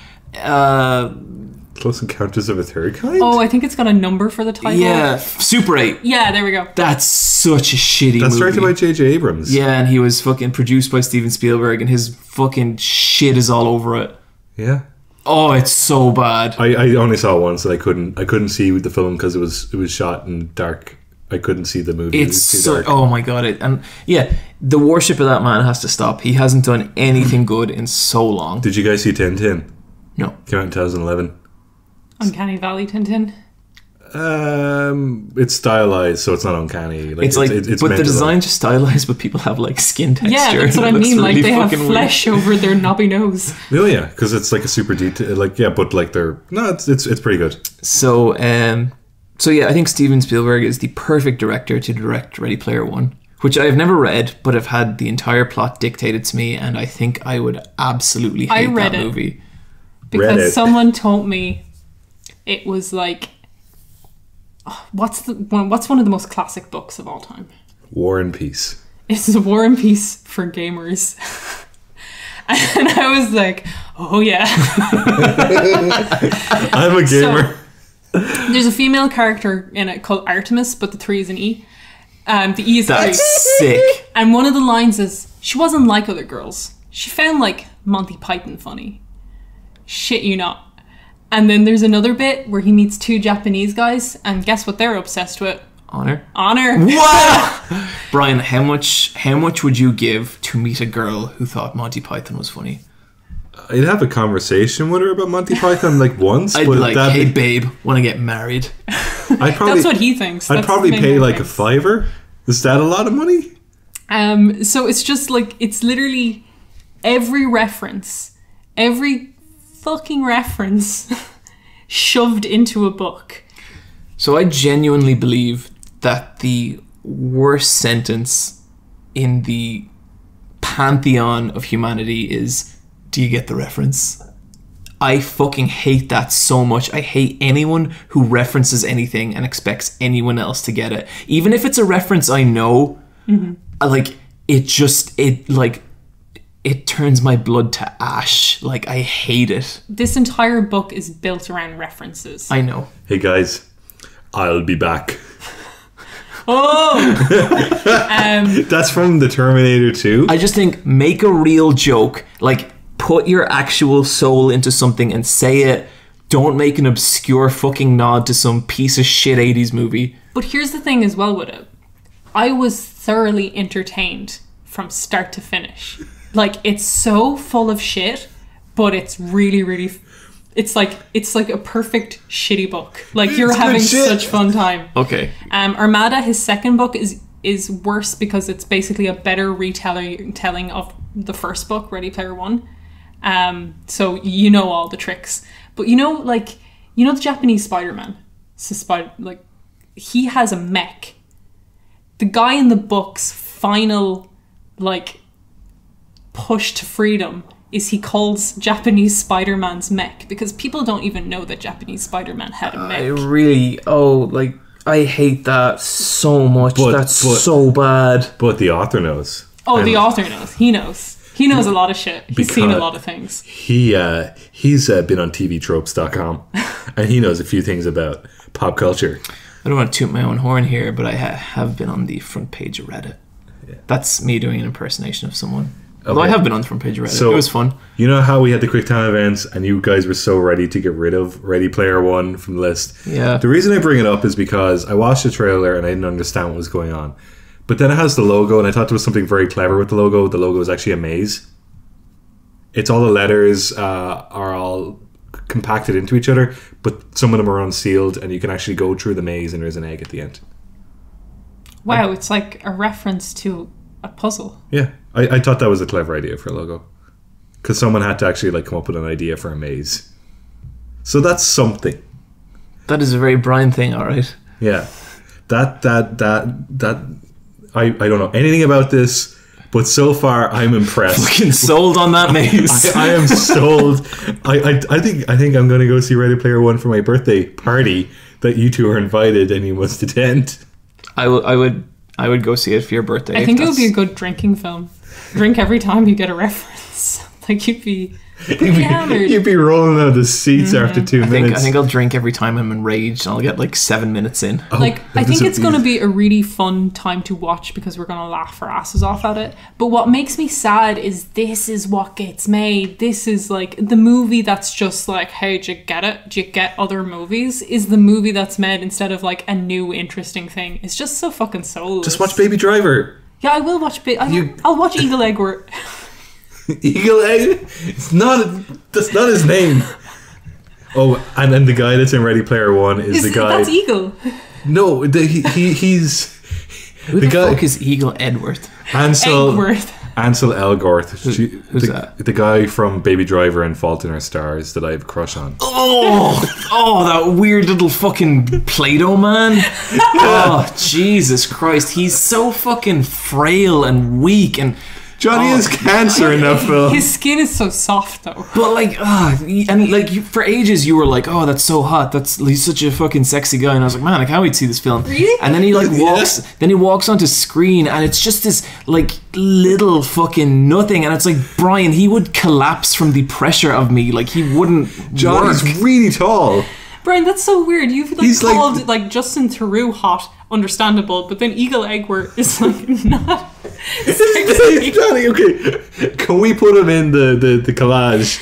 Close Encounters of a Third Kind? Oh, I think it's got a number for the title. Yeah, Super 8. Yeah, there we go. That's such a shitty That's movie. directed by J.J. Abrams. Yeah, and he was fucking produced by Steven Spielberg, and his fucking shit is all over it. Yeah. Oh, it's so bad. I only saw it once, and I couldn't see the film because it was shot in dark. I couldn't see the movie. It's too so. dark. Oh my god! And yeah, the worship of that man has to stop. He hasn't done anything good in so long. Did you guys see Tintin? No. Came out in 2011. Uncanny Valley Tintin. It's stylized, so it's not uncanny. It's like, it's but meant the to design's just stylized, but people have like skin texture. Yeah, that's what I It looks mean. Like really they have fucking flesh over their knobby nose. Oh yeah, because it's like a super detail. Like yeah, but like it's pretty good. So yeah, I think Steven Spielberg is the perfect director to direct Ready Player One, which I've never read, but I've had the entire plot dictated to me, and I think I would absolutely hate read that it. movie. Because Reddit. someone told me it was like, what's one of the most classic books of all time? War and Peace. It's a War and Peace for gamers. And I was like, oh yeah. I'm a gamer. There's a female character in it called Artemis, but the 3 is an E. The E is That's 3. sick. And one of the lines is, she wasn't like other girls. She found like Monty Python funny. Shit you not. And then there's another bit where he meets 2 Japanese guys, and guess what they're obsessed with? Honor. Honor. Bryan, how much would you give to meet a girl who thought Monty Python was funny? I'd have a conversation with her about Monty Python like once. I'd but be like, that'd hey babe, want to get married? I'd probably, That's what he thinks. I'd That's probably the main pay thing like he a thinks. $5. Is that a lot of money? So it's just like, it's literally every reference, every fucking reference shoved into a book. So I genuinely believe that the worst sentence in the pantheon of humanity is, do you get the reference? I fucking hate that so much. I hate anyone who references anything and expects anyone else to get it. Even if it's a reference I know, it turns my blood to ash. Like, I hate it. This entire book is built around references. I know. Hey guys, I'll be back. Oh! That's from the Terminator 2. I just think, make a real joke. Like, put your actual soul into something and say it. Don't make an obscure fucking nod to some piece of shit 80s movie. But here's the thing as well with it. I was thoroughly entertained from start to finish. Like, it's so full of shit, but it's really, really... It's like a perfect shitty book. Like, you're It's good having shit. such fun time. Okay. Armada, his second book, is worse because it's basically a better retelling of the first book, Ready Player One. So you know all the tricks. But you know the Japanese Spider-Man? He has a mech. The guy in the book's final, push to freedom is he calls Japanese Spider-Man's mech, because people don't even know that Japanese Spider-Man had a mech. I hate that so much. But- That's but- so bad. But the author knows. Oh, the And author knows. He knows. He knows a lot of shit. He's seen a Because- lot of things. He's been on TVtropes.com and he knows a few things about pop culture. I don't want to toot my own horn here, but I have been on the front page of Reddit. Yeah. That's me doing an impersonation of someone. Although I have been on the front page of Reddit. So- it was fun. You know how we had the Quicktime events and you guys were so ready to get rid of Ready Player One from the list? Yeah. The reason I bring it up is because I watched the trailer and I didn't understand what was going on. But then it has the logo, and I thought there was something very clever with the logo. The logo is actually a maze. It's all the letters are all compacted into each other, but some of them are unsealed, and you can actually go through the maze, and there's an egg at the end. Wow, it's like a reference to a puzzle. Yeah, I thought that was a clever idea for a logo, because someone had to actually like come up with an idea for a maze. So that's something. That is a very Bryan thing, alright. Yeah, that I don't know anything about this, but so far I'm impressed. Fucking sold on that maze. I am sold. I think I'm going to go see Ready Player One for my birthday party that you two are invited and you must attend. I would go see it for your birthday. I think it would be a good drinking film. Drink every time you get a reference. Like you'd be hammered. You'd be rolling out the seats after 2 I minutes. think I'll drink every time I'm enraged, and I'll get like 7 minutes in. Like, I think it's going to be. be a really fun time to watch because we're going to laugh our asses off at it. But what makes me sad is this is what gets made. This is like the movie that's just like, hey, do you get it? Do you get other movies? Is the movie that's made instead of like a new interesting thing. It's just so fucking soulless. Just watch Baby Driver. Yeah, I will watch. I'll watch Eagle Egg. Eagle Egg? That's not his name. Oh, and then the guy that's in Ready Player One is the guy. That's Eagle. No, he's Who the fuck is Eagle Edworth? Ansel Elgort. Who's that? The guy from Baby Driver and Fault in Our Stars that I have a crush on. Oh, that weird little fucking Play-Doh man. Oh, Jesus Christ. He's so fucking frail and weak, and Johnny has cancer in that film. His skin is so soft though. but like, and like for ages you were like, oh, that's so hot. He's such a fucking sexy guy, and I was like, man, I can't wait to see this film. Really? And then he like walks, then he walks onto screen, and it's just this like little fucking nothing, and it's like Bryan, he would collapse from the pressure of me. Like he wouldn't. Johnny's work. really tall. Brian, that's so weird. You've He's like- called like Justin Theroux hot, understandable, but then Eagle Eggwort is like not. Johnny, okay. Can we put him in the collage?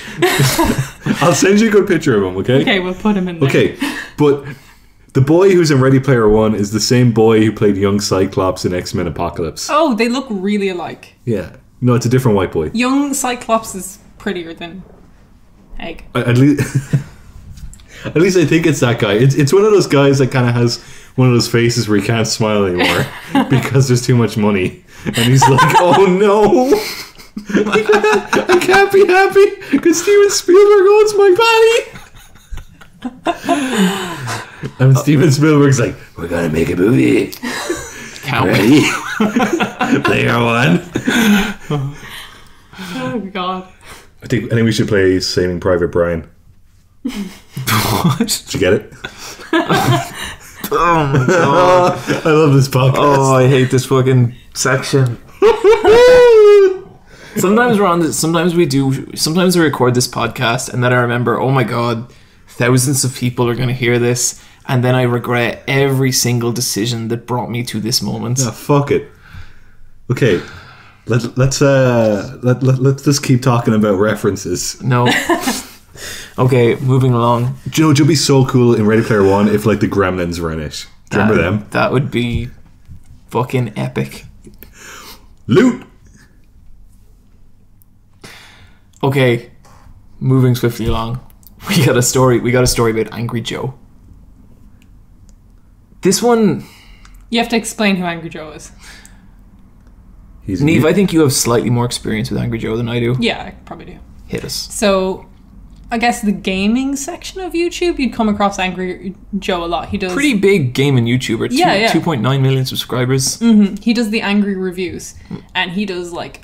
I'll send you a good picture of him, okay? Okay, we'll put him in there. Okay, but the boy who's in Ready Player One is the same boy who played young Cyclops in X-Men Apocalypse. Oh, they look really alike. Yeah. No, it's a different white boy. Young Cyclops is prettier than Egg. At least... At least I think it's that guy. It's one of those guys that kind of has one of those faces where he can't smile anymore because there's too much money. And he's like, oh no, I can't be happy because Steven Spielberg owns my body. And Steven Spielberg's like, we're going to make a movie. Ready? Player One. Oh God. I think we should play Saving Private Bryan. What? Did you get it? Oh my god. I love this podcast. Oh, I hate this fucking section. Sometimes we're on this, sometimes we record this podcast and then I remember, oh my god, thousands of people are going to hear this, and then I regret every single decision that brought me to this moment. Yeah, fuck it. Okay, let's just keep talking about references. No. Okay, moving along. Do you know, it'd be so cool in Ready Player One if like the Gremlins were in it. Do you remember them? That would be fucking epic. Loot. Okay, moving swiftly along. We got a story about Angry Joe. This one, You have to explain who Angry Joe is. He's Niamh, I think you have slightly more experience with Angry Joe than I do. Yeah, I probably do. Hit us. So, I guess the gaming section of YouTube, you'd come across Angry Joe a lot. He does Pretty big gaming YouTuber. Yeah. 2.9 million subscribers. He does the angry reviews, and he does like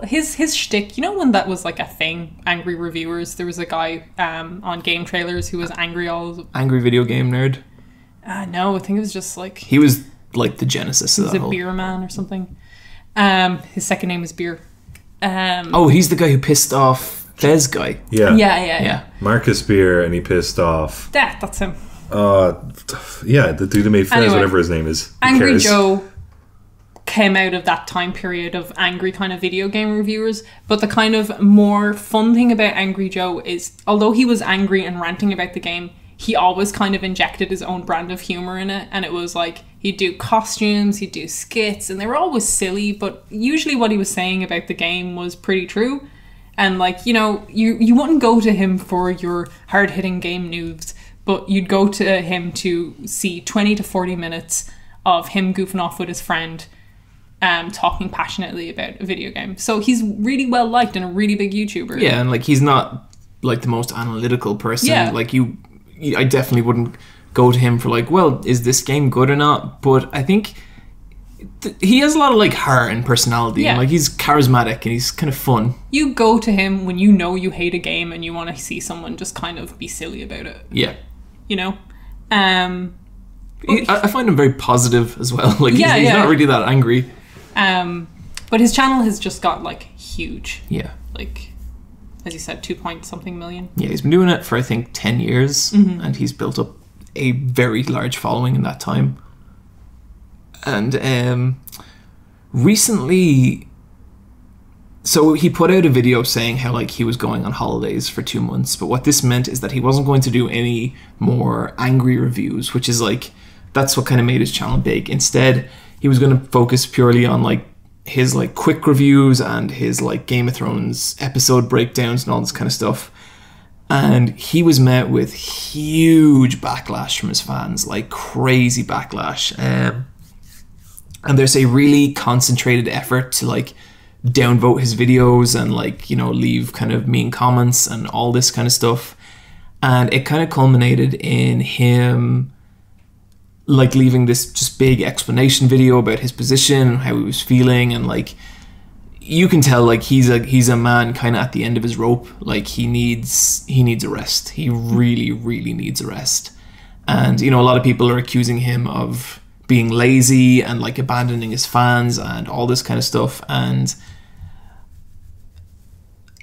his shtick. You know when that was like a thing, angry reviewers. There was a guy on game trailers who was angry all. Angry video game nerd. No, I think it was just like He was like the genesis of he's that a whole. beer man or something. His second name is Beer. Oh, he's the guy who pissed off Fez guy. Yeah. Yeah. Marcus Beer, and he pissed off. That's him. Yeah, the dude who made Fez, Anyway, whatever his name is. Who Angry cares? Joe came out of that time period of angry kind of video game reviewers. But the kind of more fun thing about Angry Joe is, although he was angry and ranting about the game, he always kind of injected his own brand of humor in it. And it was like, he'd do costumes, he'd do skits, and they were always silly, but usually what he was saying about the game was pretty true. And like, you know, you wouldn't go to him for your hard-hitting game news, but you'd go to him to see 20 to 40 minutes of him goofing off with his friend, talking passionately about a video game. So he's really well liked and a really big YouTuber. Yeah, and like he's not like the most analytical person. Yeah. Like I definitely wouldn't go to him for like, well, is this game good or not? But I think he has a lot of like heart and personality. Yeah. And, like he's charismatic and he's kind of fun. You go to him when you know you hate a game and you want to see someone just kind of be silly about it. Yeah. You know? I find him very positive as well. Like he's not really that angry. But his channel has just got like huge. Yeah. Like, as you said, 2-point-something million. Yeah, he's been doing it for I think 10 years, and he's built up a very large following in that time. And recently, so he put out a video saying how like he was going on holidays for 2 months, but what this meant is that he wasn't going to do any more angry reviews, which is like, that's what kind of made his channel big. Instead, he was going to focus purely on like his like quick reviews and his like Game of Thrones episode breakdowns and all this kind of stuff. And he was met with huge backlash from his fans, like crazy backlash. And there's a really concentrated effort to like downvote his videos and like, you know, leave kind of mean comments and all this kind of stuff. And it kind of culminated in him like leaving this just big explanation video about his position and how he was feeling, and like you can tell like he's a man kind of at the end of his rope. Like he needs a rest. He really needs a rest. And you know, a lot of people are accusing him of being lazy and like abandoning his fans and all this kind of stuff, and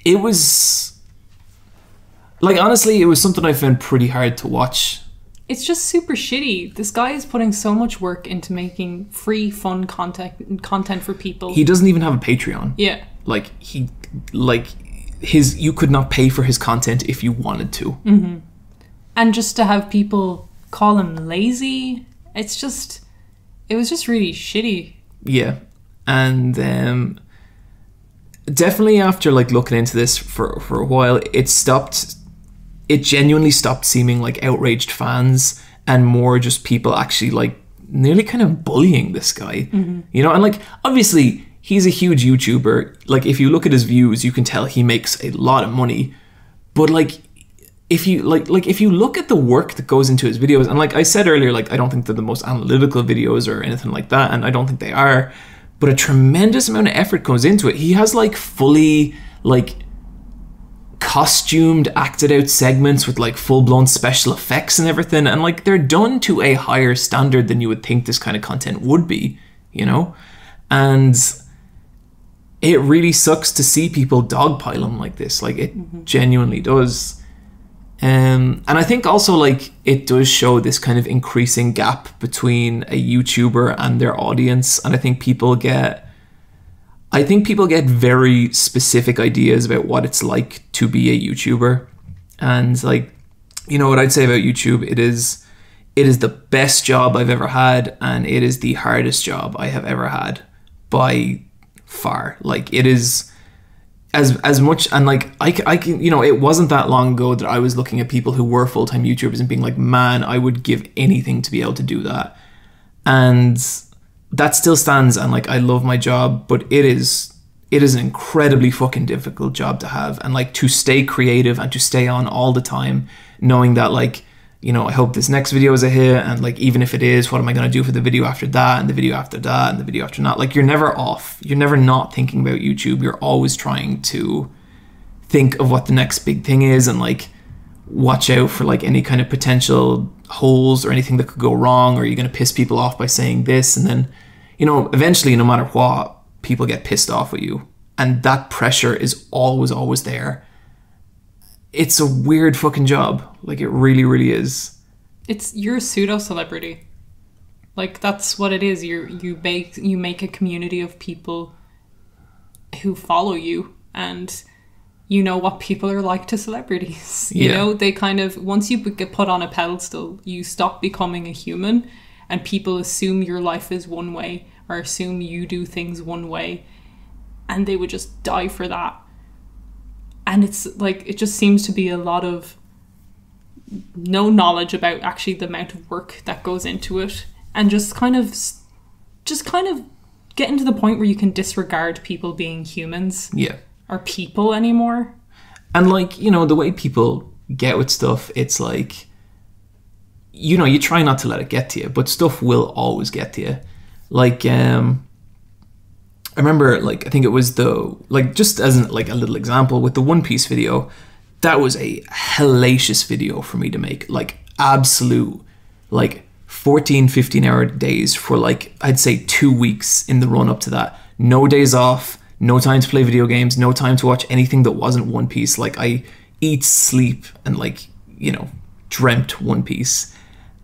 it was like, honestly, it was something I found pretty hard to watch. It's just super shitty. This guy is putting so much work into making free, fun content for people. He doesn't even have a Patreon. Yeah. You could not pay for his content if you wanted to. Mm-hmm. And just to have people call him lazy, it was just really shitty. Yeah. And definitely after like looking into this for a while, it genuinely stopped seeming like outraged fans and more just people actually like nearly kind of bullying this guy. Mm-hmm. You know, and like obviously he's a huge YouTuber. Like if you look at his views, you can tell he makes a lot of money. But like if you if you look at the work that goes into his videos, and like I said earlier, like I don't think they're the most analytical videos or anything like that, and I don't think they are, but a tremendous amount of effort goes into it. He has like fully like costumed, acted out segments with like full-blown special effects and everything, and like they're done to a higher standard than you would think this kind of content would be, you know? And it really sucks to see people dogpile him like this. Like it genuinely does. And I think also like it does show this kind of increasing gap between a YouTuber and their audience, and I think people get very specific ideas about what it's like to be a YouTuber. And like, you know what I'd say about YouTube, it is the best job I've ever had, and it is the hardest job I have ever had by far. Like it is as much, and like I can, you know, it wasn't that long ago that I was looking at people who were full-time YouTubers and being like, man, I would give anything to be able to do that. And that still stands, and like I love my job, but it is an incredibly fucking difficult job to have, and like to stay creative and to stay on all the time, knowing that like, you know, I hope this next video is a hit, and like even if it is, what am I going to do for the video after that, and the video after that, and the video after that? Like you're never off, you're never not thinking about YouTube. You're always trying to think of what the next big thing is, and like watch out for like any kind of potential holes or anything that could go wrong, or you're going to piss people off by saying this, and then, you know, eventually no matter what, people get pissed off with you, and that pressure is always there. It's a weird fucking job. Like it really is. You're a pseudo celebrity. Like, that's what it is. You make a community of people who follow you, and you know what people are like to celebrities. You know, they kind of, once you get put on a pedestal, you stop becoming a human, and people assume your life is one way, or assume you do things one way, and they would just die for that. And it's like, it just seems to be a lot of no knowledge about actually the amount of work that goes into it, and just kind of getting to the point where you can disregard people being humans or people anymore. And like, you know, the way people get with stuff, it's like, you know, you try not to let it get to you, but stuff will always get to you. Like, I remember, like, I think it was just as like a little example with the One Piece video, that was a hellacious video for me to make. Like, absolute, like, 14-15 hour days for, like, I'd say 2 weeks in the run up to that. No days off, no time to play video games, no time to watch anything that wasn't One Piece. Like, I eat, sleep, and, like, you know, dreamt One Piece.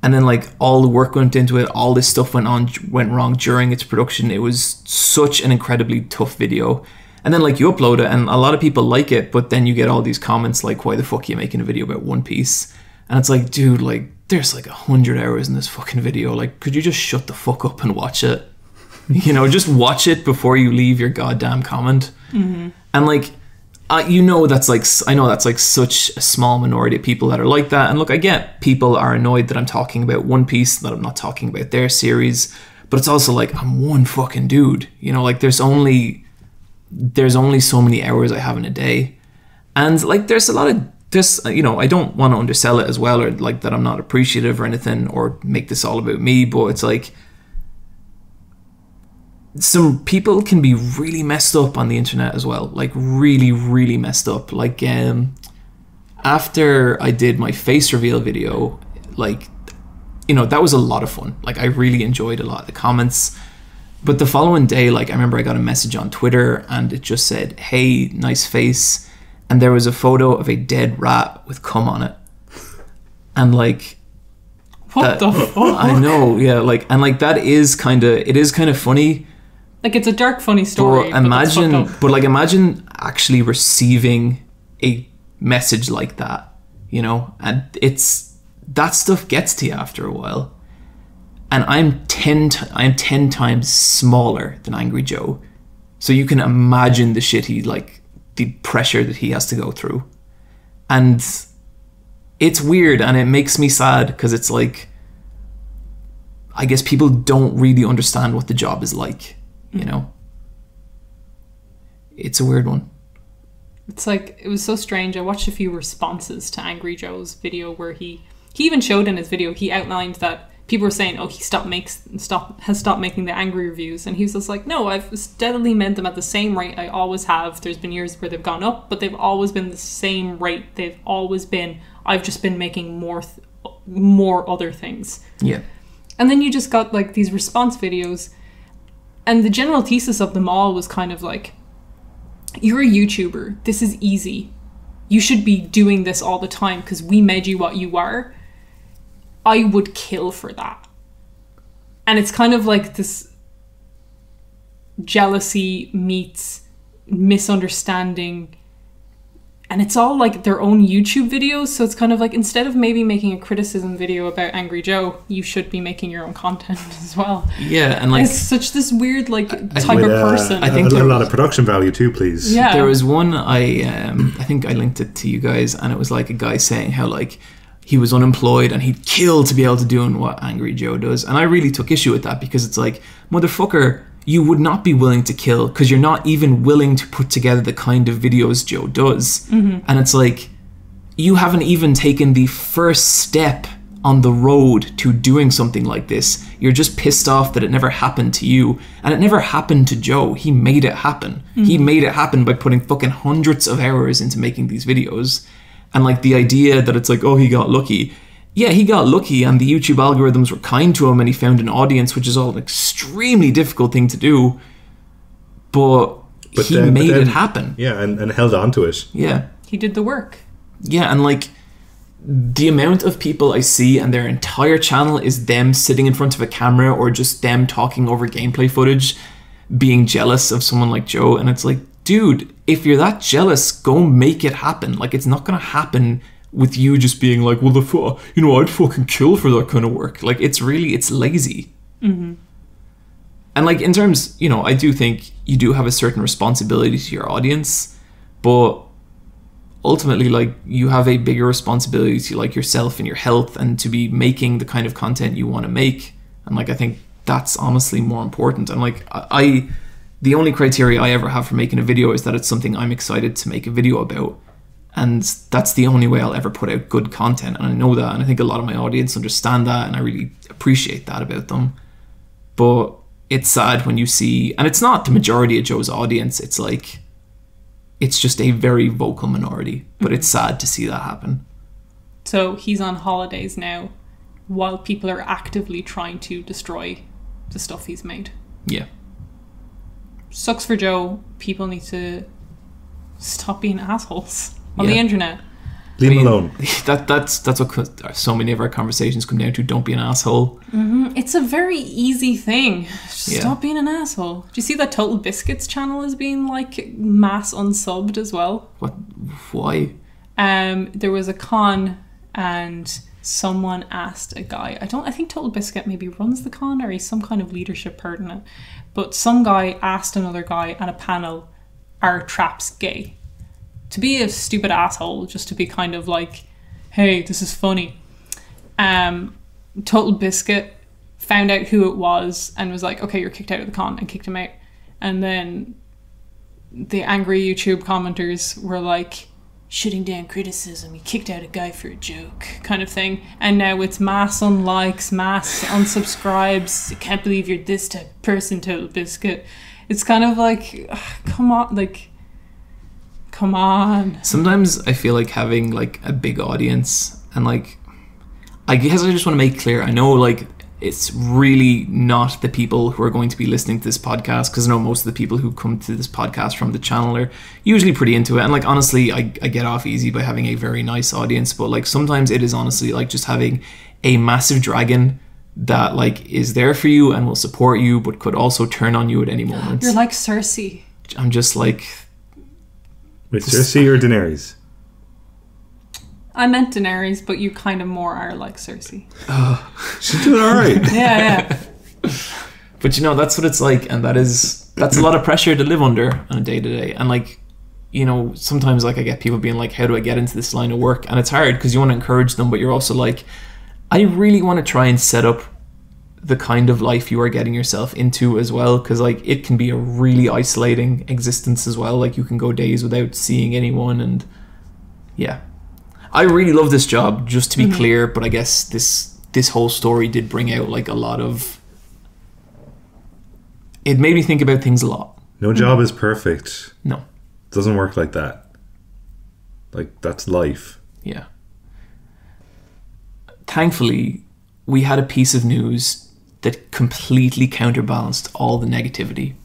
And then, like, all the work went into it, all this stuff went wrong during its production. It was such an incredibly tough video. And then, like, you upload it, and a lot of people like it, but then you get all these comments like, why the fuck are you making a video about One Piece? And it's like, dude, like, there's like 100 hours in this fucking video. Like, could you just shut the fuck up and watch it? You know, just watch it before you leave your goddamn comment. Mm-hmm. And, like, you know, that's like, I know that's like such a small minority of people that are like that. And look, I get people are annoyed that I'm talking about One Piece, that I'm not talking about their series, but it's also like, I'm one fucking dude. You know, like, there's only so many hours I have in a day. And, like, there's a lot of this, you know, I don't want to undersell it as well, or like that I'm not appreciative or anything, or make this all about me, but it's like, some people can be really messed up on the internet as well, like really, really messed up. Like, after I did my face reveal video, like, you know, that was a lot of fun. Like, I really enjoyed a lot of the comments. But the following day, like, I remember I got a message on Twitter, and it just said, hey, nice face. And there was a photo of a dead rat with cum on it. And, like, what the fuck? I know, yeah, like, and like, it is kind of funny. Like, it's a dark, funny story. But imagine actually receiving a message like that, you know? And that stuff gets to you after a while. And I'm 10 times smaller than Angry Joe. So you can imagine the shit the pressure that he has to go through. And it's weird, and it makes me sad, because it's like, I guess people don't really understand what the job is like, you know? It's a weird one. It's like, it was so strange. I watched a few responses to Angry Joe's video where he even showed in his video, he outlined that people were saying, oh, he has stopped making the angry reviews, and he was just like, no, I've steadily made them at the same rate I always have. There's been years where they've gone up, but they've always been the same rate. They've always been, I've just been making more other things. Yeah. And then you just got, like, these response videos, and the general thesis of them all was kind of like, you're a YouTuber, this is easy, you should be doing this all the time because we made you what you are. I would kill for that. And it's kind of like this jealousy meets misunderstanding, and it's all like their own YouTube videos. So it's kind of like, instead of maybe making a criticism video about Angry Joe, you should be making your own content as well. Yeah, and like, it's such this weird type of person. I think a lot of production value too, please. Yeah. There was one, I think I linked it to you guys, and it was like a guy saying how, like, he was unemployed and he'd kill to be able to do what Angry Joe does. And I really took issue with that, because it's like, motherfucker, you would not be willing to kill because you're not even willing to put together the kind of videos Joe does. Mm-hmm. And it's like, you haven't even taken the first step on the road to doing something like this. You're just pissed off that it never happened to you. And it never happened to Joe. He made it happen. Mm-hmm. He made it happen by putting fucking hundreds of hours into making these videos. And like, the idea that it's like, oh, he got lucky. Yeah, he got lucky, and the YouTube algorithms were kind to him, and he found an audience, which is all an extremely difficult thing to do. But he made it happen. Yeah, and held on to it. Yeah. He did the work. Yeah, and like, the amount of people I see and their entire channel is them sitting in front of a camera or just them talking over gameplay footage, being jealous of someone like Joe. And it's like, dude, if you're that jealous, go make it happen. Like, it's not gonna happen with you just being like, well, I'd fucking kill for that kind of work. Like, it's lazy. And like, in terms, I do think you do have a certain responsibility to your audience, but ultimately, like, you have a bigger responsibility to like yourself and your health and to be making the kind of content you want to make. And like, I think that's honestly more important. And like, the only criteria I ever have for making a video is that it's something I'm excited to make a video about. And that's the only way I'll ever put out good content. And I know that, and I think a lot of my audience understand that, and I really appreciate that about them. But it's sad when you see, and it's not the majority of Joe's audience, it's like, it's just a very vocal minority, but it's sad to see that happen. So he's on holidays now while people are actively trying to destroy the stuff he's made. Yeah. Sucks for Joe. People need to stop being assholes on the internet. Leave him alone. That's what so many of our conversations come down to. Don't be an asshole. It's a very easy thing. Just stop being an asshole. Do you see that Total Biscuits channel is being like mass unsubbed as well? What? Why? There was a con and someone asked a guy, I think Total Biscuit maybe runs the con or he's some kind of leadership part in it, but some guy asked another guy at a panel, are traps gay? To be a stupid asshole, just to be kind of like, hey, this is funny. Total Biscuit found out who it was and was like, okay, you're kicked out of the con, and kicked him out. And then the angry YouTube commenters were like, shutting down criticism, you kicked out a guy for a joke, kind of thing. And now it's mass unlikes, mass unsubscribes. I can't believe you're this type of person, Total Biscuit. It's kind of like, come on. Sometimes I feel like having like a big audience, and like, I guess I just want to make clear, I know like it's really not the people who are going to be listening to this podcast, because I know most of the people who come to this podcast from the channel are usually pretty into it, and like honestly I get off easy by having a very nice audience, but like sometimes it is honestly like just having a massive dragon that like is there for you and will support you but could also turn on you at any moment. You're like Cersei. I'm just like, wait, Cersei or Daenerys? I meant Daenerys, but you kind of more are like Cersei. She's doing all right. Yeah. But that's what it's like, and that's a lot of pressure to live under on a day to day. And like, sometimes like I get people being like, how do I get into this line of work? And it's hard because you want to encourage them, but you're also like, I really want to try and set up the kind of life you are getting yourself into as well, because like it can be a really isolating existence as well. Like you can go days without seeing anyone, and yeah. I really love this job, just to be clear, but I guess this whole story did bring out like a lot of... It made me think about things a lot. No job is perfect. No. It doesn't work like that. Like, that's life. Yeah. Thankfully, we had a piece of news that completely counterbalanced all the negativity.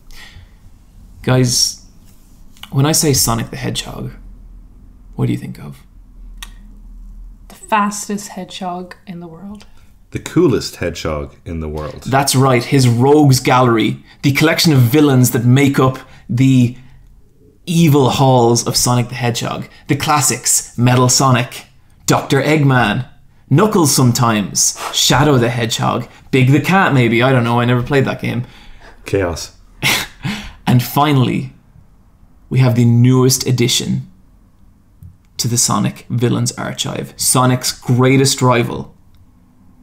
Guys, when I say Sonic the Hedgehog, what do you think of? Fastest hedgehog in the world. The coolest hedgehog in the world. That's right, his rogues gallery, the collection of villains that make up the evil halls of Sonic the Hedgehog. The classics, Metal Sonic, Dr. Eggman, Knuckles sometimes, Shadow the Hedgehog, Big the Cat maybe, I don't know, I never played that game. Chaos. And finally, we have the newest addition to the Sonic Villains Archive, Sonic's greatest rival,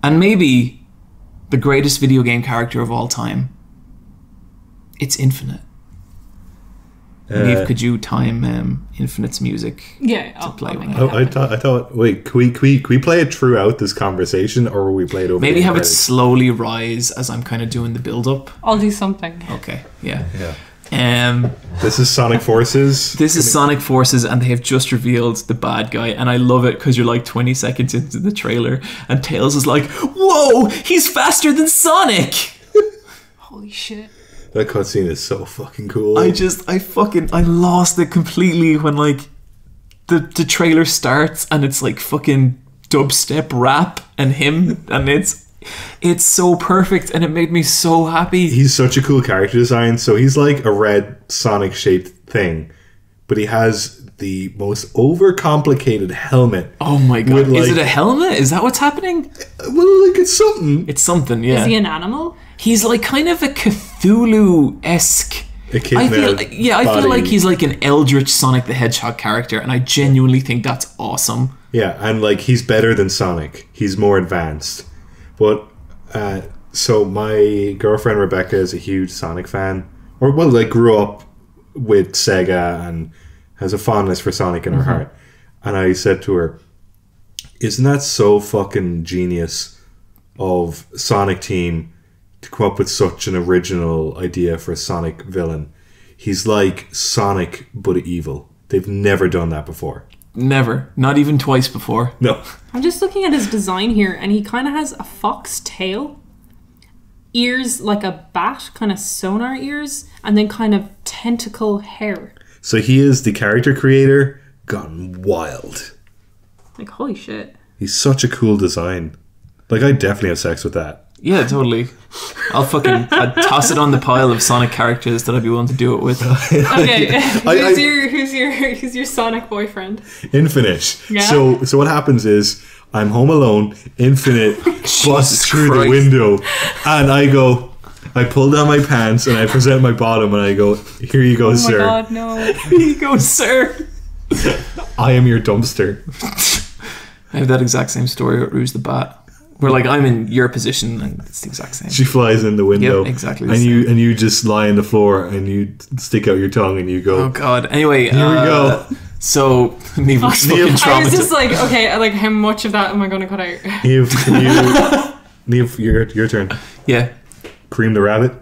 and maybe the greatest video game character of all time. It's Infinite. Niamh, could you time Infinite's music to play when I thought. Wait, can we play it throughout this conversation, or will we play it over? Maybe have it slowly rise as I'm kind of doing the build up. I'll do something. Okay, yeah. This is Sonic Forces. This is Sonic Forces, and they have just revealed the bad guy, and I love it because you're like 20 seconds into the trailer, and Tails is like, "Whoa, he's faster than Sonic!" Holy shit! That cutscene is so fucking cool. I lost it completely when like the trailer starts and it's like fucking dubstep rap and him, and it's so perfect, and it made me so happy. He's such a cool character design. So he's like a red Sonic shaped thing, but he has the most overcomplicated helmet. Oh my god. With, Is like- it a helmet? Is that what's happening? Well, like, it's something. It's something, yeah. Is he an animal? He's like kind of a Cthulhu-esque. A kid I feel body. like he's like an eldritch Sonic the Hedgehog character, and I genuinely think that's awesome. Yeah, and like he's better than Sonic. He's more advanced. But so my girlfriend Rebecca is a huge Sonic fan, or well, like grew up with Sega and has a fondness for Sonic in her heart. And I said to her, "Isn't that so fucking genius of Sonic Team to come up with such an original idea for a Sonic villain? He's like Sonic but evil. They've never done that before." Never. Not even twice before. No. I'm just looking at his design here, and he kind of has a fox tail, ears like a bat, kind of sonar ears, and then kind of tentacle hair. So he is the character creator gone wild. Like, holy shit. He's such a cool design. Like, I'd definitely have sex with that. Yeah, totally. I'd toss it on the pile of Sonic characters that I'd be willing to do it with. Okay, I- who's your Sonic boyfriend? Infinite. Yeah. So what happens is I'm home alone. Infinite busts through the Christ. window, and I pull down my pants and I present my bottom and I go, "Here you go, Oh my sir. god, no. Here you go, sir. I am your dumpster." I have that exact same story with Rouge the Bat. Where like I'm in your position and it's the exact same. She flies in the window. Yep, exactly the And same. you just lie on the floor and you stick out your tongue and you go, Oh god. Anyway, "Here we go." So Niamh was fucking Niamh- I was traumatized. just like, okay, like how much of that am I going to cut out? Niamh, your turn. Yeah. Cream the rabbit.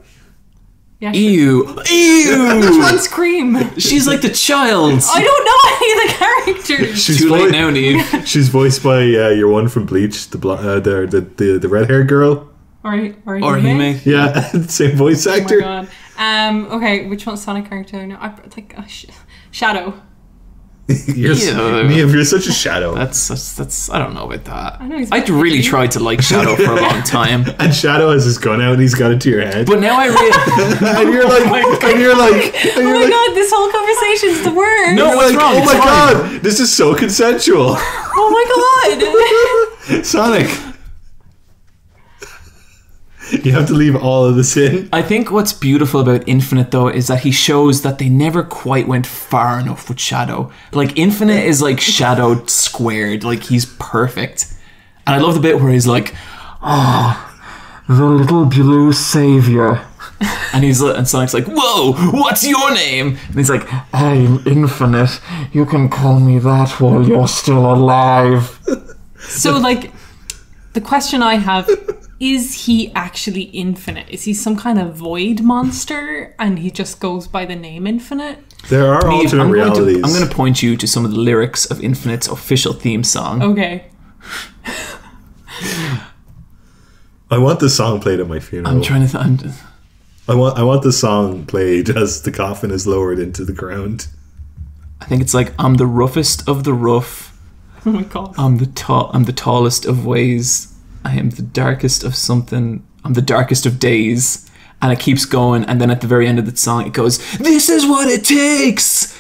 Yeah, sure. Ew. Which Ew. one's Cream? She's like the child. I don't know any of the characters. She's Too late now, Niamh. She's voiced by your one from Bleach, the red haired girl. Or Or Hime. Yeah, same voice Oh my actor. god. Okay, which one's Sonic character? No, I think Shadow. Niamh, you're such a shadow. That's I don't know about that. know he's I'd very really cute. tried to like Shadow for a long time. And Shadow has his gun out and he's got it to your head. But now I realize and you're like, Oh my god, this whole conversation's the worst. No, you're what's like, wrong? oh It's my fine. god, this is so consensual. Oh my god. Sonic. You have to leave all of this in. I think what's beautiful about Infinite though is that he shows that they never quite went far enough with Shadow. Like Infinite is like Shadow squared. Like he's perfect. And I love the bit where he's like, "Oh, the little blue savior." And Sonic's like, "Whoa, what's your name?" And he's like, "I'm Infinite. You can call me that while you're still alive." So, like, the question I have, is he actually infinite? Is he some kind of void monster and he just goes by the name Infinite? There are alternate realities. I'm going to point you to some of the lyrics of Infinite's official theme song. Okay. I want the song played at my funeral. I'm trying to I want the song played as the coffin is lowered into the ground. I think it's like, "I'm the roughest of the rough. Oh my god. I'm the tallest of ways. I am the darkest of something. I'm the darkest of days." And it keeps going, and then at the very end of the song it goes, "This is what it takes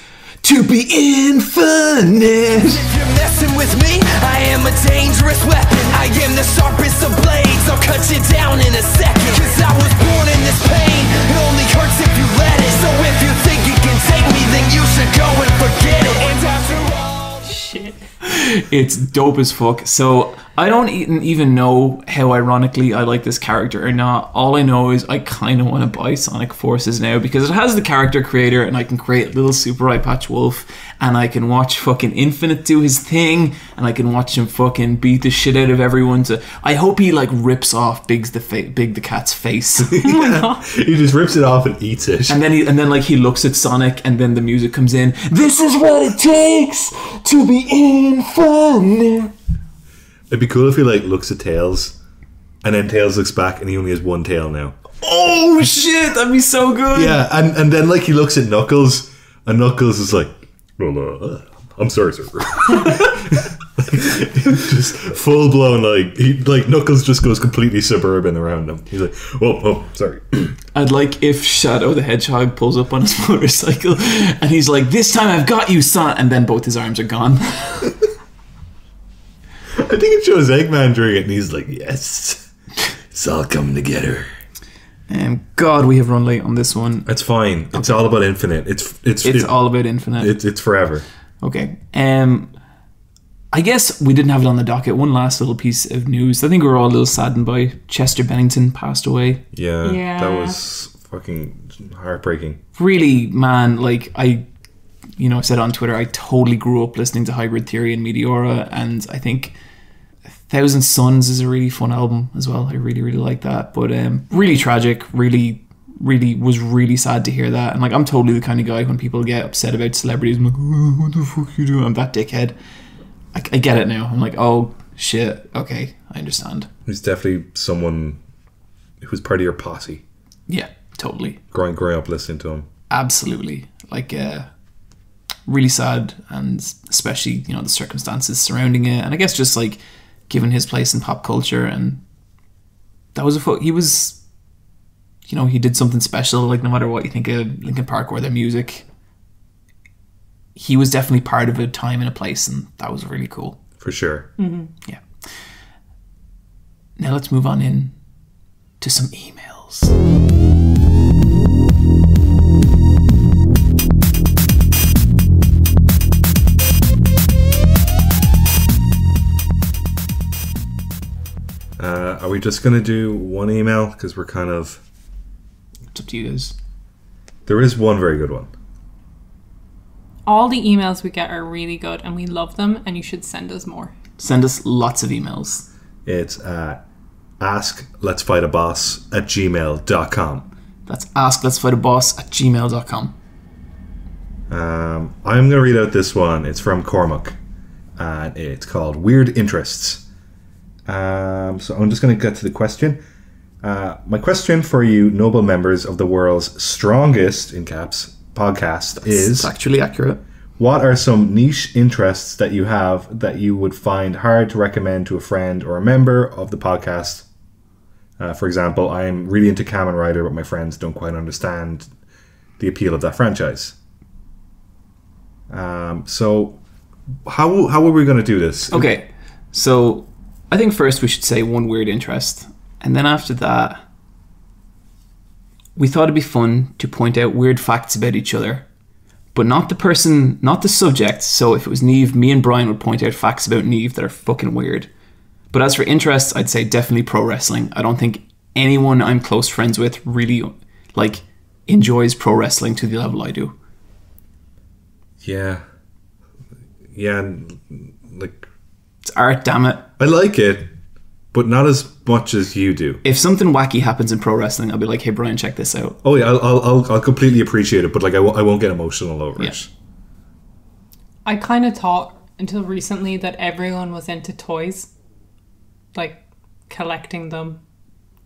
to be infinite." If you're messing with me, I am a dangerous weapon. I am the sharpest of blades. I'll cut you down in a second. Cause I was born in this pain. It only hurts if you let it. So if you think you can take me, then you should go and forget it. And after all, Shit. It's dope as fuck. So I don't even know how ironically I like this character or not. All I know is I kind of want to buy Sonic Forces now because it has the character creator and I can create little Super Eye Patch Wolf and I can watch fucking Infinite do his thing and I can watch him fucking beat the shit out of everyone. I hope he like rips off Big the cat's face. He just rips it off and eats it. And then like he looks at Sonic and then the music comes in. "This is what it takes to be infinite." It'd be cool if he like looks at Tails, and then Tails looks back, and he only has one tail now. Oh shit, that'd be so good. Yeah, and then like he looks at Knuckles, and Knuckles is like, "Well, I'm sorry, sir." just full blown, like Knuckles just goes completely suburban around him. He's like, whoa, sorry. I'd like if Shadow the Hedgehog pulls up on his motorcycle and he's like, "This time I've got you, son," and then both his arms are gone. I think it shows Eggman during it, and he's like, "Yes, it's all coming together." God, we have run late on this one. It's fine. It's all about Infinite. It's all about Infinite. It's forever. Okay. I guess we didn't have it on the docket. One last little piece of news. I think we were all a little saddened by Chester Bennington passed away. Yeah. That was fucking heartbreaking. Really, man, like I said on Twitter, I totally grew up listening to Hybrid Theory and Meteora, and I think 1,000 Suns is a really fun album as well. I really, really like that. But really tragic, really was really sad to hear that. And like, I'm totally the kind of guy when people get upset about celebrities, I'm like, "Oh, what the fuck you doing?" I'm that dickhead. I get it now. I'm like, oh shit, okay, I understand. He's definitely someone who's part of your posse. Yeah, totally. Growing up listening to him. Absolutely. Like, really sad, and especially, the circumstances surrounding it. And I guess just like, given his place in pop culture, and that was he was, he did something special. Like, no matter what you think of Linkin Park or their music, he was definitely part of a time and a place, and that was really cool. For sure. Mm-hmm. Yeah. Now let's move on in to some emails. Are we just going to do one email? Because we're kind of... It's up to you guys. There is one very good one. All the emails we get are really good, and we love them, and you should send us more. Send us lots of emails. It's askletsfightaboss@gmail.com. That's askletsfightaboss@gmail.com. I'm going to read out this one. It's from Cormac, and it's called Weird Interests. So I'm just going to get to the question. My question for you, noble members of the world's strongest, in caps, podcast is... It's actually accurate. What are some niche interests that you have that you would find hard to recommend to a friend or a member of the podcast? For example, I'm really into Kamen Rider, but my friends don't quite understand the appeal of that franchise. So how are we going to do this? Okay, so I think first we should say one weird interest, and then after that we thought it'd be fun to point out weird facts about each other, but not the person, not the subject. So if it was Niamh, me and Bryan would point out facts about Niamh that are fucking weird. But as for interests, I'd say definitely pro wrestling. I don't think anyone I'm close friends with really enjoys pro wrestling to the level I do. Yeah, like... It's art, damn it. I like it, but not as much as you do. If something wacky happens in pro wrestling, I'll be like, "Hey, Bryan, check this out." Oh yeah, I'll completely appreciate it, but like I won't get emotional over it. I kind of thought until recently that everyone was into toys, like collecting them,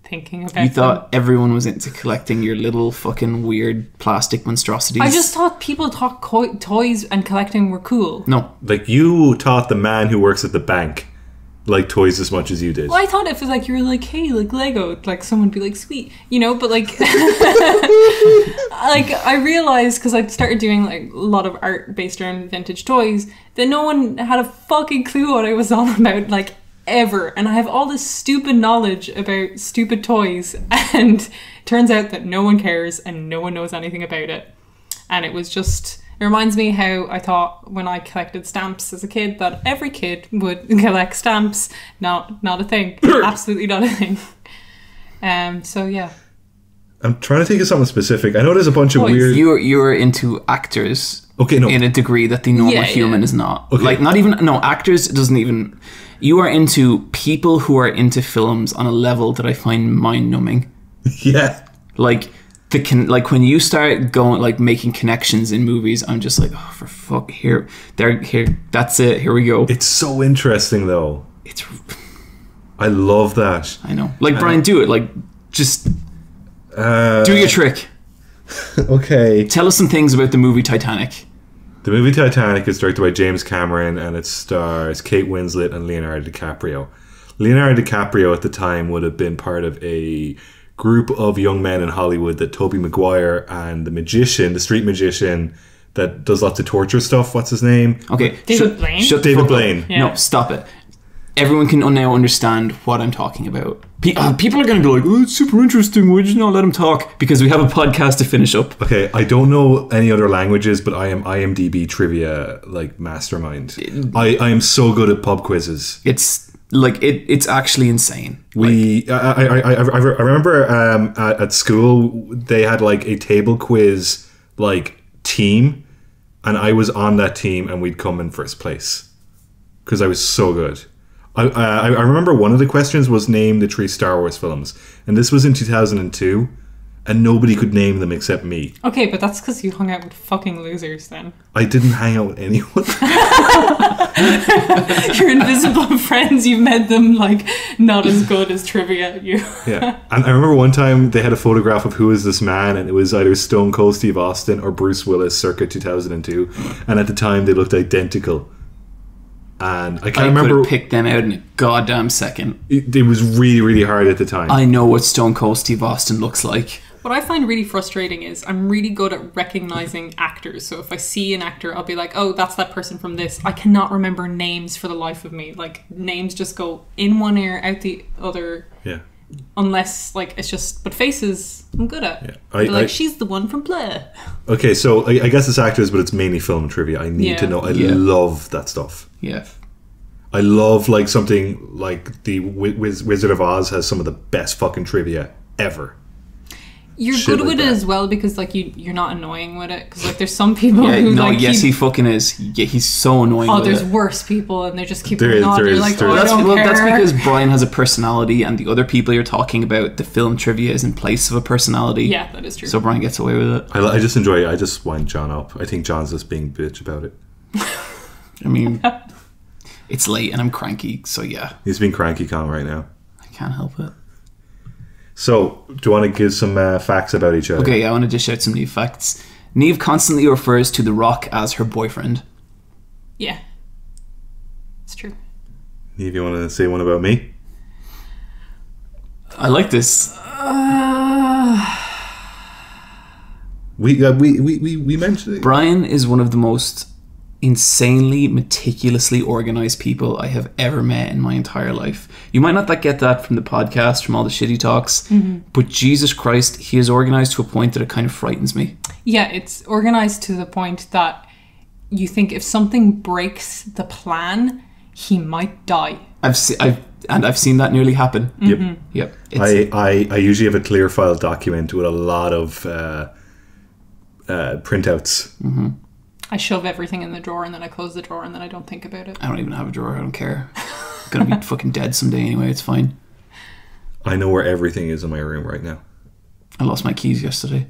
thinking about them. You thought everyone was into collecting your little fucking weird plastic monstrosities? I just thought people thought toys and collecting were cool. No. Like, you taught the man who works at the bank like toys as much as you did. Well, I thought if it was like you were like, "Hey, like Lego," like someone would be like, "Sweet," but like, like I realized because I started doing like a lot of art based around vintage toys that no one had a fucking clue what I was on about, like, ever. And I have all this stupid knowledge about stupid toys, and turns out that no one cares and no one knows anything about it. And it was just... It reminds me how I thought when I collected stamps as a kid that every kid would collect stamps. Not a thing. Absolutely not a thing. So yeah. I'm trying to think of something specific. I know there's a bunch of weird... You're into actors in a degree that the normal human is not. Okay. Like, not even... No, actors doesn't even... You are into people who are into films on a level that I find mind-numbing. Yeah. Like... like when you start going like making connections in movies, I'm just like, oh, for fuck, here, that's it, here we go. It's so interesting though. It's... I love that. I know. Like, Bryan, do it. Like, just do your trick. Okay. Tell us some things about the movie Titanic. The movie Titanic is directed by James Cameron, and it stars Kate Winslet and Leonardo DiCaprio. Leonardo DiCaprio at the time would have been part of a group of young men in Hollywood that Tobey Maguire and the magician, the street magician that does lots of torture stuff, what's his name? Okay, David Blaine? Shut David the fuck Blaine. up. Yeah. No, stop it. Everyone can now understand what I'm talking about. People are going to be like, oh, it's super interesting. Why did you not let him talk? Because we have a podcast to finish up. Okay, I don't know any other languages, but I am IMDb trivia like mastermind. I am so good at pub quizzes. It's like it's actually insane. I remember at school they had like a table quiz like team, and I was on that team, and we'd come in first place because I was so good. I remember one of the questions was name the 3 Star Wars films, and this was in 2002, and nobody could name them except me. Okay, but that's because you hung out with fucking losers then. I didn't hang out with anyone. Your invisible friends, you've met them like not as good as trivia at you. Yeah, and I remember one time they had a photograph of who is this man, and it was either Stone Cold Steve Austin or Bruce Willis circa 2002, and at the time they looked identical. And I can't I remember. could pick them out in a goddamn second. It was really, really hard at the time. I know what Stone Cold Steve Austin looks like. What I find really frustrating is I'm really good at recognizing actors. So if I see an actor, I'll be like, oh, that's that person from this. I cannot remember names for the life of me. Like, names just go in one ear, out the other. Yeah. Unless, like, it's just... But faces, I'm good at. Yeah. I'll be like, she's the one from Blair. Okay, so I guess it's actors, but it's mainly film trivia. I need to know. I love that stuff. Yeah. I love, like, something like the Wizard of Oz has some of the best fucking trivia ever. You're Shit good like with that. it as well because, like, you're not annoying with it. Because, like, there's some people Yeah, who, no, like... yes, he fucking is. Yeah, he's so annoying. Oh, with there's it. worse people, and they just keep There going is, on. there You're is, like, there oh, is. I don't care. That's because Bryan has a personality, and the other people you're talking about, the film trivia is in place of a personality. Yeah, that is true. So Bryan gets away with it. I just enjoy it. I just wind John up. I think John's just being a bitch about it. I mean, it's late and I'm cranky, so yeah, He's being cranky con right now. I can't help it. So, do you want to give some facts about each other? Okay, I want to dish out some new facts. Niamh constantly refers to The Rock as her boyfriend. Yeah. It's true. If you want to say one about me? I like this. We mentioned it. Bryan is one of the most insanely meticulously organized people I have ever met in my entire life. You might not get that from the podcast, from all the shitty talks, but Jesus Christ, he is organized to a point that it kind of frightens me. Yeah, it's organized to the point that you think if something breaks the plan, he might die. Mm-hmm. I've seen that nearly happen. Yep. It's, I usually have a clear file document with a lot of printouts. mm-hmm. I shove everything in the drawer and then I close the drawer and then I don't think about it. I don't even have a drawer. I don't care. I'm gonna be fucking dead someday anyway. It's fine. I know where everything is in my room right now. I lost my keys yesterday.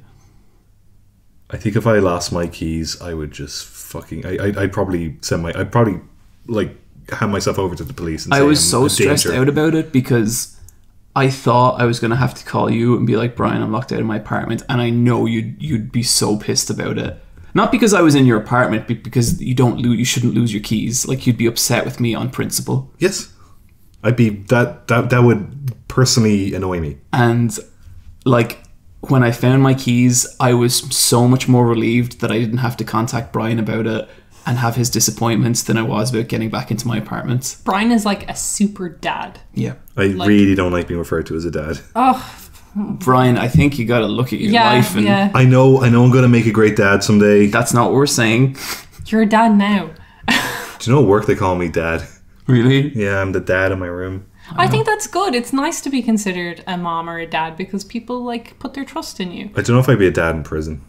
I think if I lost my keys, I would just fucking... I'd probably like hand myself over to the police and say I was I'm so a stressed danger. out about it because I thought I was gonna have to call you and be like, Bryan, I'm locked out of my apartment, and I know you'd be so pissed about it. Not because I was in your apartment, but because you shouldn't lose your keys. Like, you'd be upset with me on principle. Yes. I'd be... That would personally annoy me. And, like, when I found my keys, I was so much more relieved that I didn't have to contact Bryan about it and have his disappointments than I was about getting back into my apartment. Bryan is like a super dad. Yeah. I really don't like being referred to as a dad. Oh, Bryan, I think you gotta look at your life, and yeah. I know I'm going to make a great dad someday. that's not what we're saying. You're a dad now. Do you know at work they call me dad? Really? Yeah, I'm the dad in my room. I think that's good. It's nice to be considered a mom or a dad because people like put their trust in you. I don't know if I'd be a dad in prison.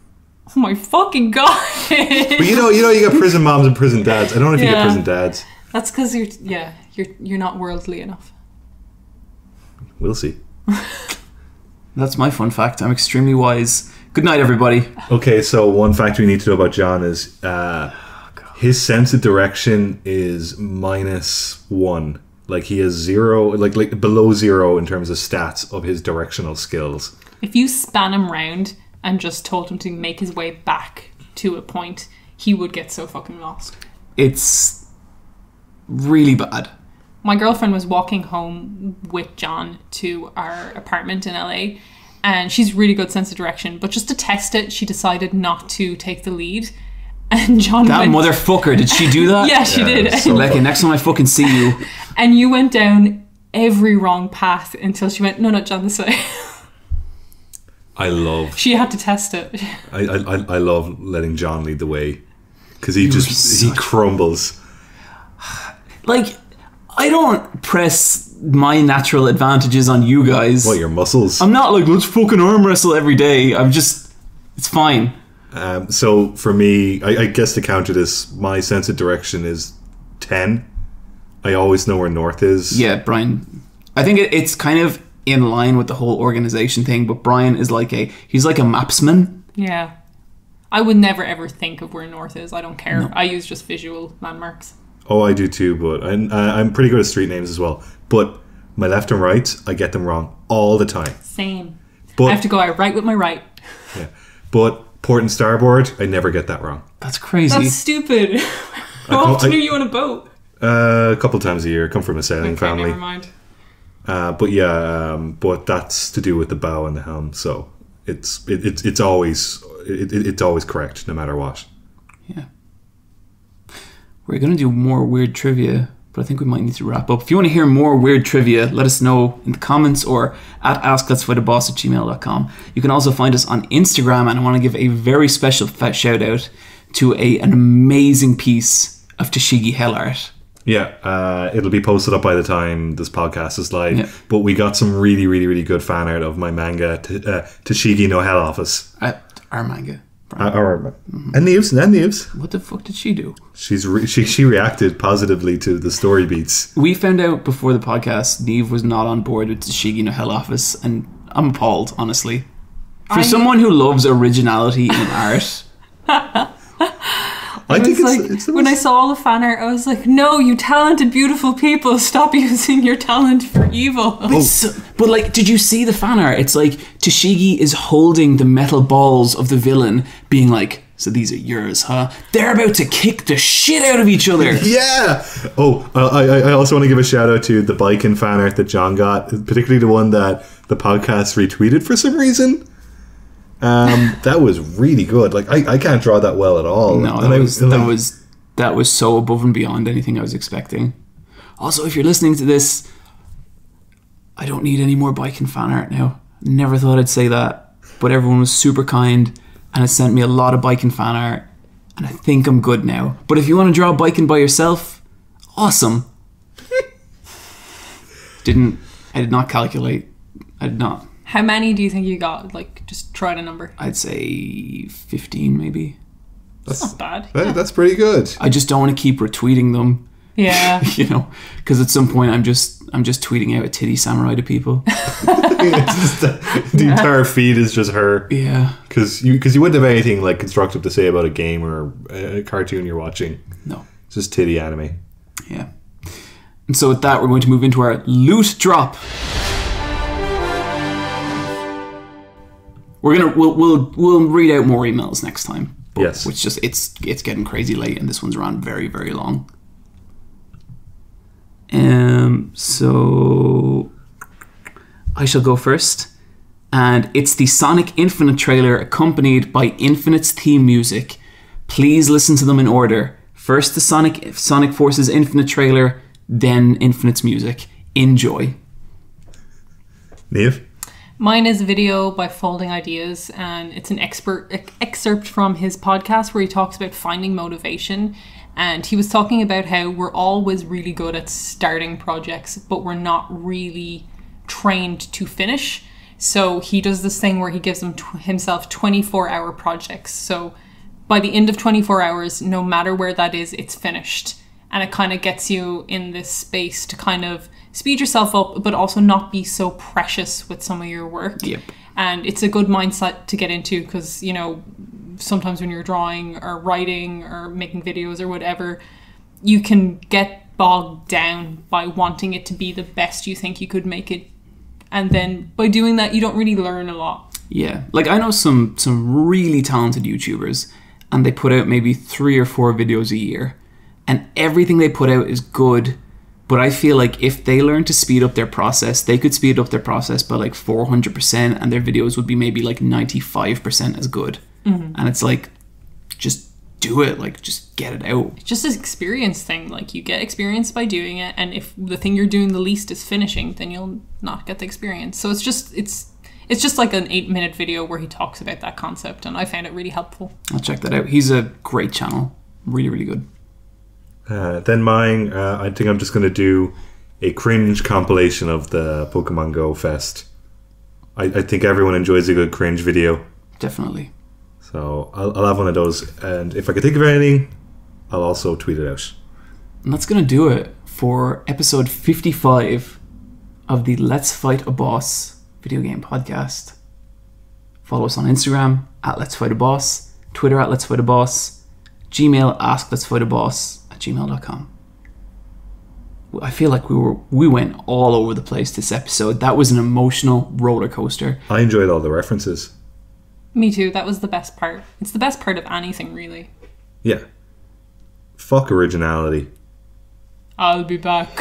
Oh my fucking god! But you know you got prison moms and prison dads. I don't know if you get Yeah. prison dads. That's because you're not worldly enough. We'll see. That's my fun fact. I'm extremely wise. Good night, everybody. Okay, so one fact we need to know about John is his sense of direction is -1. Like, he has 0, like below 0 in terms of stats of his directional skills. If you span him round and just told him to make his way back to a point, he would get so fucking lost. It's really bad. My girlfriend was walking home with John to our apartment in LA, and she's really good sense of direction, but just to test it, she decided not to take the lead. And John That went, motherfucker, did she do that? yeah, she did. so Like, next time I fucking see you. And you went down every wrong path until she went, no, John, this way. I love She had to test it. I love letting John lead the way, because he such- crumbles. Like, I don't press my natural advantages on you guys. What, your muscles? I'm not like, let's fucking arm wrestle every day. I'm just, it's fine. So for me, I guess to counter this, my sense of direction is 10. I always know where north is. Yeah, Bryan. I think it's kind of in line with the whole organization thing, but Bryan is like he's like a mapsman. Yeah. I would never ever think of where north is. I don't care. I use just visual landmarks. Oh, I do too, but I'm pretty good at street names as well. But my left and right, I get them wrong all the time. Same. But, I have to go out right with my right. Yeah. But port and starboard, I never get that wrong. That's crazy. That's stupid. How often are you on a boat? A couple times a year. I come from a sailing Okay, family. never mind. But that's to do with the bow and the helm. So it's always correct no matter what. Yeah. We're going to do more weird trivia, but I think we might need to wrap up. If you want to hear more weird trivia, let us know in the comments or at askletsfightaboss@gmail.com. You can also find us on Instagram, and I want to give a very special shout out to an amazing piece of Toshigi hell art. Yeah, it'll be posted up by the time this podcast is live. Yeah. But we got some really, really, really good fan art of my manga, Toshigi no Hell Office. Our manga. And Niamh's. What the fuck did she do? She reacted positively to the story beats. We found out before the podcast Niamh was not on board with Toshigi no Hell Office, and I'm appalled, honestly. For someone who loves originality in art. I think It's when I saw all the fan art, I was like, no, you talented, beautiful people, stop using your talent for evil. But like, did you see the fan art? It's like Toshigi is holding the metal balls of the villain, being like, so these are yours, huh? They're about to kick the shit out of each other. Yeah. Oh, I also want to give a shout out to the Biken fan art that John got, particularly the one that the podcast retweeted for some reason. That was really good. Like I can't draw that well at all. No, that was so above and beyond anything I was expecting. Also, if you're listening to this, I don't need any more Biken fan art now. Never thought I'd say that, but everyone was super kind and has sent me a lot of Biken fan art, and I think I'm good now. But if you want to draw Biken by yourself, awesome. I did not calculate. I did not. How many do you think you got? Like, just try a number. I'd say 15 maybe. That's not bad. That's pretty good. I just don't want to keep retweeting them. Yeah. You know, because at some point I'm just tweeting out a titty samurai to people. The entire feed is just her. Yeah. Because you wouldn't have anything like constructive to say about a game or a cartoon you're watching. No. It's just titty anime. Yeah. And so with that, we're going to move into our loot drop. We'll read out more emails next time. But Yes. Which just it's getting crazy late, and this one's around very, very long. So I shall go first, and it's the Sonic Infinite trailer accompanied by Infinite's theme music. Please listen to them in order. First the Sonic Forces Infinite trailer, then Infinite's music. Enjoy. Niamh? Mine is a video by Folding Ideas, and it's an excerpt from his podcast where he talks about finding motivation. And he was talking about how we're always really good at starting projects, but we're not really trained to finish. So he does this thing where he gives himself 24-hour projects. So by the end of 24 hours, no matter where that is, it's finished. And it kind of gets you in this space to kind of speed yourself up, but also not be so precious with some of your work. Yep. And it's a good mindset to get into because, you know, sometimes when you're drawing or writing or making videos or whatever, you can get bogged down by wanting it to be the best you think you could make it. And then by doing that, you don't really learn a lot. Yeah. Like, I know some really talented YouTubers, and they put out maybe 3 or 4 videos a year, and everything they put out is good. But I feel like if they learn to speed up their process, they could speed up their process by like 400%, and their videos would be maybe like 95% as good. And it's like, just do it, like just get it out. It's just this experience thing. Like, you get experience by doing it, and if the thing you're doing the least is finishing, then you'll not get the experience. So it's just like an 8-minute video where he talks about that concept, and I found it really helpful. I'll check that out. He's a great channel. Really, really good. Then mine, I think I'm just going to do a cringe compilation of the Pokemon Go Fest. I think everyone enjoys a good cringe video. Definitely. So I'll have one of those. And if I can think of anything, I'll also tweet it out. And that's going to do it for episode 55 of the Let's Fight a Boss video game podcast. Follow us on Instagram at Let's Fight a Boss, Twitter at Let's Fight a Boss, Gmail askletsfightaboss@gmail.com. I feel like we went all over the place this episode. That was an emotional roller coaster. I enjoyed all the references. Me too. That was the best part. It's the best part of anything, really. Yeah. Fuck originality. I'll be back.